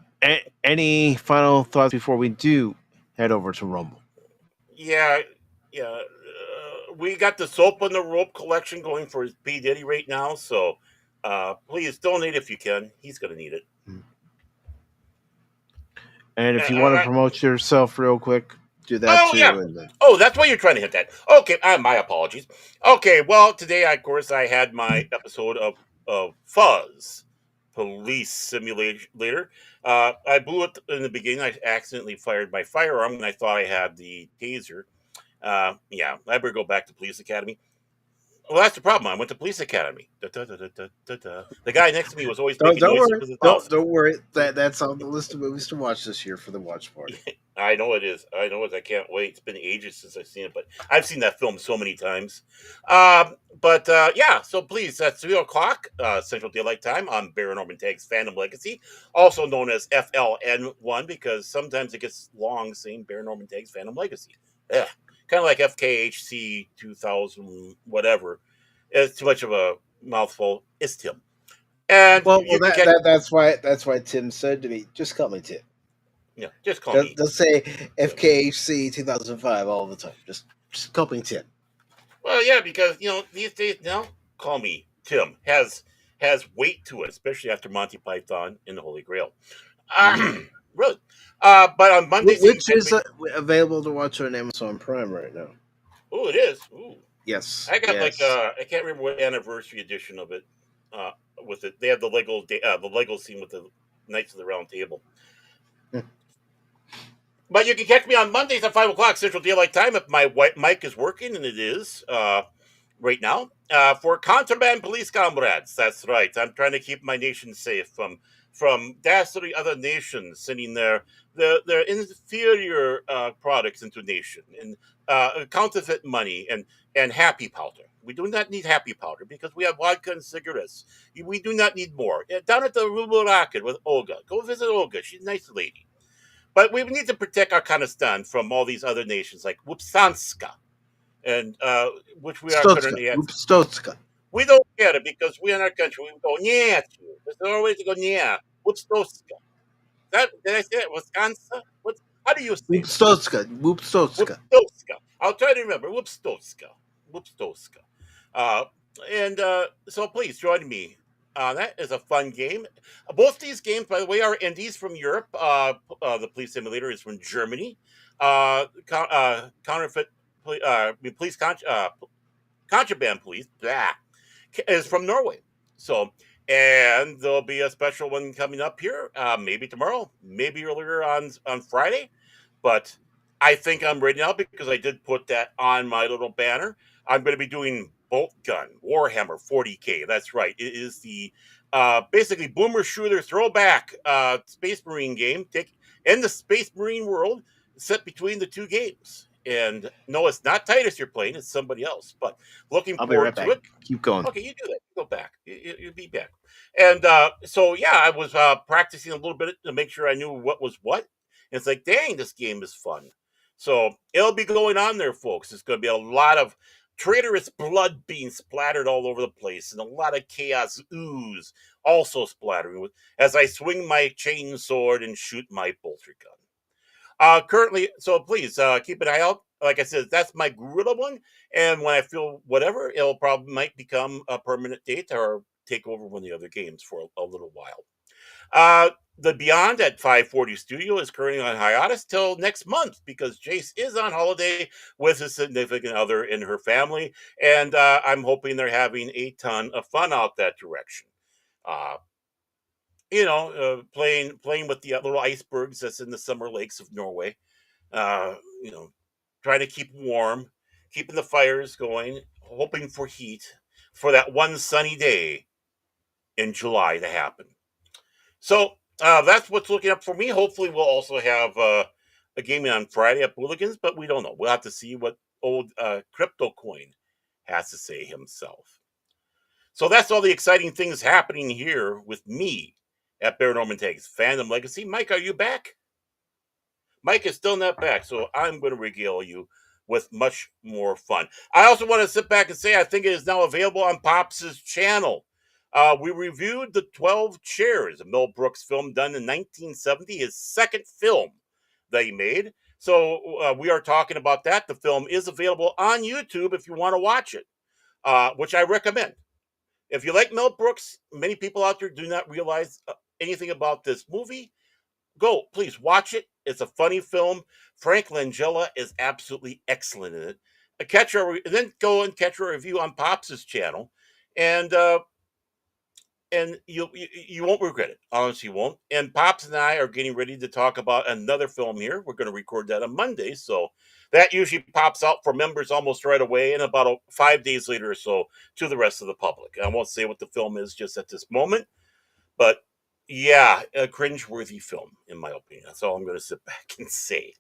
any final thoughts before we do head over to Rumble?
Yeah. We got the Soap on the Rope collection going for his P. Diddy right now. So please donate if you can. He's going to need it.
And if you want to promote yourself real quick, do that too.
Yeah. That's why you're trying to hit that. Okay, my apologies. Okay, well, today, of course, I had my episode of Fuzz, Police Simulator. I blew it in the beginning. I accidentally fired my firearm, and I thought I had the taser. Yeah, I better go back to Police Academy. Well, that's the problem. I went to Police Academy. The guy next to me was always making noises with his mouth.
Don't worry. That's on the list of movies to watch this year for the watch party.
I know it is. I can't wait. It's been ages since I've seen it, but I've seen that film so many times. Yeah, so please, that's 3 o'clock Central Daylight Time on Baron Orman Tagge's Fandom Legacy, also known as FLN1, because sometimes it gets long saying Baron Orman Tagge's Fandom Legacy. Yeah. Kind of like FKHC 2000, whatever. It's too much of a mouthful. It's Tim. And
that's why Tim said to me, "Just call me Tim."
Yeah, just call me.
They'll say FKHC 2005 all the time. Just call me Tim.
Well, yeah, because these days now, call me Tim has weight to it, especially after Monty Python and the Holy Grail. Really. But on Mondays,
which is available to watch on Amazon Prime right now.
Oh, it is. Ooh.
Yes.
I got like
Yes.
I can't remember what anniversary edition of it. Uh, with it, they have the Lego scene with the Knights of the Round Table. But you can catch me on Mondays at 5 o'clock Central Daylight Time if my white mic is working, and it is right now. For contraband police comrades, that's right. I'm trying to keep my nation safe from dastardly other nations sending their inferior products into nation and counterfeit money and happy powder. We do not need happy powder because we have vodka and cigarettes. We do not need more. Down at the Ruble Rocket with Olga. Go visit Olga. She's a nice lady. But we need to protect our Kazakhstan from all these other nations like Wupsanska, and which we are
Stotska.
currently at.
Oops, Stotska.
We don't get it because we in our country we go yeah. There's no way to go yeah. Wupstoska. That did I say it? Wisconsin? What? How do you say that?
Whoopstotska. Whoopstotska.
Wupstoska. I'll try to remember. Wupstoska. Wupstoska. Uh, and so please join me. That is a fun game. Both these games, by the way, are indies from Europe. The Police Simulator is from Germany. Counterfeit, police contraband police, blah, is from Norway. So, and there'll be a special one coming up here, maybe tomorrow, maybe earlier on Friday. But I think I'm ready now because I did put that on my little banner. I'm going to be doing Bolt Gun Warhammer 40K. That's right. It is the basically boomer shooter throwback Space Marine game. Take in the Space Marine world, set between the two games. And no, it's not Titus you're playing; it's somebody else. But looking
I'll be
forward
right
to
back.
it.
Keep going.
Okay, you do that. Go back. You'll be back. And so, yeah, I was practicing a little bit to make sure I knew what was what. And it's like, dang, this game is fun. So it'll be going on there, folks. It's going to be a lot of traitorous blood being splattered all over the place and a lot of chaos ooze also splattering with as I swing my chain sword and shoot my bolter gun. Currently, so please keep an eye out. Like I said, that's my gorilla one, and when I feel whatever, it'll probably might become a permanent date or take over one of the other games for a little while. Uh, the Beyond at 540 Studio is currently on hiatus till next month because Jace is on holiday with his significant other in her family, and I'm hoping they're having a ton of fun out that direction. Uh, playing with the little icebergs that's in the summer lakes of Norway. Uh, you know, trying to keep warm, keeping the fires going, hoping for heat for that one sunny day in July to happen. So that's what's looking up for me. Hopefully, we'll also have a gaming on Friday at Bulligans, but we don't know. We'll have to see what old Crypto Coin has to say himself. So that's all the exciting things happening here with me at Baron Orman Tagge's Fandom Legacy. Mike, are you back? Mike is still not back, so I'm going to regale you with much more fun. I also want to sit back and say I think it is now available on Pops' channel. We reviewed the 12 Chairs, a Mel Brooks film done in 1970, his second film that he made. So we are talking about that. The film is available on YouTube if you want to watch it, which I recommend. If you like Mel Brooks, many people out there do not realize anything about this movie. Go, please watch it. It's a funny film. Frank Langella is absolutely excellent in it. Then go and catch a review on Pops' channel, and you won't regret it. Honestly, you won't. And Pops and I are getting ready to talk about another film here. We're going to record that on Monday, so that usually pops out for members almost right away, and about 5 days later or so to the rest of the public. I won't say what the film is just at this moment, but yeah, a cringeworthy film, in my opinion. That's all I'm going to sit back and say.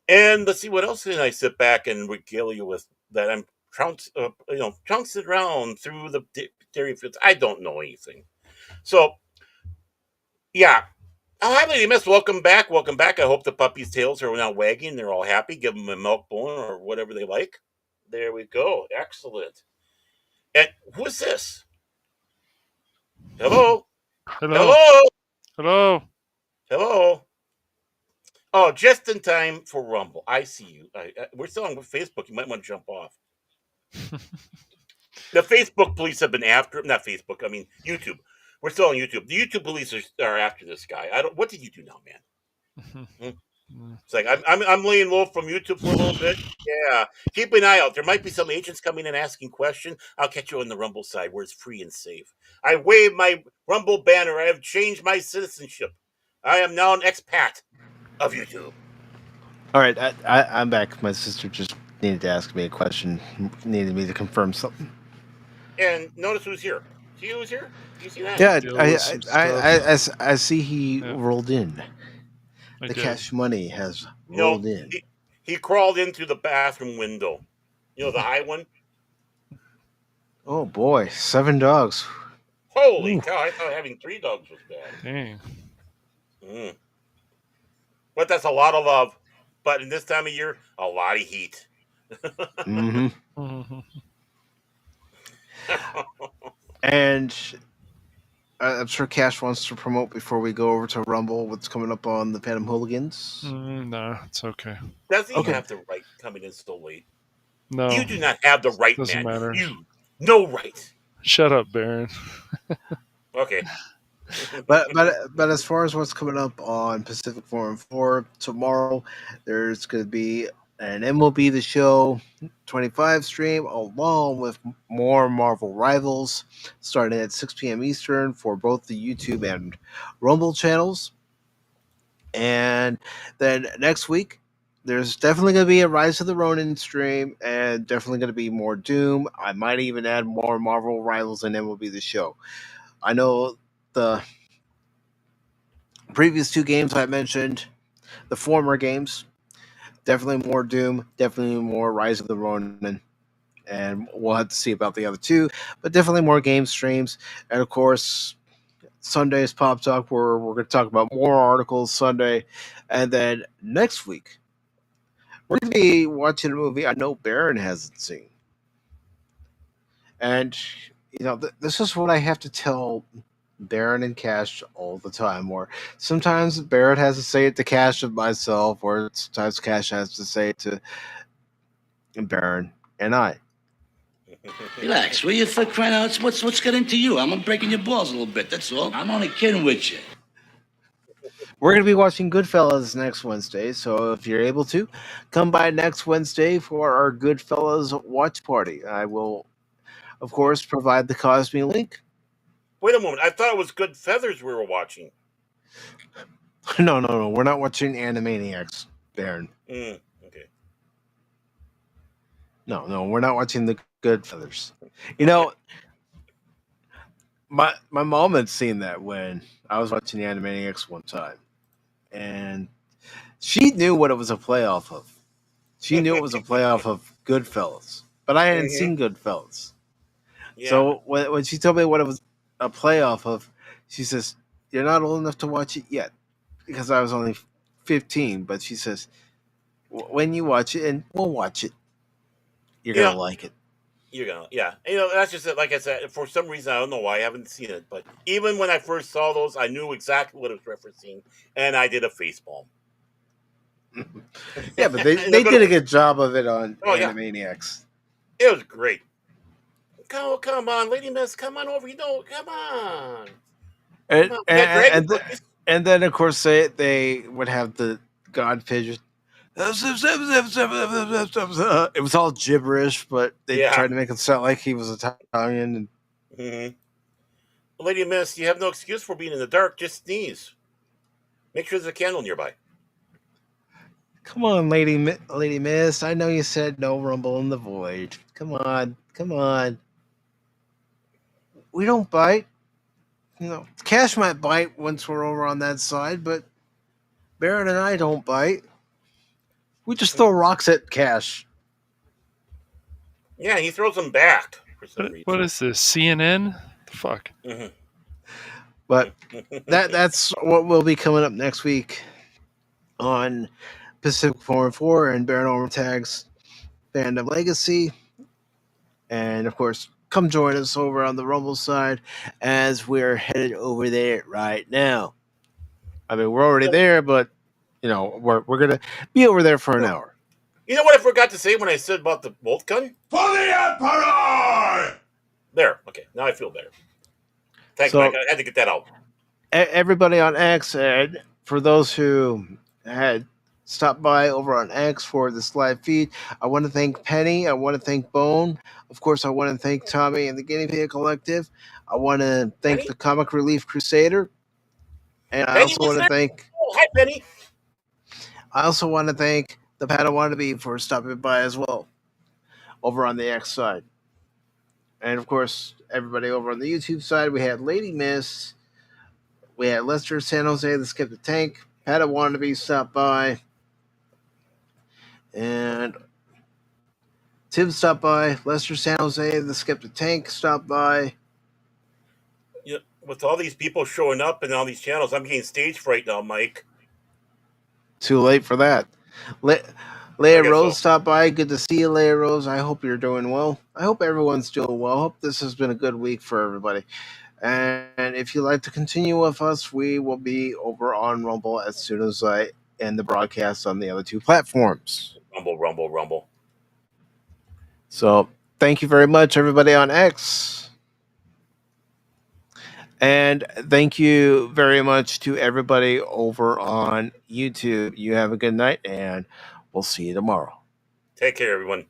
And let's see what else can I sit back and regale you with that I'm trouncing around through the dairy fields. I don't know anything. So, yeah. Oh, hi, Lady Miss. Welcome back. Welcome back. I hope the puppies' tails are now wagging. They're all happy. Give them a milk bone or whatever they like. There we go. Excellent. And who's this? Hello?
Hello.
Hello?
Hello.
Hello? Oh, just in time for Rumble. I see you. We're still on Facebook. You might want to jump off. The Facebook police have been after him. Not Facebook. I mean YouTube. We're still on YouTube. The YouTube police are after this guy. I don't. What did you do now, man? It's like I'm laying low from YouTube for a little bit. Yeah, keep an eye out. There might be some agents coming in asking questions. I'll catch you on the Rumble side where it's free and safe. I wave my Rumble banner. I have changed my citizenship. I am now an expat of YouTube.
All right, I'm back. My sister just needed to ask me a question. Needed me to confirm something.
And notice who's here. See who's here? You see that?
Yeah,
Deal with some
I see he
Yeah.
rolled in.
I
The
did.
cash money has
No,
rolled in.
he crawled in through the bathroom window. You know, the high one?
Oh boy, 7 dogs.
Holy
Ooh.
cow, I thought having 3 dogs was bad.
Dang.
Mm. But that's a lot of love. But in this time of year, a lot of heat.
Mm-hmm.
Mhm.
And I'm sure Cash wants to promote before we go over to Rumble what's coming up on the Phantom Hooligans.
No, it's okay.
Does he
Okay.
have the right coming in so late?
No,
You do not have the right,
doesn't
man.
matter.
You no right.
Shut up, Baron.
Okay.
But as far as what's coming up on Pacific414 tomorrow, there's going to be an MLB The Show 25 stream along with more Marvel Rivals starting at 6 p.m. Eastern for both the YouTube and Rumble channels. And then next week, there's definitely going to be a Rise of the Ronin stream and definitely going to be more Doom. I might even add more Marvel Rivals and MLB The Show. I know the previous 2 games I mentioned, the former games, definitely more Doom, definitely more Rise of the Ronin, and we'll have to see about the other 2, but definitely more game streams, and of course, Sunday's Pop Talk, where we're going to talk about more articles Sunday, and then next week, we're going to be watching a movie I know Baron hasn't seen, and this is what I have to tell Baron and Cash all the time, or sometimes Barrett has to say it to Cash and myself, or sometimes Cash has to say it to Baron and I.
Relax, will you, for crying out? What's getting to you? I'm breaking your balls a little bit, that's all. I'm only kidding with you.
We're going to be watching Goodfellas next Wednesday, so if you're able to, come by next Wednesday for our Goodfellas watch party. I will, of course, provide the Cosme link.
Wait a moment. I thought it was Good Feathers we were watching.
No, we're not watching Animaniacs, Baron.
Okay.
No, we're not watching the Goodfellas. You know, my mom had seen that when I was watching the Animaniacs one time, and she knew what it was a playoff of. She knew it was a playoff of Goodfellas, but I hadn't seen Goodfellas.
Yeah.
So when she told me what it was a playoff of, she says, "You're not old enough to watch it yet," because I was only 15. But she says, "When you watch it, and we'll watch it, you're gonna like it."
You're gonna, yeah. That's just it. Like I said, for some reason I don't know why I haven't seen it, but even when I first saw those, I knew exactly what it was referencing, and I did a facepalm.
Yeah, but they did a good job of it on Animaniacs.
Yeah. It was great. Come on, Lady Miss, come on over. Come on.
And then of course they would have the God pigeon. It was all gibberish, but they tried to make it sound like he was Italian.
Lady Miss, you have no excuse for being in the dark. Just sneeze. Make sure there's a candle nearby.
Come on, Lady Miss. I know you said no rumble in the void. Come on. We don't bite. Cash might bite once we're over on that side, but Baron and I don't bite. We just throw rocks at Cash.
Yeah, he throws them back for some reason.
What is this? CNN? The fuck.
But that's what will be coming up next week on Pacific414 and Baron Orman Tagge's Fandom Legacy. And of course, come join us over on the Rumble side as we're headed over there right now. I mean, we're already there, but we're gonna be over there for an hour.
You know what I forgot to say when I said about the bolt gun?
For the Emperor!
There. Okay, now I feel better. Thanks, Mike. I had to get that out.
Everybody on X, and for those who had stop by over on X for this live feed. I want to thank Penny. I want to thank Bone. Of course, I want to thank Tommy and the Guinea Pig Collective. I want to thank
Penny?
the Comic Relief Crusader. And I
Penny
also
was
want to
there?
thank
Oh, hi, Penny.
the Padawannabe for stopping by as well over on the X side. And of course, everybody over on the YouTube side, we had Lady Miss, we had Lester San Jose, the Skip the Tank, Padawannabe stopped by, and Tim stopped by, Lester San Jose, the Skip the Tank stopped by.
Yeah, with all these people showing up and all these channels, I'm getting stage fright now, Mike.
Too late for that. Leia Rose stopped by. Good to see you, Leia Rose. I hope you're doing well. I hope everyone's doing well. I hope this has been a good week for everybody. And if you'd like to continue with us, we will be over on Rumble as soon as I end the broadcast on the other two platforms.
Rumble.
So thank you very much, everybody on X. And thank you very much to everybody over on YouTube. You have a good night, and we'll see you tomorrow.
Take care, everyone.